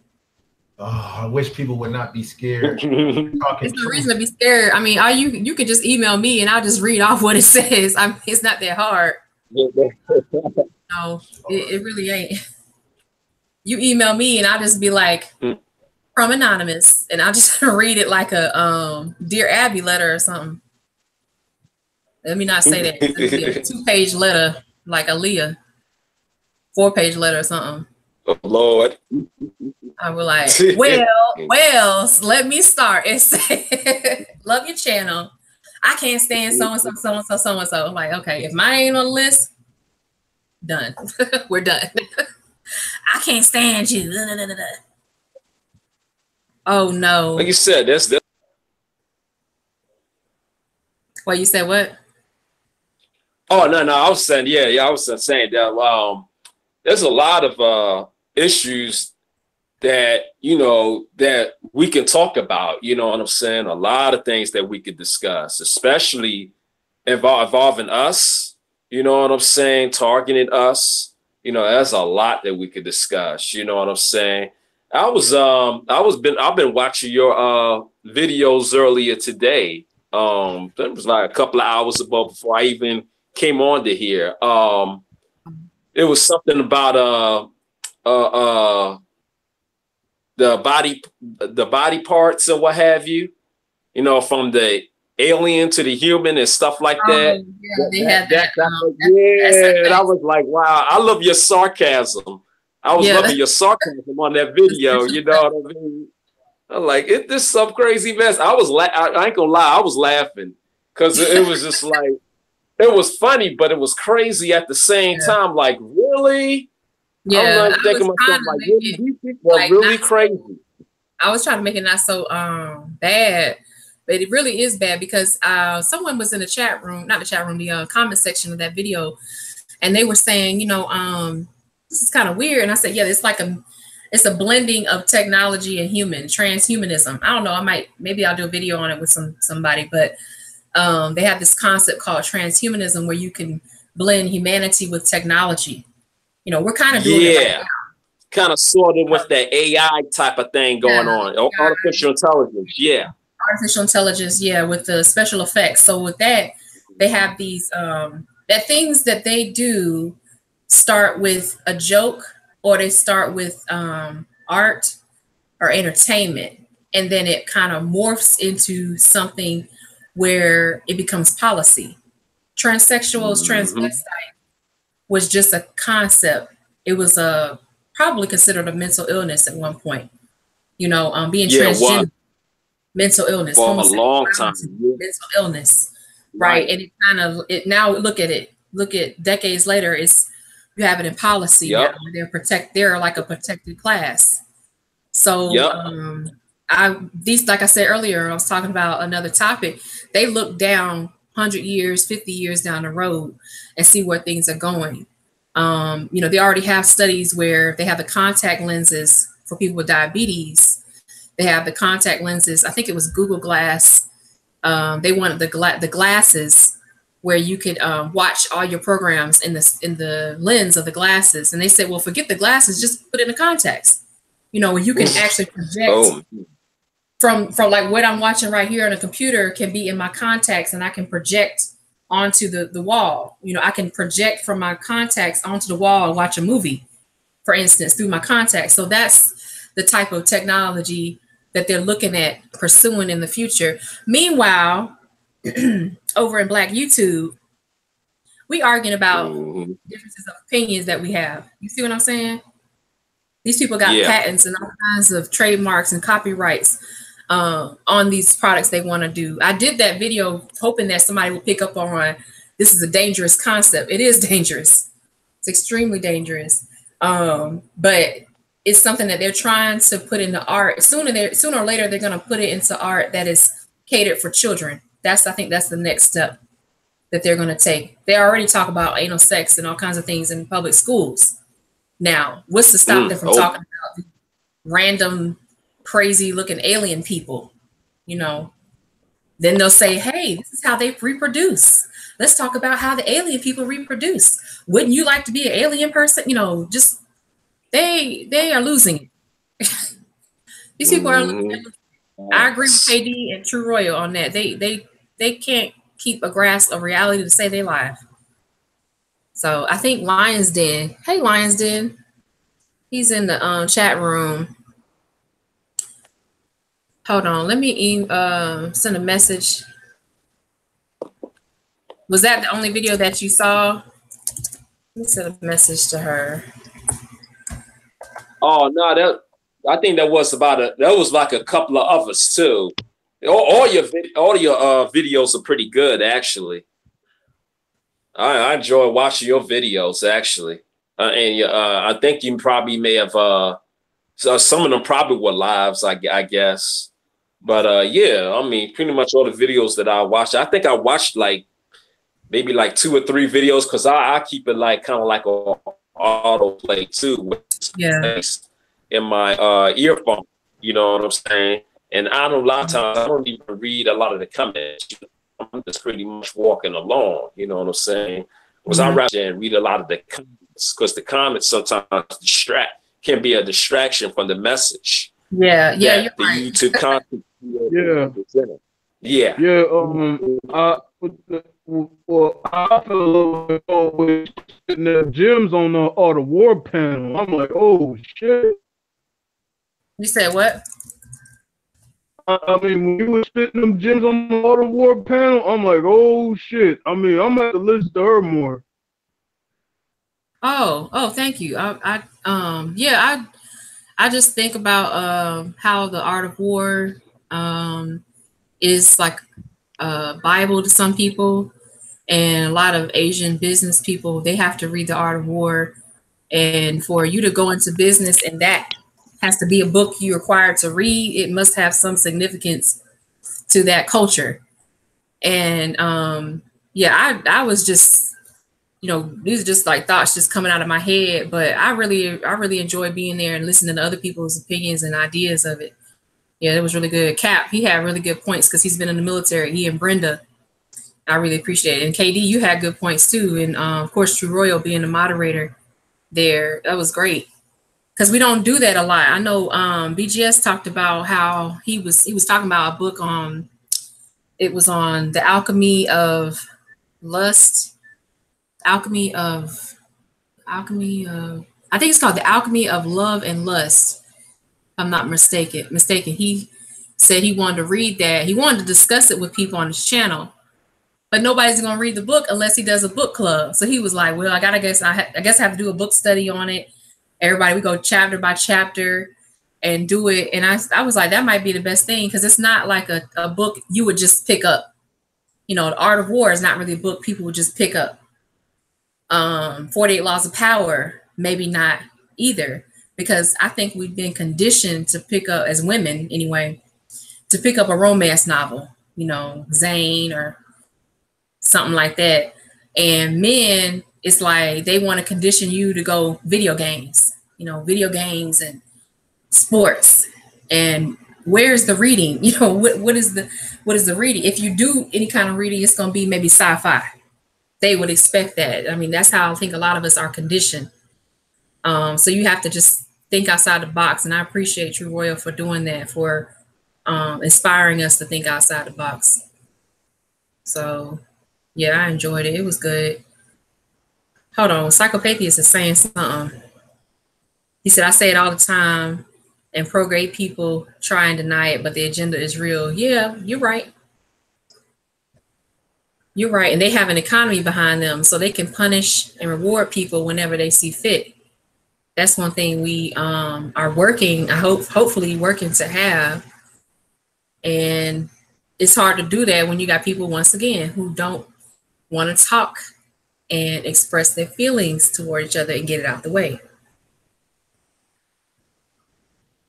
I wish people would not be scared. It's no reason to be scared. I mean, you can just email me and I'll just read off what it says. It's not that hard. No, it really ain't. You email me and I'll just be like, from anonymous, and I'll just read it like a Dear Abby letter or something. Let me not say that. It'll be a 2-page letter, like Aaliyah. 4-page letter or something. Oh, Lord. I was like, well, let me start and say, love your channel. I can't stand so-and-so, so-and-so, so-and-so. I'm like, okay, if mine ain't on the list, done. We're done. I can't stand you. Oh, no. Like you said, that's Well, you said what? Oh, no, I was saying, I was saying that there's a lot of issues that, you know, that we can talk about, you know what I'm saying? A lot of things that we could discuss, especially involving us, you know what I'm saying? Targeting us, you know, there's a lot that we could discuss, you know what I'm saying? I've been watching your videos earlier today. That was like a couple of hours ago before I even came on to here. It was something about the body parts and what have you, you know, from the alien to the human and stuff like that. Yeah, they had that. And I was like, wow, I love your sarcasm. I was loving your sarcasm on that video. You know what I mean? I'm like, this is some crazy mess. I ain't gonna lie, I was laughing because it was just like, it was funny, but it was crazy at the same time. Like, really? Yeah, I'm thinking myself, like, really, these people are really crazy. I was trying to make it not so bad, but it really is bad because someone was in the chat room, not the chat room, the comment section of that video, and they were saying, you know, this is kind of weird. And I said, yeah, it's a blending of technology and transhumanism. I don't know. Maybe I'll do a video on it with somebody, but they have this concept called transhumanism where you can blend humanity with technology. You know, we're kind of doing it right now. Kind of sort of with the AI type of thing going on. Artificial intelligence. Yeah. Artificial intelligence. Yeah. With the special effects. So with that, they have these, that things that they do start with a joke or they start with art or entertainment. And then it kind of morphs into something where it becomes policy. Transsexuals, transvestite was just a concept. It was probably considered a mental illness at one point. You know, being transgender, mental illness for a long time. Mental illness, right? And it kind of now look at decades later. You have it in policy now. They're like a protected class. So like I said earlier, I was talking about another topic. They look down 100 years, 50 years down the road and see where things are going. You know, they already have studies where they have the contact lenses for people with diabetes. They have the contact lenses. I think it was Google Glass. They wanted the glasses where you could watch all your programs in the lens of the glasses. And they said, well, forget the glasses, just put it in the contacts. You know, where you can actually project from like what I'm watching right here on a computer can be in my contacts and I can project onto the wall. You know, I can project from my contacts onto the wall and watch a movie, for instance, through my contacts. So that's the type of technology that they're looking at pursuing in the future. Meanwhile, over in Black YouTube, we arguing about differences of opinions that we have. You see what I'm saying? These people got patents and all kinds of trademarks and copyrights on these products they want to do. I did that video hoping that somebody would pick up on this is a dangerous concept. It is dangerous. It's extremely dangerous. But is something that they're trying to put into art. Sooner or later, they're going to put it into art that is catered for children. I think that's the next step that they're going to take. They already talk about anal sex and all kinds of things in public schools. Now, what's to stop them from talking about random, crazy looking alien people? You know, then they'll say, hey, this is how they reproduce. Let's talk about how the alien people reproduce. Wouldn't you like to be an alien person? You know, just they are losing it. These people are losing it. I agree with KD and True Royal on that. They can't keep a grasp of reality to say they live. So I think Lions Den. Hey, Lions Den. He's in the chat room. Hold on. Let me send a message. Was that the only video that you saw? Let me send a message to her. Oh no, I think that was like a couple of others too. All your videos are pretty good, actually. I enjoy watching your videos, actually, and I think you probably may have some of them probably were lives, I guess. But yeah, I mean, pretty much all the videos that I watched. I think I watched like maybe like 2 or 3 videos because I keep it like kind of like a autoplay too. Yeah. In my earphone, you know what I'm saying? And a lot of times I don't even read a lot of the comments. I'm just pretty much walking along, you know what I'm saying? Because I rather read a lot of the comments because the comments sometimes can be a distraction from the message. Yeah, the YouTube content. Yeah. I feel a little bit with the gyms on the Art of War panel. I'm like, oh shit. You said what? I mean, when you were spitting them gems on the Art of War panel, I'm like, oh shit. I mean, I'm gonna have to listen to her more. Oh, thank you. I just think about how the Art of War is like a Bible to some people, and a lot of Asian business people, they have to read the Art of War, and for you to go into business and that has to be a book you're required to read, it must have some significance to that culture. And I was just, these are just like thoughts just coming out of my head, but I really enjoy being there and listening to other people's opinions and ideas of it. Yeah, it was really good. Cap, he had really good points because he's been in the military. He and Brenda, I really appreciate it. And KD, you had good points too. And of course, True Royal being the moderator there, that was great. Because we don't do that a lot. I know BGS talked about how he was talking about a book on, it was on the alchemy of lust, I think it's called The Alchemy of Love and Lust, if I'm not mistaken. He said he wanted to read that. He wanted to discuss it with people on his channel, but nobody's going to read the book unless he does a book club. So he was like, well, I guess I have to do a book study on it. Everybody, we go chapter by chapter and do it. And I was like, that might be the best thing because it's not like a book you would just pick up. The Art of War is not really a book people would just pick up. 48 Laws of Power, maybe not either, because I think we've been conditioned to pick up, as women anyway, to pick up a romance novel, Zane or something like that. And men, it's like they want to condition you to go video games and sports. And where's the reading? What is the reading? If you do any kind of reading, it's going to be maybe sci-fi. They would expect that. I mean, that's how I think a lot of us are conditioned. So you have to just think outside the box. And I appreciate True Royal for doing that, for inspiring us to think outside the box. So yeah, I enjoyed it. It was good. Hold on. Psychopathia is saying something. He said, I say it all the time, and pro-gay people try and deny it, but the agenda is real. Yeah, you're right. You're right. And they have an economy behind them, so they can punish and reward people whenever they see fit. That's one thing we are working, hopefully working to have. And it's hard to do that when you got people, once again, who don't want to talk and express their feelings toward each other and get it out the way.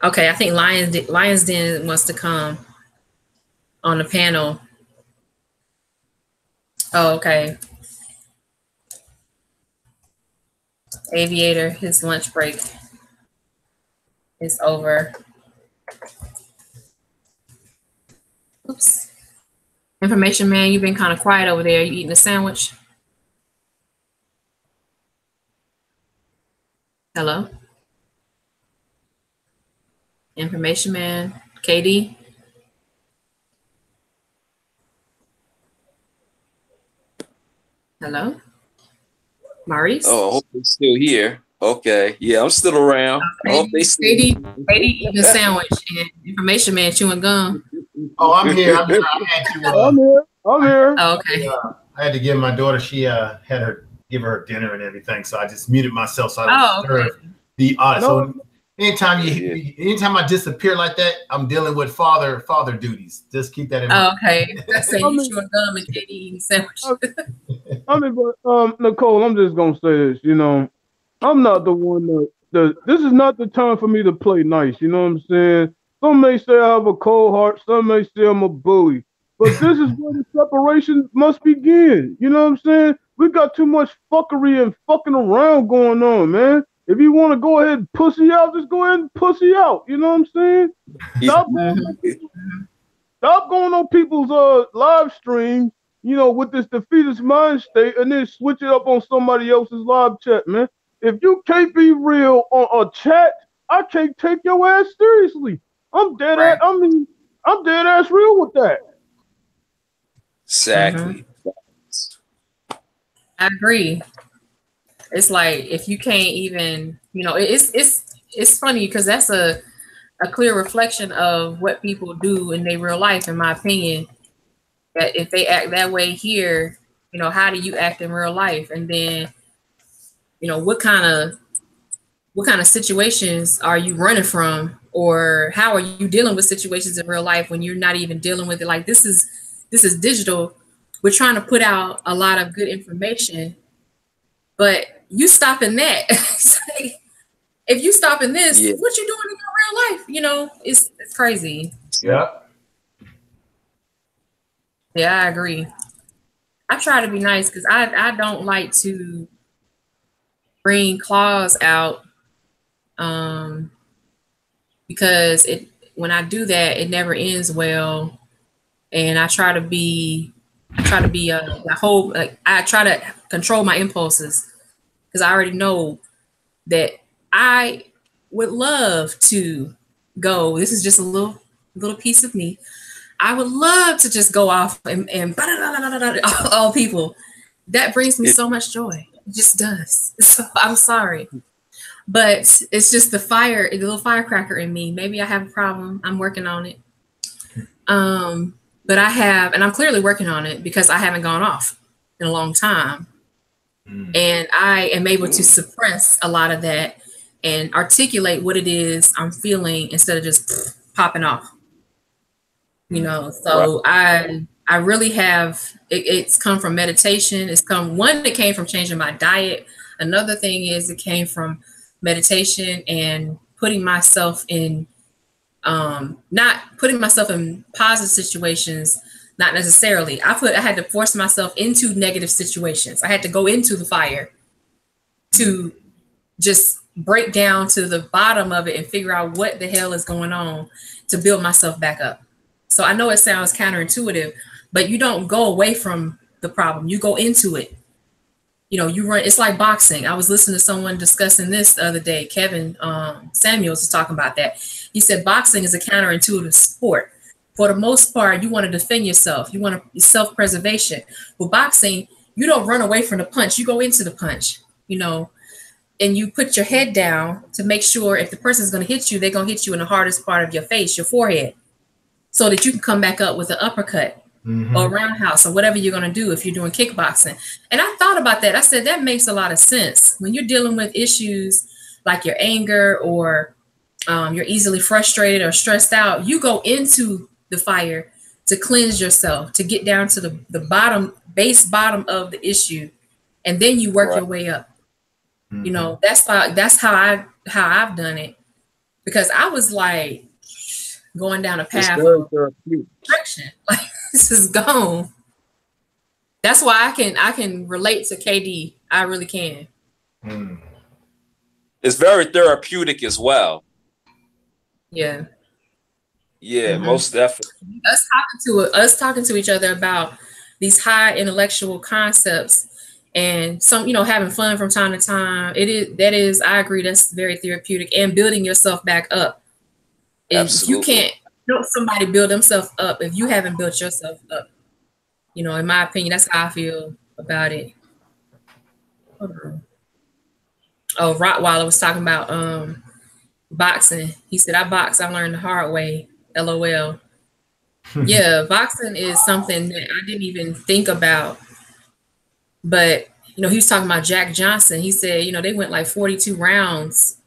Okay, I think Lions Den wants to come on the panel. Oh, okay. Aviator, his lunch break is over. Oops. Information man, you've been kind of quiet over there. You eating a sandwich? Hello? Information man, KD? Hello? Maurice? Oh, I hope they're still here. Okay. Yeah, I'm still around. I hope they still KD eating a sandwich and information man chewing gum. Oh, I'm here. I had to. I'm here. Oh, okay. I had to give my daughter. She had give her dinner and everything, so I just muted myself so I don't disturb the audience. So anytime I disappear like that, I'm dealing with father duties. Just keep that in mind. Oh, okay. That's saying you chewing gum and KD eating sandwich. I mean, but Nicole, I'm just gonna say this. You know, I'm not the one that this is not the time for me to play nice. You know what I'm saying? Some may say I have a cold heart. Some may say I'm a bully. But this is where the separation must begin. You know what I'm saying? We got too much fuckery and fucking around going on, man. If you want to go ahead and pussy out, just go ahead and pussy out. You know what I'm saying? Stop going on people's live stream, you know, with this defeatist mind state, and then switch it up on somebody else's live chat, man. If you can't be real on a chat, I can't take your ass seriously. I'm dead ass real with that. Exactly. I agree. It's like if you can't even, you know, it's funny because that's a clear reflection of what people do in their real life, in my opinion. That if they act that way here, you know, how do you act in real life? And then, you know, what kind of situations are you running from, or how are you dealing with situations in real life when you're not even dealing with it? Like this is digital. We're trying to put out a lot of good information, but you stopping that. If you stopping this, what you doing in your real life? You know, it's crazy. Yeah. Yeah, I agree. I try to be nice because I don't like to bring claws out, because when I do that, it never ends well. And I try to control my impulses, because I already know that I would love to go. This is just a little piece of me. I would love to just go off and all people. That brings me so much joy. It just does. So I'm sorry. But it's just the little firecracker in me. Maybe I have a problem. I'm working on it. But and I'm clearly working on it because I haven't gone off in a long time. And I am able to suppress a lot of that and articulate what it is I'm feeling instead of just popping off. You know, so I really have, it's come from meditation. It came from changing my diet. Another thing is it came from meditation and putting myself in, not putting myself in positive situations, not necessarily. I had to force myself into negative situations. I had to go into the fire to just break down to the bottom of it and figure out what the hell is going on to build myself back up. So I know it sounds counterintuitive, but you don't go away from the problem. You go into it. You know, you run. It's like boxing. I was listening to someone discussing this the other day. Kevin Samuels was talking about that. He said boxing is a counterintuitive sport. For the most part, you want to defend yourself. You want self-preservation. With boxing, you don't run away from the punch. You go into the punch, you know, and you put your head down to make sure if the person's going to hit you, they're going to hit you in the hardest part of your face, your forehead, so that you can come back up with an uppercut or a roundhouse or whatever you're going to do if you're doing kickboxing. And I thought about that. I said, that makes a lot of sense. When you're dealing with issues like your anger or you're easily frustrated or stressed out, you go into the fire to cleanse yourself, to get down to the bottom of the issue. And then you work your way up. You know, that's how I've done it. because I was like going down a It's path very of therapeutic. direction. Like this is gone. That's why I can relate to KD. I really can. It's very therapeutic as well. Yeah. Yeah, most definitely. Us talking to each other about these high intellectual concepts and some, you know, having fun from time to time. I agree, that's very therapeutic, and building yourself back up. If you Absolutely. can't help somebody build themselves up if you haven't built yourself up. You know, in my opinion, that's how I feel about it. Oh, Rottweiler was talking about boxing. He said, I learned the hard way. LOL. Yeah, boxing is something that I didn't even think about. But, you know, he was talking about Jack Johnson. He said, you know, they went like 42 rounds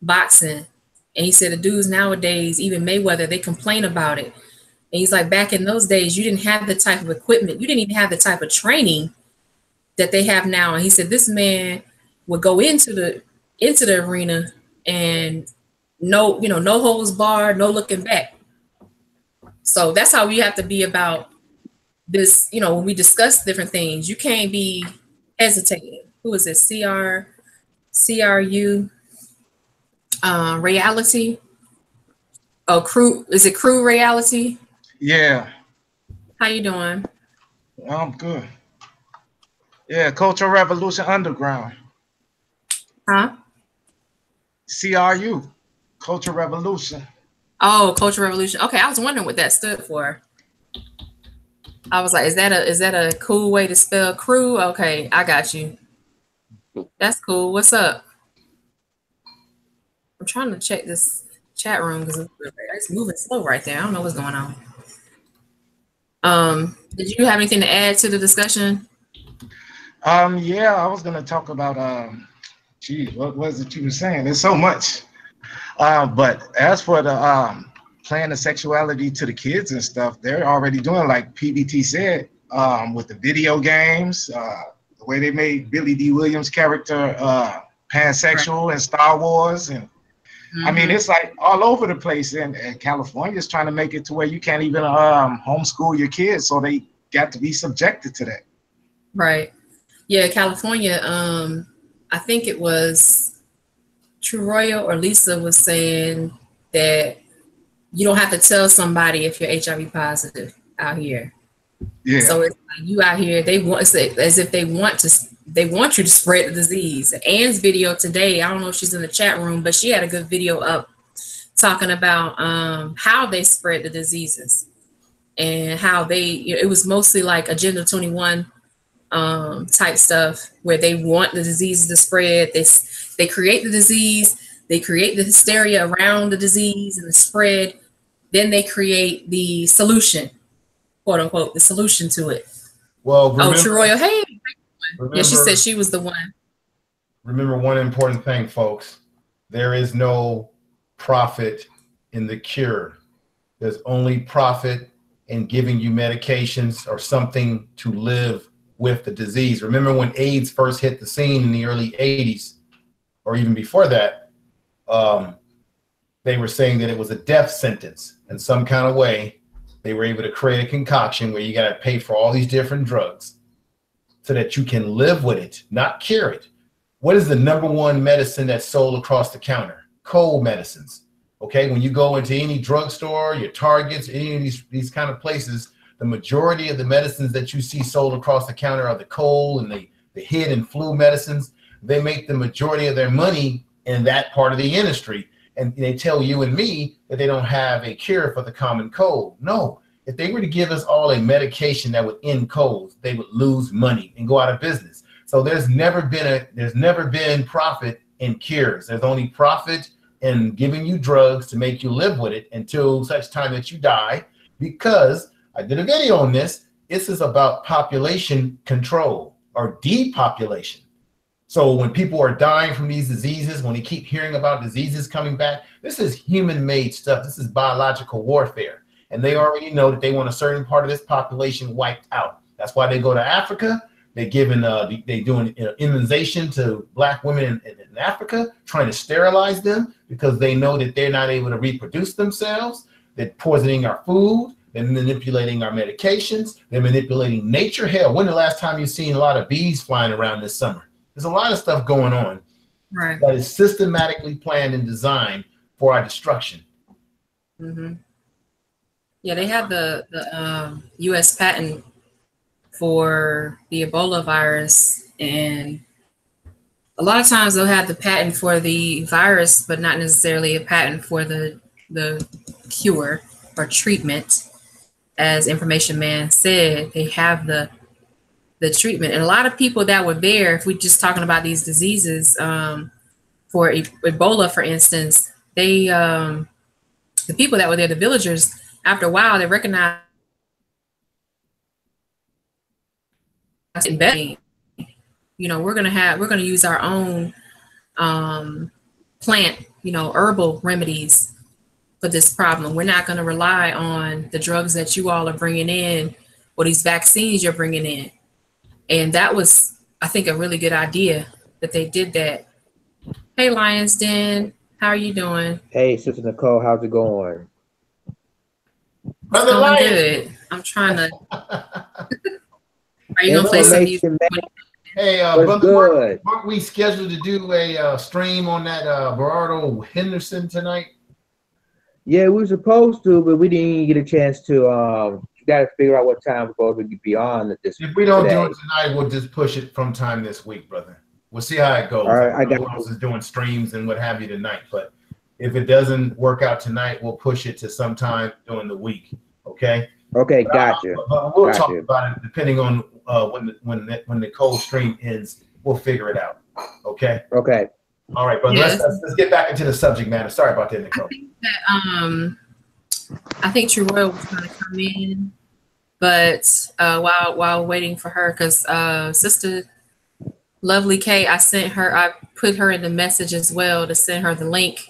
boxing. And he said the dudes nowadays, even Mayweather, they complain about it. And he's like, back in those days, you didn't have the type of equipment. You didn't even have the type of training that they have now. And he said this man would go into the arena and no holds barred, no looking back. So that's how we have to be about this, you know, when we discuss different things. You can't be hesitating. Who is it? CRU reality? Oh, crew, is it Crew Reality? Yeah. How you doing? I'm good. Yeah, Cultural Revolution Underground. Huh? CRU, Cultural Revolution. Oh, Cultural Revolution. Okay, I was wondering what that stood for. I was like, is that a cool way to spell crew? Okay, I got you. That's cool. What's up? I'm trying to check this chat room because it's moving slow right there. I don't know what's going on. Did you have anything to add to the discussion? Yeah, I was gonna talk about what was it you were saying? There's so much. But as for the playing the sexuality to the kids and stuff, they're already doing, like PBT said, with the video games, the way they made Billy D. Williams' character pansexual in Star Wars. And I mean, it's like all over the place. And California's trying to make it to where you can't even homeschool your kids. So they got to be subjected to that. Right. Yeah, California, I think it was True Royal or Lisa was saying that you don't have to tell somebody if you're HIV positive out here. Yeah. So it's like you out here, they want as if they want you to spread the disease. Anne's video today, I don't know if she's in the chat room, but she had a good video up talking about how they spread the diseases and how it was mostly like Agenda 21 type stuff where they want the diseases to spread. They create the disease, they create the hysteria around the disease and the spread. Then they create the solution, quote unquote, the solution to it. Well, remember, True Royal, hey. Yeah, she said she was the one. Remember one important thing, folks. There is no profit in the cure. There's only profit in giving you medications or something to live with the disease. Remember when AIDS first hit the scene in the early 80s, or even before that, they were saying that it was a death sentence in some kind of way. They were able to create a concoction where you got to pay for all these different drugs so that you can live with it, not cure it. What is the #1 medicine that's sold across the counter? Cold medicines. Okay, when you go into any drugstore, your Targets, any of these kind of places, the majority of the medicines that you see sold across the counter are the cold and the head and flu medicines. They make the majority of their money in that part of the industry. And they tell you and me that they don't have a cure for the common cold. No, if they were to give us all a medication that would end colds, they would lose money and go out of business. So there's never been profit in cures. There's only profit in giving you drugs to make you live with it until such time that you die. Because I did a video on this. This is about population control or depopulation. So when people are dying from these diseases, when they keep hearing about diseases coming back, this is human-made stuff. This is biological warfare. And they already know that they want a certain part of this population wiped out. That's why they go to Africa. They're giving they doing immunization to Black women in Africa, trying to sterilize them because they know that they're not able to reproduce themselves. They're poisoning our food. They're manipulating our medications. They're manipulating nature. Hell, when the last time you've seen a lot of bees flying around this summer? There's a lot of stuff going on that is systematically planned and designed for our destruction. Mm-hmm. Yeah, they have the U.S. patent for the Ebola virus, and a lot of times they'll have the patent for the virus, but not necessarily a patent for the cure or treatment. As Information Man said, they have the treatment, and a lot of people that were there, if we're just talking about these diseases, for Ebola, for instance, they the people that were there, the villagers, after a while, they recognized you know, we're gonna use our own plant, you know, herbal remedies for this problem. We're not gonna rely on the drugs that you all are bringing in or these vaccines you're bringing in. And that was, I think, a really good idea that they did that. Hey, Lions Den, how are you doing? Hey, Sister Nicole, how's it going? It's going good. I'm trying to. Are you gonna play some music? Hey, brother, weren't we scheduled to do a stream on that Gerardo Henderson tonight? Yeah, we were supposed to, but we didn't even get a chance to. You got to figure out what time we're supposed to be on this. If we don't do it tonight, we'll just push it from time this week, brother. We'll see how it goes. All right, I got who else is doing streams and what have you tonight, but if it doesn't work out tonight, we'll push it to sometime during the week. Okay. Okay, gotcha. We'll talk about it depending on when the cold stream ends. We'll figure it out. Okay. Okay. All right, brother. Yes. Let's get back into the subject matter. Sorry about that, Nicole. I think that I think True Royal was going to come in, but while waiting for her, because Sister Lovely K, I put her in the message as well to send her the link.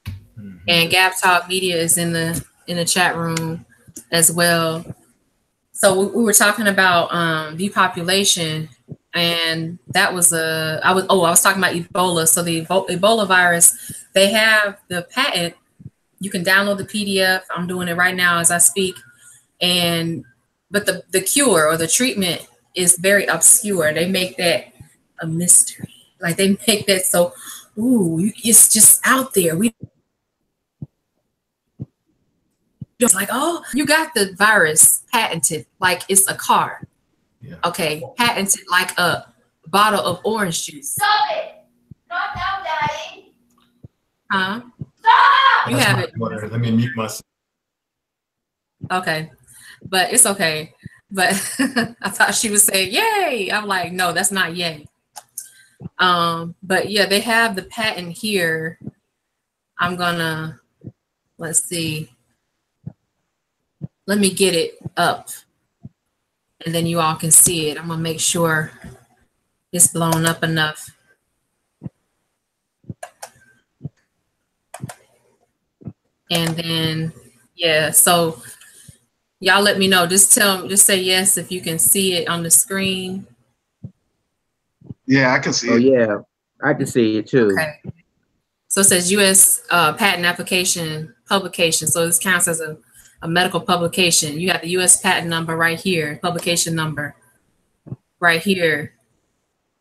Mm-hmm. And Gab Talk Media is in the chat room as well. So we were talking about depopulation, and that was I was talking about Ebola. So the Ebola virus, they have the patent. You can download the PDF. I'm doing it right now as I speak. But the cure or the treatment is very obscure. They make that a mystery. Like they make that so, it's just out there. We just like, oh, you got the virus patented like it's a car. Yeah. Okay, patented like a bottle of orange juice. Stop it! Not now, Daddy. Huh? Stop! You have it. Let me mute myself. Okay, but it's okay. But I thought she was saying yay. I'm like, no, that's not yay. But yeah, they have the patent here. I'm gonna, let's see. Let me get it up and then you all can see it. I'm gonna make sure it's blown up enough. And then, yeah, so y'all let me know. Just say yes if you can see it on the screen. Yeah, I can see it. Oh, yeah, I can see it too. Okay. So it says U.S. patent application publication. So this counts as a medical publication. You have the U.S. patent number right here, publication number right here.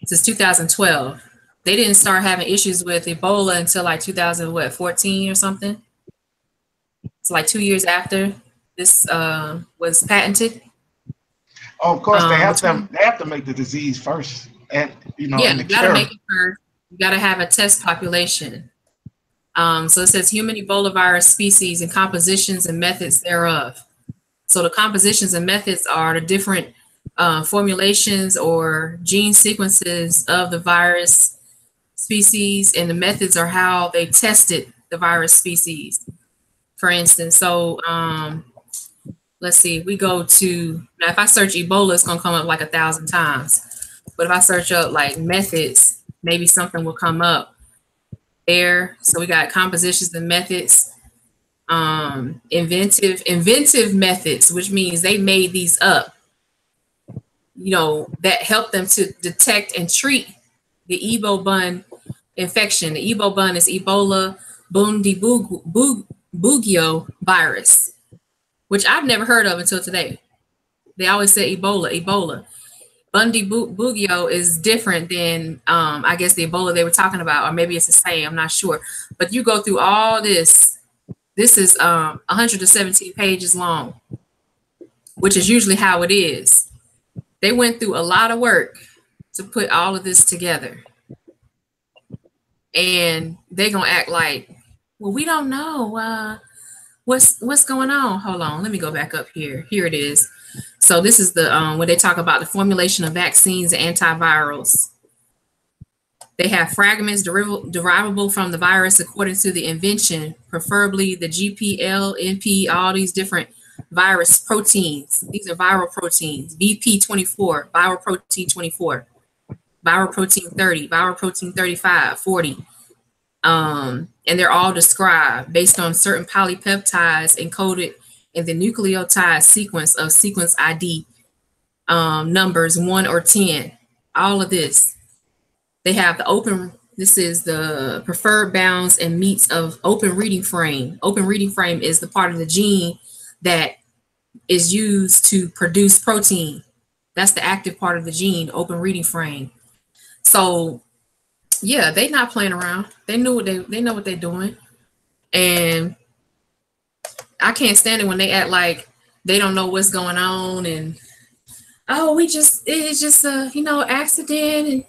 It says 2012. They didn't start having issues with Ebola until like 2014 or something. So like 2 years after this was patented. Oh, of course, they have to make the disease first, and you gotta make it first. You gotta have a test population. So it says human Ebola virus species and compositions and methods thereof. So the compositions and methods are the different formulations or gene sequences of the virus species, and the methods are how they tested the virus species. For instance, so let's see, we go to, now if I search Ebola, it's gonna come up like 1,000 times. But if I search up like methods, maybe something will come up there. So we got compositions and methods, inventive methods, which means they made these up. that helped them to detect and treat the Ebola infection. The Ebola is Ebola Bundibugyo virus, which I've never heard of until today. They always say Ebola. Bundibugyo is different than, I guess, the Ebola they were talking about, or maybe it's the same. I'm not sure. But you go through all this. This is 117 pages long, which is usually how it is. They went through a lot of work to put all of this together. And they're going to act like, well, we don't know what's going on. Hold on. Let me go back up here. Here it is. So this is the where they talk about the formulation of vaccines and antivirals. They have fragments derivable from the virus according to the invention, preferably the GPL, NP, all these different virus proteins. These are viral proteins. VP24, viral protein 24, viral protein 30, viral protein 35, 40. And they're all described based on certain polypeptides encoded in the nucleotide sequence of sequence ID numbers 1 or 10. All of this. They have the open, this is the preferred bounds and meets of open reading frame. Open reading frame is the part of the gene that is used to produce protein. That's the active part of the gene, open reading frame. So yeah, they're not playing around. They know what they're doing. And I can't stand it when they act like they don't know what's going on and it's just a accident,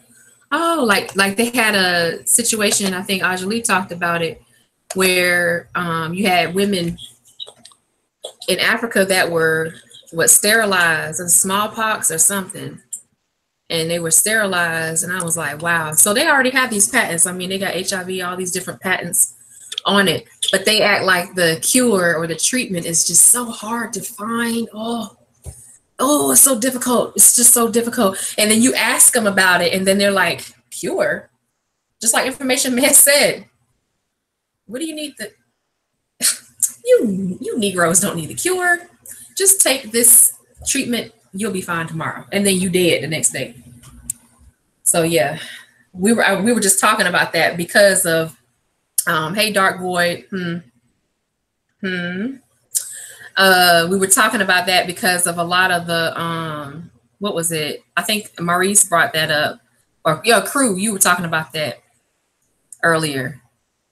and like they had a situation, I think Ajali talked about it, where you had women in Africa that were sterilized of smallpox or something, and they were sterilized, and I was like, wow. So they already have these patents. I mean, they got HIV, all these different patents on it, but they act like the cure or the treatment is just so hard to find. Oh, it's so difficult. It's just so difficult. And then you ask them about it, and then they're like, cure? Just like Information Man said. What do you need the you Negroes don't need the cure. Just take this treatment, you'll be fine tomorrow. And then you dead the next day. So yeah, we were just talking about that because of hey Dark Void. We were talking about that because of a lot of the what was it? I think Maurice brought that up, or Crew, you were talking about that earlier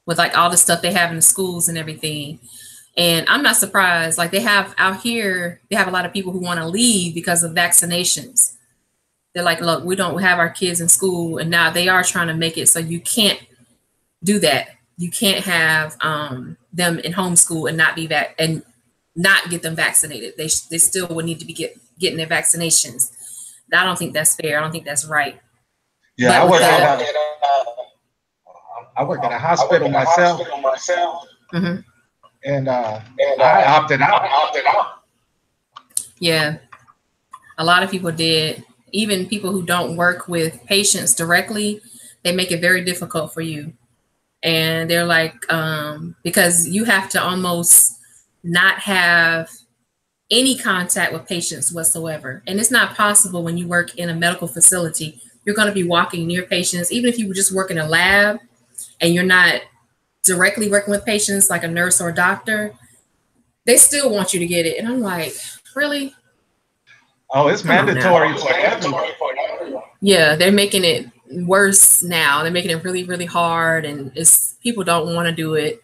with like all the stuff they have in the schools and everything. And I'm not surprised. Like they have out here, they have a lot of people who want to leave because of vaccinations. They're like, look, we don't have our kids in school, and now they are trying to make it so you can't do that. You can't have them in homeschool and not get them vaccinated. They still would need to be getting their vaccinations. I don't think that's fair. I don't think that's right. Yeah, I work at a hospital myself. Mm-hmm. And I opted out. Yeah, a lot of people did. Even people who don't work with patients directly, they make it very difficult for you. And they're like, because you have to almost not have any contact with patients whatsoever. And it's not possible when you work in a medical facility. You're going to be walking near patients, even if you just work in a lab and you're not directly working with patients like a nurse or a doctor, they still want you to get it. And I'm like, really? Oh, it's mandatory for everyone. Yeah, they're making it worse now. They're making it really, really hard, and people don't want to do it.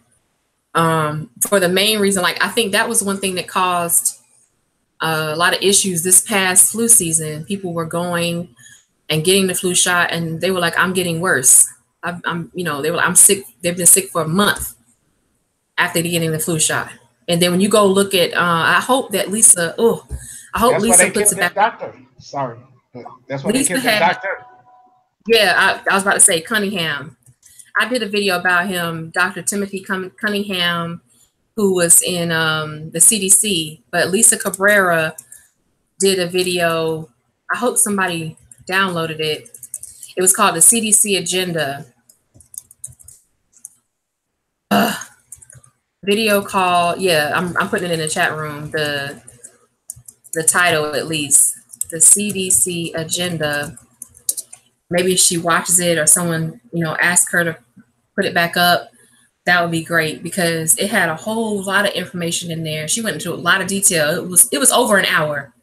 For the main reason, like I think that was one thing that caused a lot of issues this past flu season. People were going and getting the flu shot, and they were like, "I'm getting worse. I'm sick. They've been sick for a month after getting the flu shot." And then when you go look at, I hope that Lisa. I hope Lisa puts it back. Doctor. Sorry, that's what Lisa had. Doctor. Yeah, I was about to say Cunningham. I did a video about him, Dr. Timothy Cunningham, who was in the CDC. But Lisa Cabrera did a video. I hope somebody downloaded it. It was called the CDC Agenda. Video called, I'm putting it in the chat room, the title at least. the CDC agenda. Maybe she watches it or someone, asks her to put it back up. That would be great because it had a whole lot of information in there. She went into a lot of detail. It was over an hour.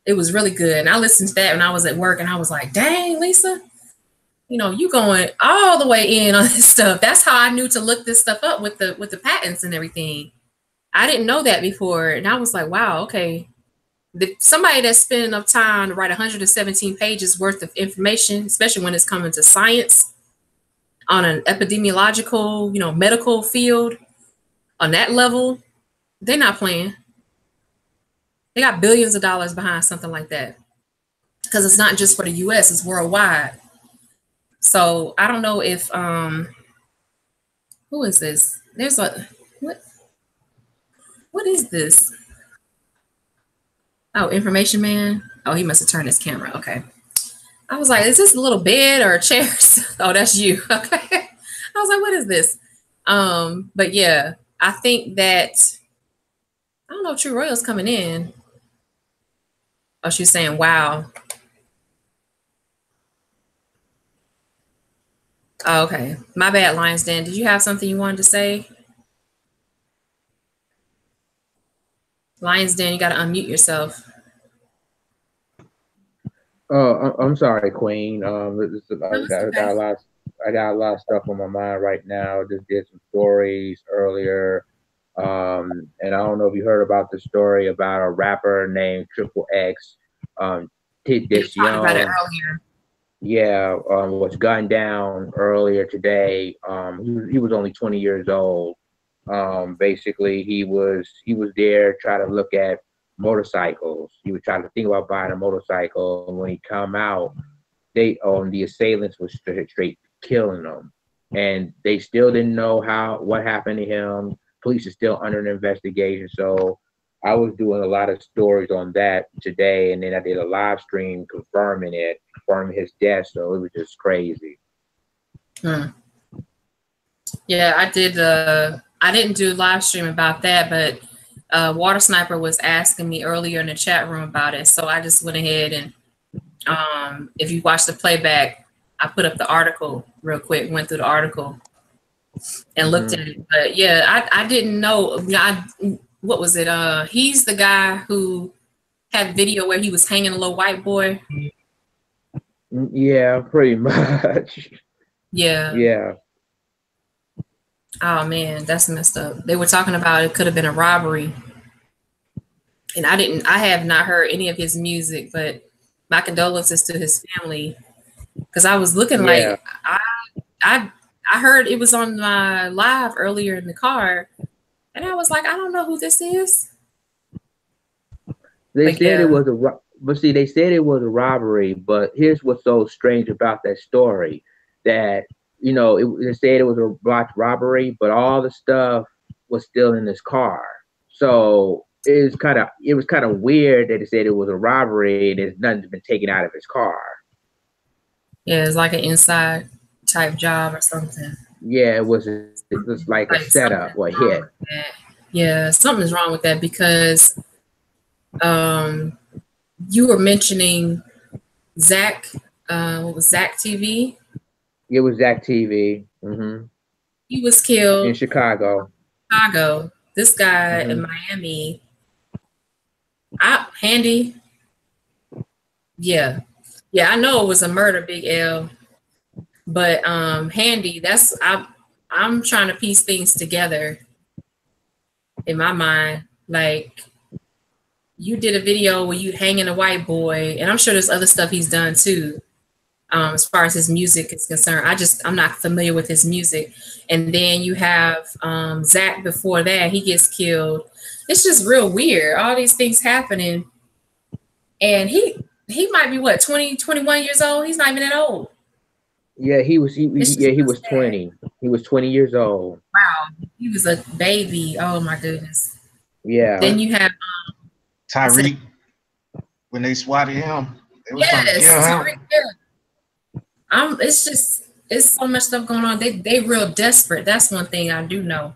It was really good. And I listened to that when I was at work and I was like, dang, Lisa, you going all the way in on this stuff. That's how I knew to look this stuff up with the patents and everything. I didn't know that before. And I was like, wow, okay. Somebody that spent enough time to write 117 pages worth of information, especially when it's coming to science, on an epidemiological, medical field, on that level, they're not playing. They got billions of dollars behind something like that because it's not just for the US, it's worldwide. So I don't know if, who is this? There's what is this? Oh, Information Man. Oh, he must have turned his camera. Okay. I was like, is this a little bed or chairs? Oh, that's you. Okay. I was like, what is this? But yeah, I think that, I don't know, True Royal's coming in. Oh, she's saying, wow. Oh, okay. My bad, Lions Den. Did you have something you wanted to say? Lions Den, you got to unmute yourself. I'm sorry, Queen. I got a lot of stuff on my mind right now. Just did some stories earlier, and I don't know if you heard about the story about a rapper named Triple X. This young, about it earlier. Yeah, was gunned down earlier today. He was only 20 years old. Basically, he was there trying to look at motorcycles. He was trying to think about buying a motorcycle, and when he come out, the assailants was straight killing him, and they still didn't know what happened to him. Police is still under an investigation. So I was doing a lot of stories on that today, and then I did a live stream confirming his death. So it was just crazy. Yeah, I did. I didn't do a live stream about that, but Water Sniper was asking me earlier in the chat room about it. So I just went ahead and if you watch the playback, I put up the article real quick, went through the article and looked at it. But yeah, I didn't know. What was it? He's the guy who had a video where he was hanging a little white boy. Yeah, pretty much. Yeah. Oh man, that's messed up. They were talking about it could have been a robbery. And I have not heard any of his music, but my condolences to his family. Because I was looking like I heard it was on my live earlier in the car, and I was like, I don't know who this is. They said it was they said it was a robbery, but here's what's so strange about that story, that they said it was a botched robbery, but all the stuff was still in his car. So it was kind of weird that they said it was a robbery and there's nothing's been taken out of his car. Yeah, it's like an inside type job or something. Yeah, it was like a setup or a hit. Yeah, something's wrong with that because you were mentioning Zach. What was Zach TV? It was Zach TV. Mm-hmm. He was killed in Chicago. This guy in Miami. Handy. Yeah, I know it was a murder, Big L. But Handy, I'm trying to piece things together in my mind. Like, you did a video where you hanging a white boy, and I'm sure there's other stuff he's done too. As far as his music is concerned, I'm not familiar with his music. And then you have Zach before that, he gets killed. It's just real weird. All these things happening. And he might be 20, 21 years old. He's not even that old. Yeah, he was 20. He was 20 years old. Wow. He was a baby. Oh my goodness. Yeah. Then you have Tyreek, when they swatted him, they was trying to kill him. It's so much stuff going on. They real desperate. That's one thing I do know,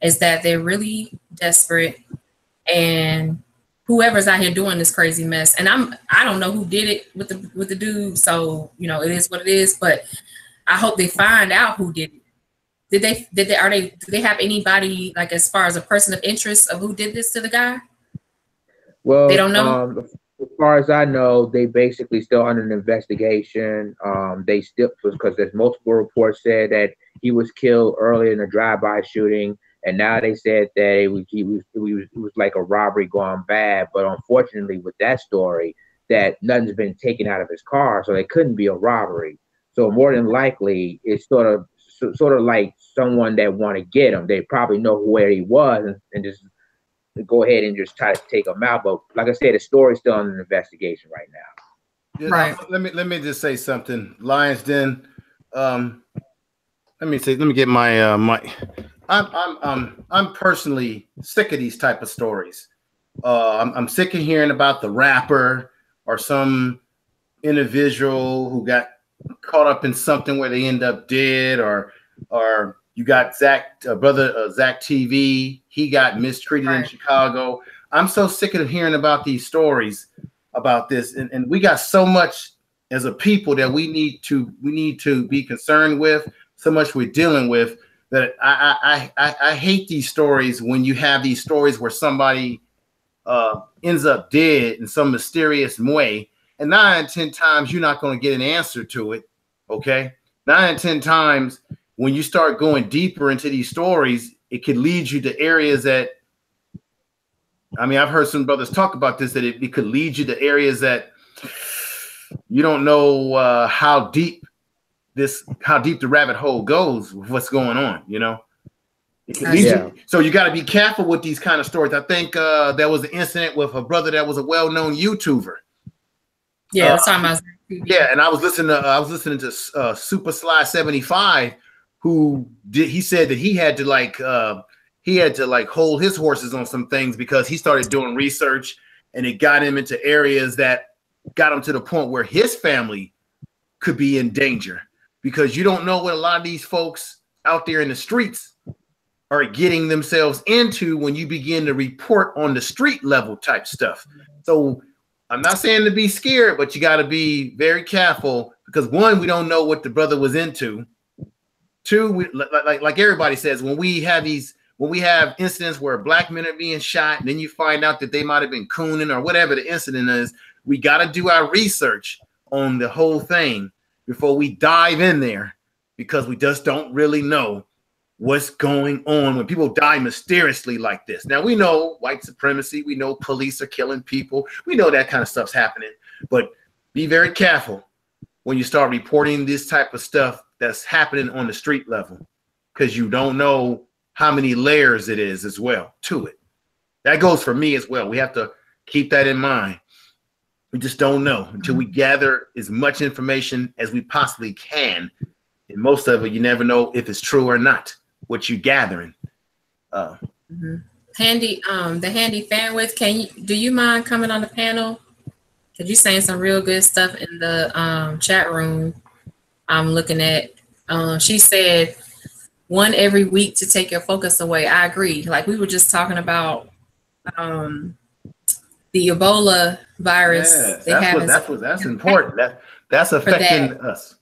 is that they're really desperate, and whoever's out here doing this crazy mess. And I don't know who did it with the dude, so you know it is what it is. But I hope they find out who did it. Do they have anybody, like, as far as a person of interest of who did this to the guy? Well, they don't know. As far as I know, they basically still under an investigation. They still, because there's multiple reports said that he was killed earlier in a drive-by shooting, and now they said that it was like a robbery gone bad. But unfortunately, with that story, that nothing's been taken out of his car, so it couldn't be a robbery. So more than likely, it's sort of like someone that want to get him. They probably know where he was and just go ahead and just try to take him out. But like I said, the story's still under investigation right now. Yeah, right. Let me just say something. Lions Den. Let me get my I'm personally sick of these type of stories. I'm sick of hearing about the rapper or some individual who got caught up in something where they end up dead, or you got Zach TV. He got mistreated in Chicago. I'm so sick of hearing about these stories about this, and we got so much as a people that we need to be concerned with. So much we're dealing with that I hate these stories when you have these stories where somebody ends up dead in some mysterious way. And 9 out of 10 times, you're not going to get an answer to it, okay? 9 out of 10 times, when you start going deeper into these stories, it could lead you to areas that, I mean, I've heard some brothers talk about this, that it could lead you to areas that you don't know how deep the rabbit hole goes with what's going on, you know? It could lead you. So you got to be careful with these kind of stories. I think there was an incident with a brother that was a well-known YouTuber. Yeah, talking about yeah, and I was listening to Super Sly 75, he said that he had to hold his horses on some things because he started doing research, and it got him into areas that got him to the point where his family could be in danger, because you don't know what a lot of these folks out there in the streets are getting themselves into when you begin to report on the street level type stuff. So I'm not saying to be scared, but you got to be very careful, because one, we don't know what the brother was into. Two, like everybody says, when we have incidents where black men are being shot, and then you find out that they might have been cooning or whatever the incident is, we got to do our research on the whole thing before we dive in there, because we just don't really know what's going on when people die mysteriously like this. Now, we know white supremacy, we know police are killing people, we know that kind of stuff's happening, but be very careful when you start reporting this type of stuff that's happening on the street level, because you don't know how many layers it is as well to it. That goes for me as well. We have to keep that in mind. We just don't know until we gather as much information as we possibly can. And most of it, you never know if it's true or not, what you're gathering. Handy, the Handy fan with, do you mind coming on the panel? Because you're saying some real good stuff in the chat room. I'm looking at, she said, one every week to take your focus away. I agree. Like we were just talking about the Ebola virus. Yeah, that's important. That's affecting us.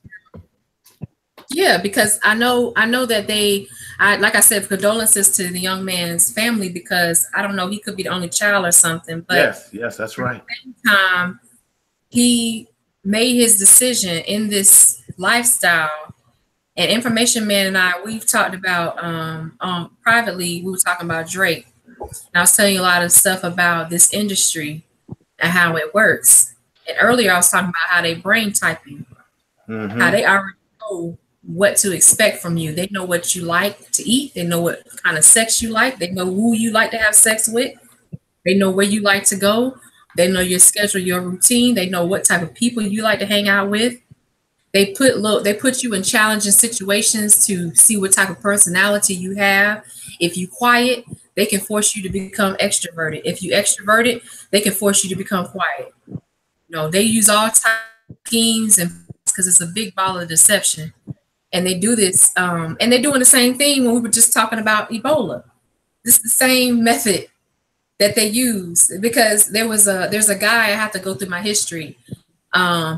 Yeah, because I know that like I said, condolences to the young man's family, because I don't know, he could be the only child or something. But yes, that's right. At the same time, he made his decision in this lifestyle. And Information Man and we've talked about privately, we were talking about Drake. And I was telling you a lot of stuff about this industry and how it works. And earlier I was talking about how they brain type you, how they already know what to expect from you. They know what you like to eat. They know what kind of sex you like. They know who you like to have sex with. They know where you like to go. They know your schedule, your routine. They know what type of people you like to hang out with. They put you in challenging situations to see what type of personality you have. If you quiet, they can force you to become extroverted. If you extroverted, they can force you to become quiet. You know, they use all types of schemes, and because it's a big ball of deception. And they do this, and they're doing the same thing when we were just talking about Ebola. This is the same method that they use, because there's a guy, I have to go through my history.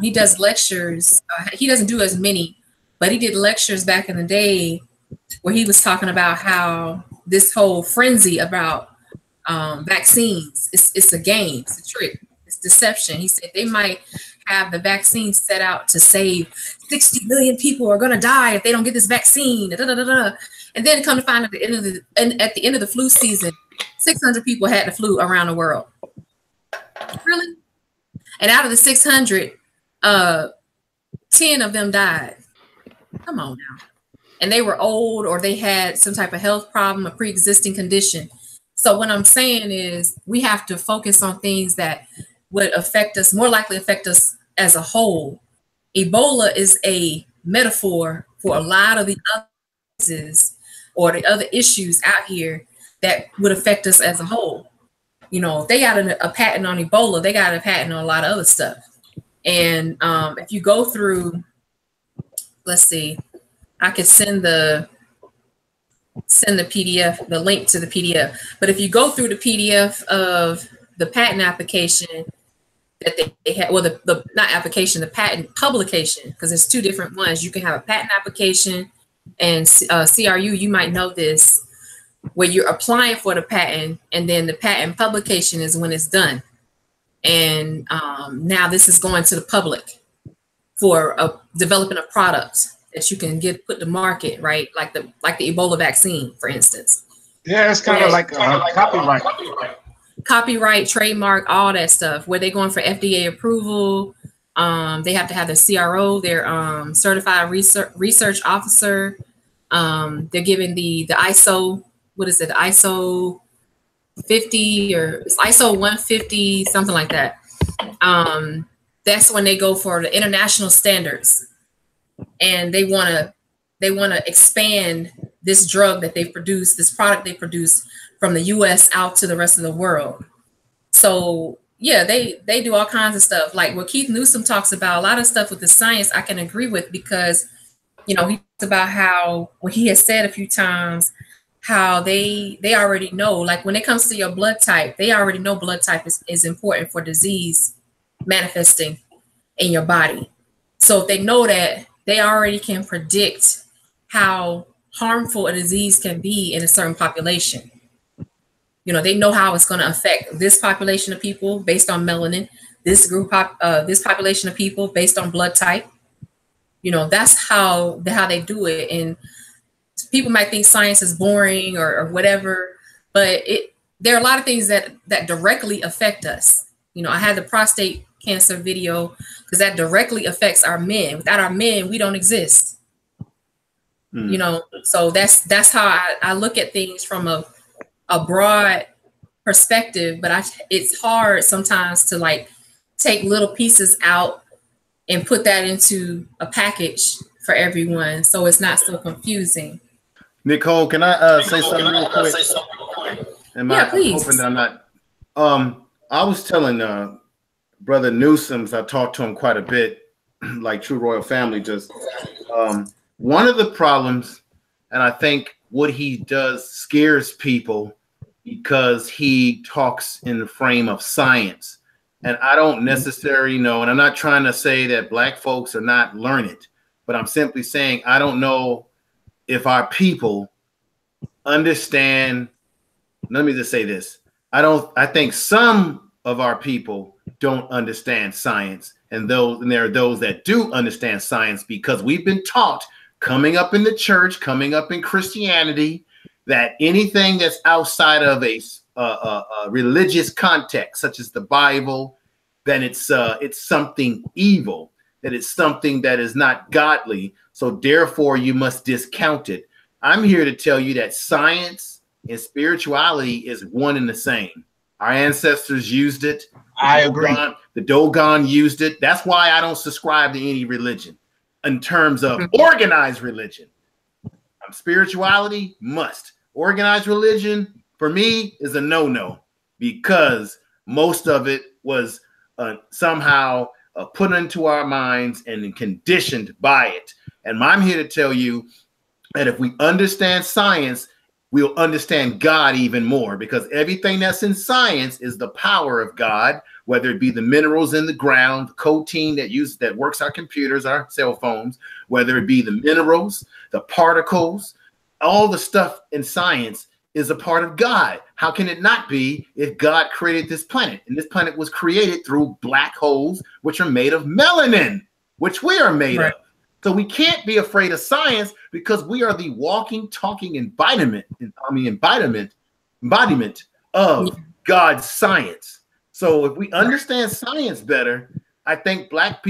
He does lectures. He doesn't do as many, but he did lectures back in the day where he was talking about how this whole frenzy about vaccines, it's a game, it's a trick, it's deception. He said they might have the vaccine set out to save 60 million people are going to die if they don't get this vaccine. Da, da, da, da. And then come to find at the end of the flu season, 600 people had the flu around the world. Really? And out of the 600, 10 of them died. Come on now. And they were old, or they had some type of health problem, a pre-existing condition. So what I'm saying is we have to focus on things that would affect us, more likely affect us as a whole. Ebola is a metaphor for a lot of the other diseases or the other issues out here that would affect us as a whole. You know, if they got a patent on Ebola, they got a patent on a lot of other stuff. And if you go through, let's see, I could send the PDF, the link to the PDF. But if you go through the PDF of the patent application that they had, well, the not application, the patent publication, because there's two different ones. You can have a patent application and CRU, you might know this, where you're applying for the patent, and then the patent publication is when it's done. And now this is going to the public for developing a product that you can put to market, right? Like the Ebola vaccine, for instance. Yeah, it's kind of like copyright. Copyright, trademark, all that stuff, where they're going for FDA approval. They have to have their CRO, their certified research officer. They're given the ISO, what is it, ISO 50 or ISO 150, something like that. That's when they go for the international standards, and they want to expand this drug that they produce, this product they produce, from the US out to the rest of the world. So yeah, they do all kinds of stuff. Like what Keith Newsom talks about, a lot of stuff with the science I can agree with, because, you know, he talks about how, what he has said a few times, how they already know, like when it comes to your blood type, they already know blood type is important for disease manifesting in your body. So if they know that, they already can predict how harmful a disease can be in a certain population. You know, they know how it's going to affect this population of people based on melanin, this population of people based on blood type. You know, that's how they do it. And people might think science is boring or whatever, but there are a lot of things that directly affect us. You know, I had the prostate cancer video because that directly affects our men. Without our men, we don't exist. You know, so that's how I look at things from a broad perspective, but it's hard sometimes to like take little pieces out and put that into a package for everyone, so it's not so confusing. Nicole, can I say something real quick? Yeah, please. Hoping that I'm not. I was telling Brother Newsom's, I talked to him quite a bit, like True Royal Family does. One of the problems, and I think what he does scares people, because he talks in the frame of science. And I don't necessarily know, and I'm not trying to say that Black folks are not learned, but I'm simply saying I don't know if our people understand. Let me just say this. I think some of our people don't understand science, and there are those that do understand science, because we've been taught coming up in the church, coming up in Christianity, that anything that's outside of a religious context, such as the Bible, then it's something evil, that it's something that is not godly. So therefore, you must discount it. I'm here to tell you that science and spirituality is one and the same. Our ancestors used it. I agree. The Dogon used it. That's why I don't subscribe to any religion in terms of organized religion. Spirituality must. Organized religion, for me, is a no-no, because most of it was somehow put into our minds and conditioned by it. And I'm here to tell you that if we understand science, we'll understand God even more, because everything that's in science is the power of God, whether it be the minerals in the ground, the protein that works our computers, our cell phones, whether it be the minerals, the particles, all the stuff in science is a part of God. How can it not be if God created this planet? And this planet was created through black holes, which are made of melanin, which we are made of. So we can't be afraid of science, because we are the walking, talking embodiment of God's science. So if we understand science better, I think black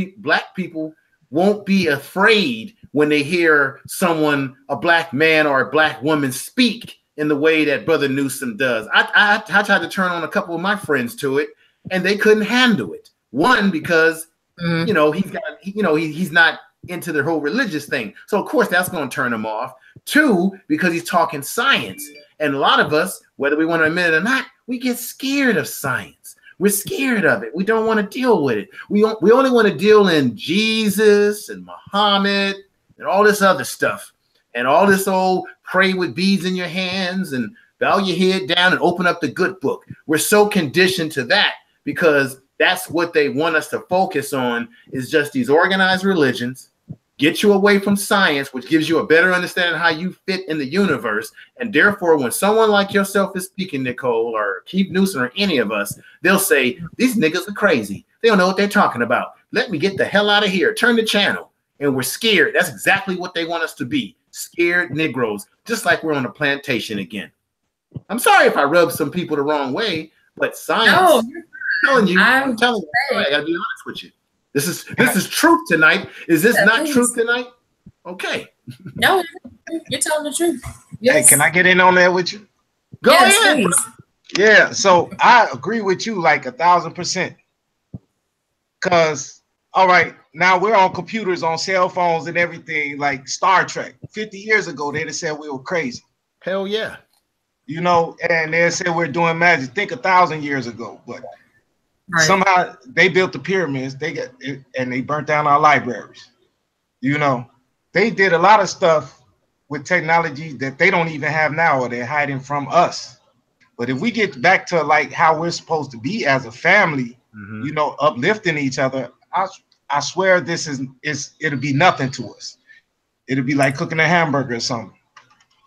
people won't be afraid when they hear a black man or a black woman speak in the way that Brother Newsom does. I tried to turn on a couple of my friends to it, and they couldn't handle it. One, because he's not into the whole religious thing, so of course that's going to turn him off. Two, because he's talking science, and a lot of us, whether we want to admit it or not, we get scared of science. We're scared of it. We don't want to deal with it. We only want to deal in Jesus and Muhammad and all this other stuff, and all this old pray with beads in your hands and bow your head down and open up the good book. We're so conditioned to that, because that's what they want us to focus on, is just these organized religions, get you away from science, which gives you a better understanding of how you fit in the universe. And therefore, when someone like yourself is speaking, Nicole, or Keith Newsom, or any of us, they'll say, these niggas are crazy. They don't know what they're talking about. Let me get the hell out of here. Turn the channel. And we're scared. That's exactly what they want us to be. Scared Negroes, just like we're on a plantation again. I'm sorry if I rubbed some people the wrong way, but science. I'm telling you, I gotta be honest with you. This is truth tonight. Is this not truth tonight? Okay. No, you're telling the truth. Yes. Hey, can I get in on that with you? Go ahead. Yeah, so I agree with you like 1,000%. Because, all right, now we're on computers, on cell phones and everything, like Star Trek. 50 years ago, they'd have said we were crazy. Hell yeah. And they said we're doing magic. Think 1,000 years ago, but somehow they built the pyramids. And they burnt down our libraries. They did a lot of stuff with technology that they don't even have now, or they're hiding from us. But if we get back to like how we're supposed to be as a family, uplifting each other, I swear it'll be nothing to us. It'll be like cooking a hamburger or something.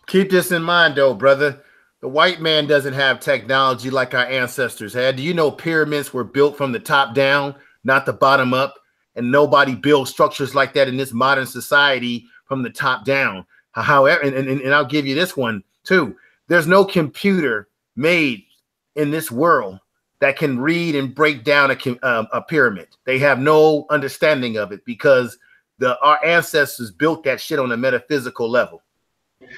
Keep this in mind, though, brother. The white man doesn't have technology like our ancestors had. Do you know pyramids were built from the top down, not the bottom up? And nobody builds structures like that in this modern society from the top down. However, and I'll give you this one too. There's no computer made in this world that can read and break down a pyramid. They have no understanding of it, because our ancestors built that shit on a metaphysical level.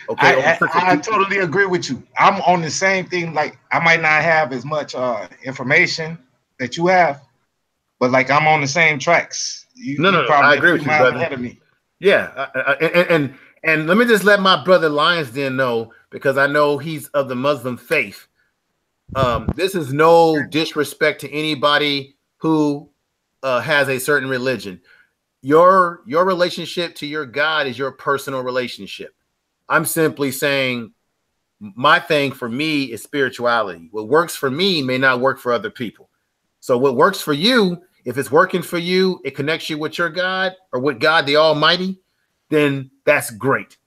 Okay, I totally agree with you. I'm on the same thing. Like, I might not have as much information that you have, but like I'm on the same tracks. No, I agree with you, brother. Ahead of me. Yeah, and let me just let my brother Lions Den know, because I know he's of the Muslim faith. This is no disrespect to anybody who has a certain religion. Your relationship to your God is your personal relationship. I'm simply saying my thing for me is spirituality. What works for me may not work for other people. So what works for you, if it's working for you, it connects you with your God or with God the Almighty, then that's great.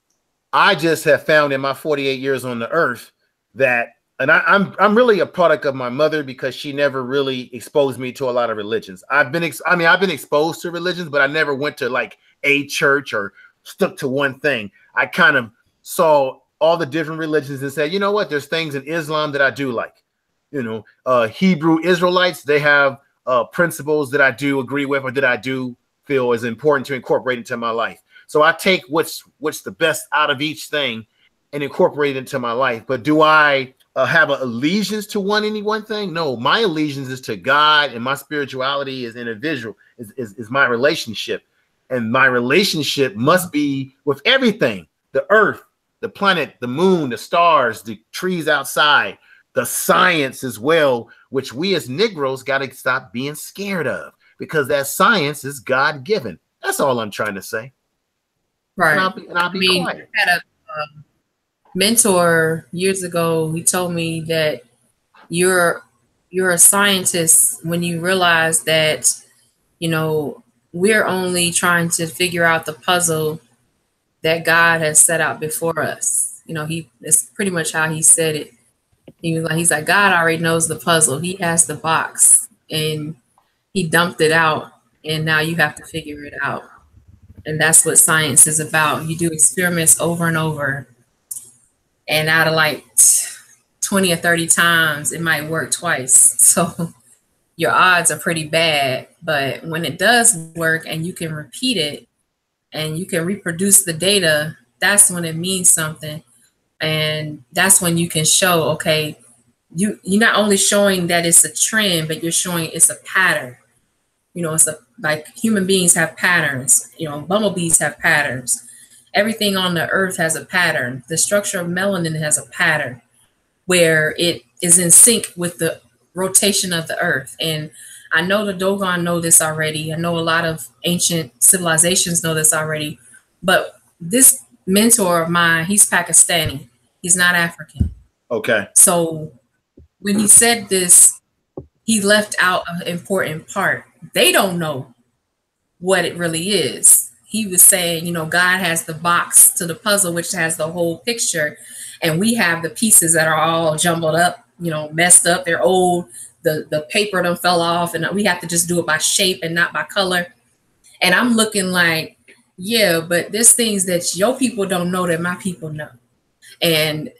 I just have found in my 48 years on the earth that, and I'm really a product of my mother, because she never really exposed me to a lot of religions. I've been exposed to religions, but I never went to like a church or stuck to one thing. I kind of saw all the different religions and said, you know what, there's things in Islam that I do like. Hebrew Israelites, they have principles that I do agree with, or that I do feel is important to incorporate into my life. So I take what's the best out of each thing and incorporate it into my life. But do I have an allegiance to any one thing? No, my allegiance is to God, and my spirituality is individual, is my relationship. And my relationship must be with everything: the earth, the planet, the moon, the stars, the trees outside, the science as well, which we as Negroes got to stop being scared of, because that science is God-given. That's all I'm trying to say. Right. And I'll be quiet. mentor years ago, he told me that you're a scientist when you realize that, you know, we're only trying to figure out the puzzle that God has set out before us. You know, it's pretty much how he said it. He's like, God already knows the puzzle. He has the box and he dumped it out, and now you have to figure it out. And that's what science is about. You do experiments over and over, and out of like 20 or 30 times, it might work twice. So your odds are pretty bad. But when it does work and you can repeat it and you can reproduce the data, that's when it means something. And that's when you can show, okay, you're not only showing that it's a trend, but you're showing it's a pattern. You know, it's like human beings have patterns. You know, bumblebees have patterns. Everything on the earth has a pattern. The structure of melanin has a pattern where it is in sync with the rotation of the earth. And I know the Dogon know this already. I know a lot of ancient civilizations know this already. But this mentor of mine, he's Pakistani. He's not African. Okay. So when he said this, he left out an important part. They don't know what it really is. He was saying, you know, God has the box to the puzzle, which has the whole picture. And we have the pieces that are all jumbled up, you know, messed up. They're old. The paper done fell off, and we have to just do it by shape and not by color. And I'm looking like, yeah, but there's things that your people don't know that my people know. And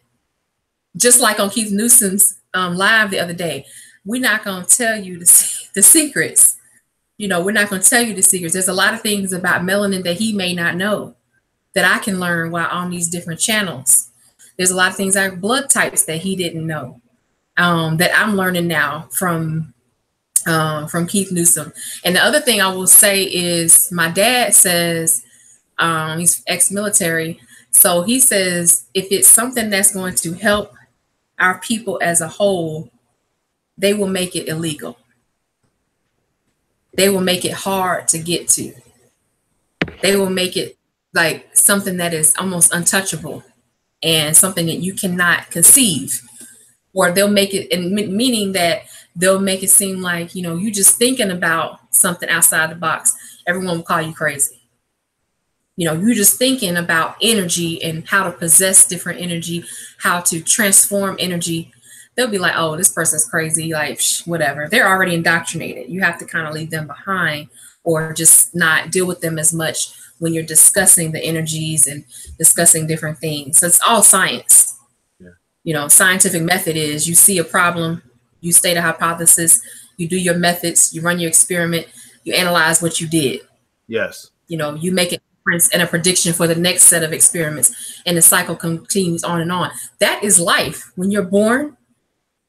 just like on Keith Newsom's live the other day, we're not going to tell you the secrets. You know, we're not going to tell you the secrets. There's a lot of things about melanin that he may not know that I can learn while on these different channels. There's a lot of things like blood types that he didn't know that I'm learning now from Keith Newsom. And the other thing I will say is my dad says, he's ex-military. So he says, if it's something that's going to help our people as a whole, they will make it illegal. They will make it hard to get to. They will make it like something that is almost untouchable and something that you cannot conceive. Or they'll make it, and meaning that they'll make it seem like, you know, you just thinking about something outside the box, everyone will call you crazy. You know, you're just thinking about energy and how to possess different energy, how to transform energy. They'll be like, oh, this person's crazy, like whatever. They're already indoctrinated. You have to kind of leave them behind or just not deal with them as much when you're discussing the energies and discussing different things. So it's all science. Yeah. You know, scientific method is you see a problem, you state a hypothesis, you do your methods, you run your experiment, you analyze what you did. Yes. You know, you make a difference and a prediction for the next set of experiments, and the cycle continues on and on. That is life. When you're born,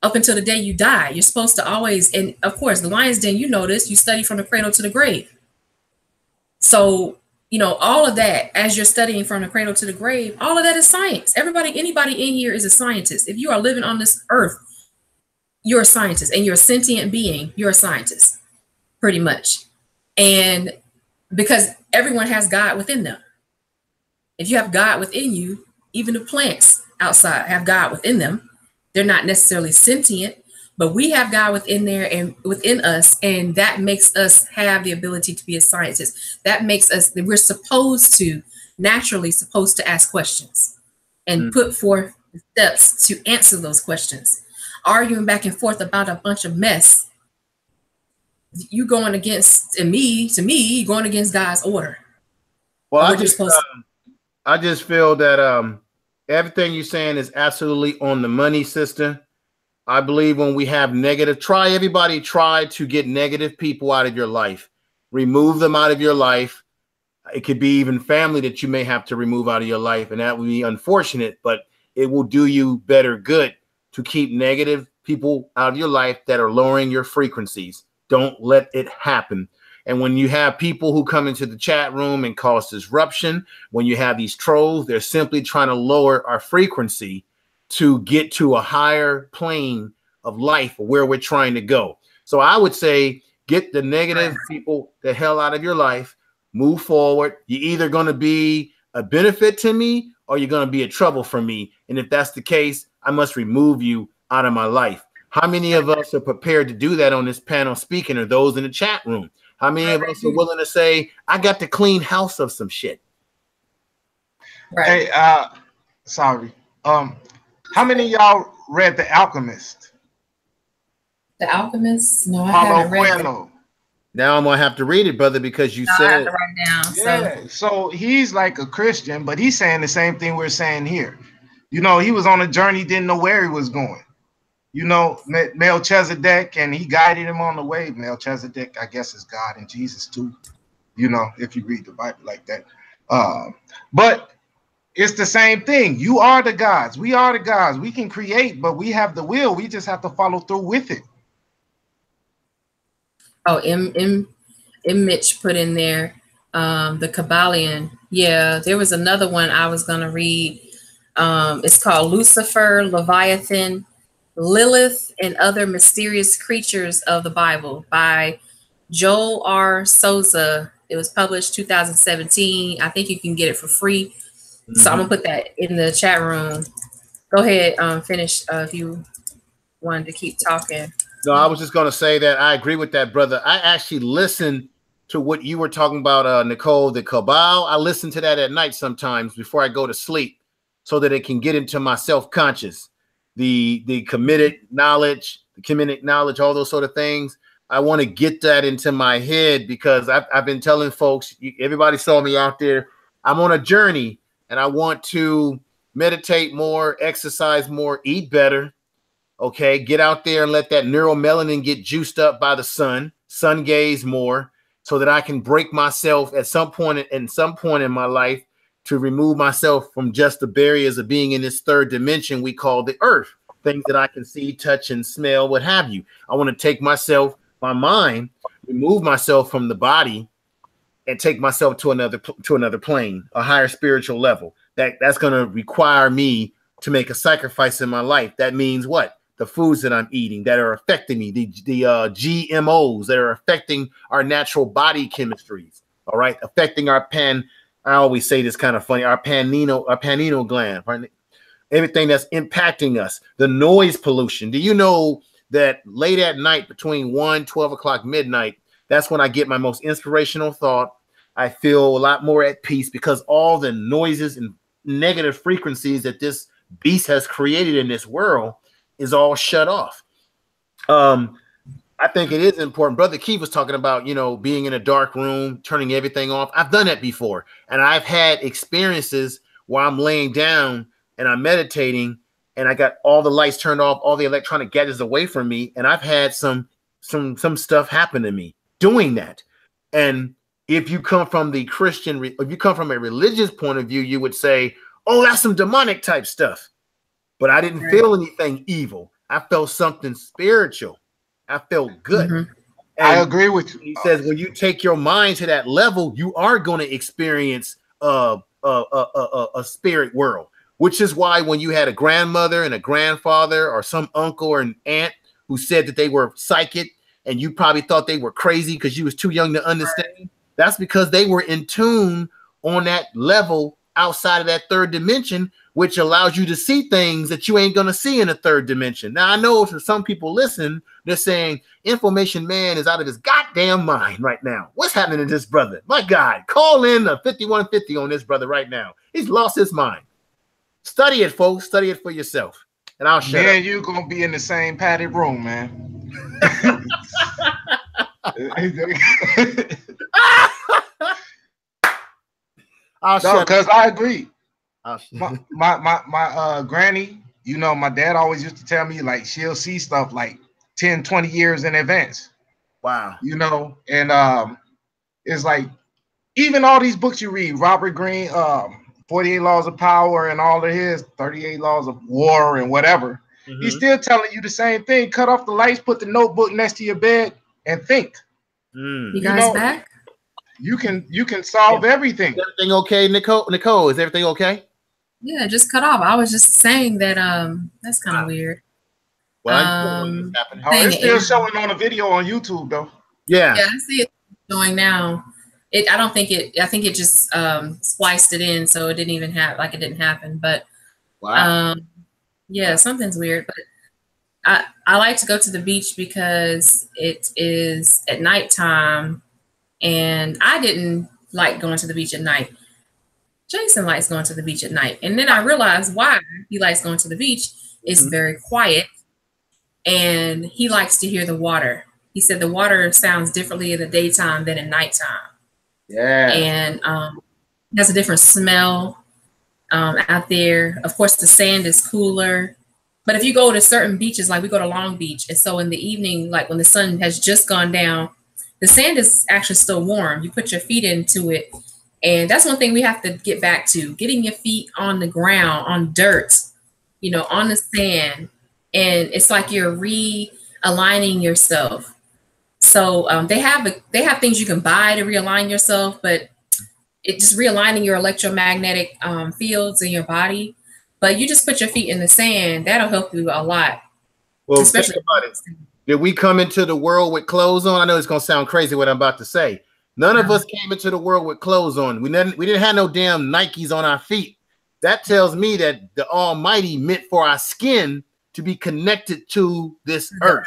up until the day you die, you're supposed to always, and of course, the Lion's Den, you know this, you study from the cradle to the grave. So, you know, all of that, as you're studying from the cradle to the grave, all of that is science. Anybody in here is a scientist. If you are living on this earth, you're a scientist, and you're a sentient being, you're a scientist, pretty much. And because everyone has God within them. If you have God within you, even the plants outside have God within them. They're not necessarily sentient, but we have God within there and within us, and that makes us have the ability to be a scientist. That makes us, we're naturally supposed to ask questions and put forth steps to answer those questions. Arguing back and forth about a bunch of mess, you going against, to me, going against God's order. Well, I just feel that everything you're saying is absolutely on the money, sister. I believe when we have negative, try to get negative people out of your life. Remove them out of your life. It could be even family that you may have to remove out of your life, and that would be unfortunate, but it will do you better good to keep negative people out of your life that are lowering your frequencies. Don't let it happen. And when you have people who come into the chat room and cause disruption, when you have these trolls, they're simply trying to lower our frequency to get to a higher plane of life where we're trying to go. So I would say get the negative people the hell out of your life, move forward. You're either going to be a benefit to me or you're going to be a trouble for me. And if that's the case, I must remove you out of my life. How many of us are prepared to do that on this panel speaking, or those in the chat room? How many of us are willing to say, I got to clean house of some shit? Right. Hey, sorry. How many of y'all read The Alchemist? The Alchemist? No, I Paulo haven't read Coelho. it. Now I'm gonna have to read it, brother, because you said I have to write it down. Yeah, so he's like a Christian, but he's saying the same thing we're saying here. You know, he was on a journey, didn't know where he was going. You know, Melchizedek, and he guided him on the way. Melchizedek, I guess, is God and Jesus too. You know, if you read the Bible like that. But it's the same thing. You are the gods. We are the gods. We can create, but we have the will. We just have to follow through with it. Oh, Mitch put in there the Kabbalion. Yeah, there was another one I was gonna read. It's called Lucifer, Leviathan, Lilith, and Other Mysterious Creatures of the Bible by Joel R. Souza. It was published 2017. I think you can get it for free. So I'm gonna put that in the chat room. Go ahead, finish if you wanted to keep talking. No, I was just going to say that I agree with that, brother. I actually listened to what you were talking about, Nicole, the Cabal. I listen to that at night sometimes before I go to sleep so that it can get into my self-conscious, the committed knowledge, all those sort of things. I want to get that into my head because I've been telling folks, everybody saw me out there. I'm on a journey and I want to meditate more, exercise more, eat better. Okay, get out there and let that neuromelanin get juiced up by the sun gaze more, so that I can break myself at some point in my life to remove myself from just the barriers of being in this third dimension we call the earth, things that I can see, touch, and smell, what have you. I want to take myself, my mind, remove myself from the body and take myself to another plane, a higher spiritual level. That's going to require me to make a sacrifice in my life. That means what? The foods that I'm eating that are affecting me, the GMOs that are affecting our natural body chemistries, all right, affecting I always say this kind of funny, our pineal gland, right? Everything that's impacting us, the noise pollution. Do you know that late at night between 12 o'clock midnight, that's when I get my most inspirational thought. I feel a lot more at peace because all the noises and negative frequencies that this beast has created in this world is all shut off. I think it is important. Brother Keith was talking about, being in a dark room, turning everything off. I've done that before. And I've had experiences where I'm laying down and I'm meditating and I got all the lights turned off, all the electronic gadgets away from me. And I've had some stuff happen to me doing that. And if you come from if you come from a religious point of view, you would say, oh, that's some demonic type stuff. But I didn't feel anything evil. I felt something spiritual. I felt good. Mm-hmm. I agree with you. He says when you take your mind to that level, you are going to experience a spirit world, which is why when you had a grandmother and a grandfather or some uncle or an aunt who said that they were psychic and you probably thought they were crazy because you was too young to understand, that's because they were in tune on that level outside of that third dimension, which allows you to see things that you ain't going to see in a third dimension. Now, I know for some people listen, they're saying, Information Man is out of his goddamn mind right now. What's happening to this brother? My God, call in a 5150 on this brother right now. He's lost his mind. Study it, folks. Study it for yourself. And I'll shut up. Man, you're going to be in the same padded room, man. Because I agree. My granny, my dad always used to tell me, like, she'll see stuff like 10, 20 years in advance. Wow. And it's like, even all these books you read, Robert Greene, 48 Laws of Power and all of his 38 Laws of War and whatever, he's still telling you the same thing. Cut off the lights, put the notebook next to your bed and think. You guys back? You can solve everything. Is everything okay, Nicole? Is everything okay? Yeah, just cut off. I was just saying that that's kind of weird. Well, it's still showing on a video on YouTube though. Yeah. Yeah, I see it showing now. I don't think it. I think it just spliced it in, so it didn't even have like it didn't happen. But Wow. yeah, something's weird. But I like to go to the beach because it is at nighttime, and I didn't like going to the beach at night. Jason likes going to the beach at night, and then I realized why he likes going to the beach. It's very quiet, and he likes to hear the water. He said the water sounds differently in the daytime than at nighttime. Yeah. And it has a different smell out there. Of course, the sand is cooler. But if you go to certain beaches, like we go to Long Beach, and so in the evening, like when the sun has just gone down, the sand is actually still warm. You put your feet into it. And that's one thing we have to get back to, getting your feet on the ground, on dirt, you know, on the sand. And it's like you're realigning yourself. So they have things you can buy to realign yourself, but it just realigning your electromagnetic fields in your body. But you just put your feet in the sand, that'll help you a lot. Well, especially think about it. Did we come into the world with clothes on? I know it's gonna sound crazy what I'm about to say. None of us came into the world with clothes on. We didn't have no damn Nikes on our feet. That tells me that the Almighty meant for our skin to be connected to this earth.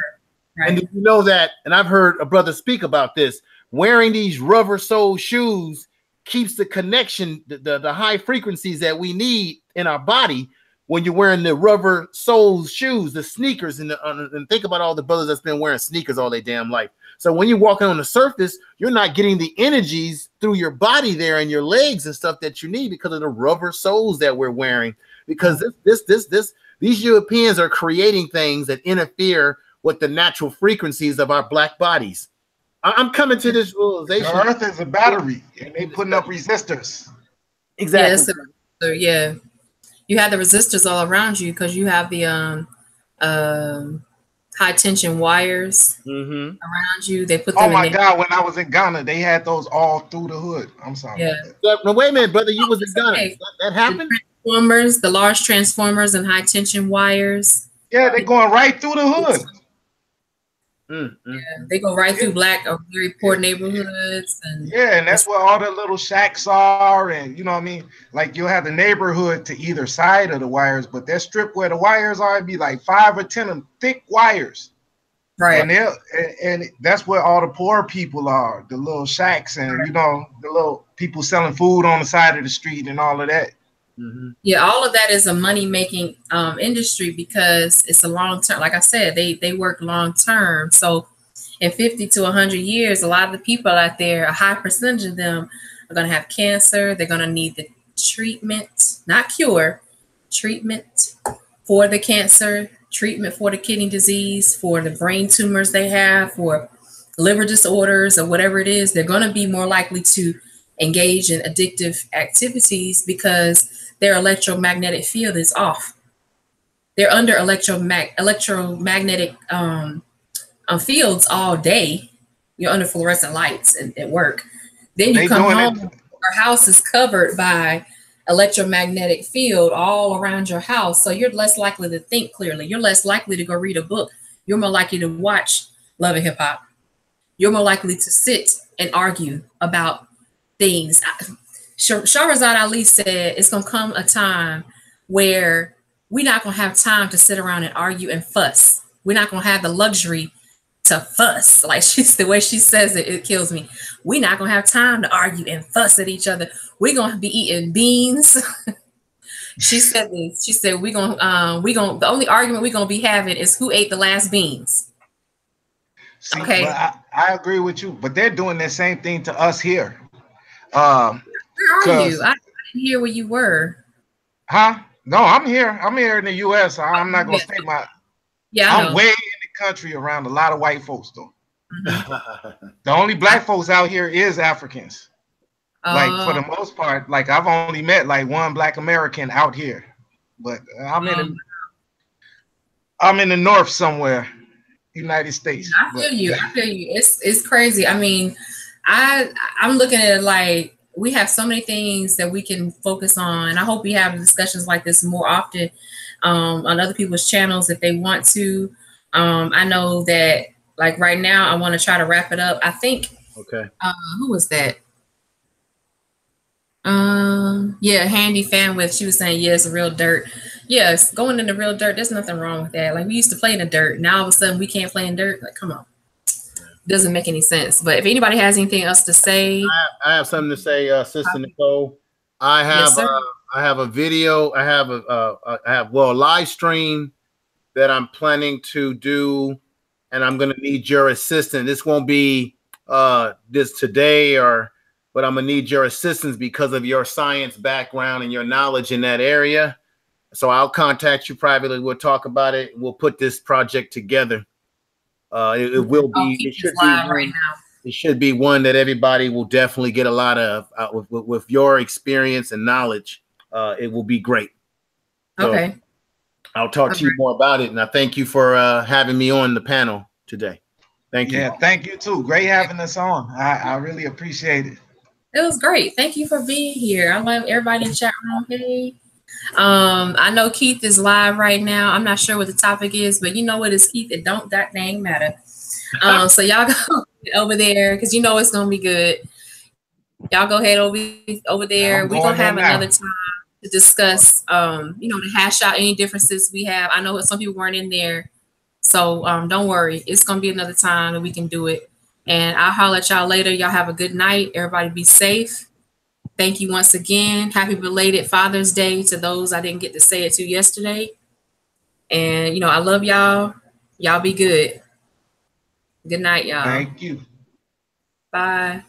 Right. And did you know that? And I've heard a brother speak about this. Wearing these rubber sole shoes keeps the connection, the high frequencies that we need in our body when you're wearing the rubber sole shoes, the sneakers, and think about all the brothers that's been wearing sneakers all their damn life. So when you're walking on the surface, you're not getting the energies through your body there and your legs and stuff that you need because of the rubber soles that we're wearing. Because these Europeans are creating things that interfere with the natural frequencies of our black bodies. I'm coming to this realization. The earth is a battery, and they putting up resistors. Exactly. Yes, yeah. You have the resistors all around you because you have the high tension wires around you. They put them. Oh my God! When I was in Ghana, they had those all through the hood. I'm sorry. Yeah. No, wait a minute, brother. You was in Ghana. That happened. The large transformers and high tension wires. Yeah, they're going right through the hood. Yeah, they go right through black or very poor neighborhoods, and and that's where all the little shacks are, and you know what I mean. Like you'll have the neighborhood to either side of the wires, but that strip where the wires are, it'd be like 5 or 10 of them thick wires, right? And that's where all the poor people are, the little shacks, and you know the little people selling food on the side of the street and all of that. Yeah, all of that is a money-making industry because it's a long-term. Like I said, they work long-term. So in 50 to 100 years, a lot of the people out there, a high percentage of them are going to have cancer. They're going to need the treatment, not cure, treatment for the cancer, treatment for the kidney disease, for the brain tumors they have, for liver disorders or whatever it is. They're going to be more likely to engage in addictive activities because their electromagnetic field is off. They're under electromagnetic fields all day. You're under fluorescent lights at work. Then you come home, your house is covered by electromagnetic field all around your house. So you're less likely to think clearly. You're less likely to go read a book. You're more likely to watch Love and Hip Hop. You're more likely to sit and argue about things. Shahrazad Ali said it's going to come a time where we're not going to have time to sit around and argue and fuss. We're not going to have the luxury to fuss. Like the way she says it, it kills me. We're not going to have time to argue and fuss at each other. We're going to be eating beans. She said this. She said, the only argument we're going to be having is who ate the last beans. See, okay. I agree with you, but they're doing the same thing to us here. Where are you? I didn't hear where you were. Huh? No, I'm here. I'm here in the U.S. I'm not gonna state my. Yeah, I'm way in the country around a lot of white folks though. The only black folks out here is Africans. Like for the most part, like I've only met like one black American out here, but I'm in the north somewhere, United States. I feel you. I feel you. It's crazy. I mean, I'm looking at it like we have so many things that we can focus on. And I hope we have discussions like this more often on other people's channels if they want to. I know that like right now, I want to try to wrap it up. I think, who was that? Yeah, handy fan with. She was saying yes, real dirt. Yes, going in the real dirt. There's nothing wrong with that. Like we used to play in the dirt. Now all of a sudden we can't play in dirt. Like, come on, doesn't make any sense. But if anybody has anything else to say, I have something to say, Sister Nicole. I yes, have a video. I have a live stream that I'm planning to do, and I'm going to need your assistance. This won't be this today, but I'm going to need your assistance because of your science background and your knowledge in that area. So I'll contact you privately. We'll talk about it. We'll put this project together. It will be. It should be live right now. It should be one that everybody will definitely get a lot of with your experience and knowledge. It will be great. So okay. I'll talk to you more about it. And I thank you for having me on the panel today. Thank you. Yeah, thank you too. Great having us on. I really appreciate it. It was great. Thank you for being here. I love everybody in the chat room. Hey. I know Keith is live right now. I'm not sure what the topic is, but you know what is Keith? It don't that dang matter. So y'all go over there because you know it's gonna be good. Y'all go ahead over there. We're gonna have another time to discuss to hash out any differences we have. I know some people weren't in there, so don't worry. It's gonna be another time that we can do it. And I'll holler at y'all later. Y'all have a good night. Everybody be safe. Thank you once again. Happy belated Father's Day to those I didn't get to say it to yesterday. And I love y'all. Y'all be good. Good night, y'all. Thank you. Bye.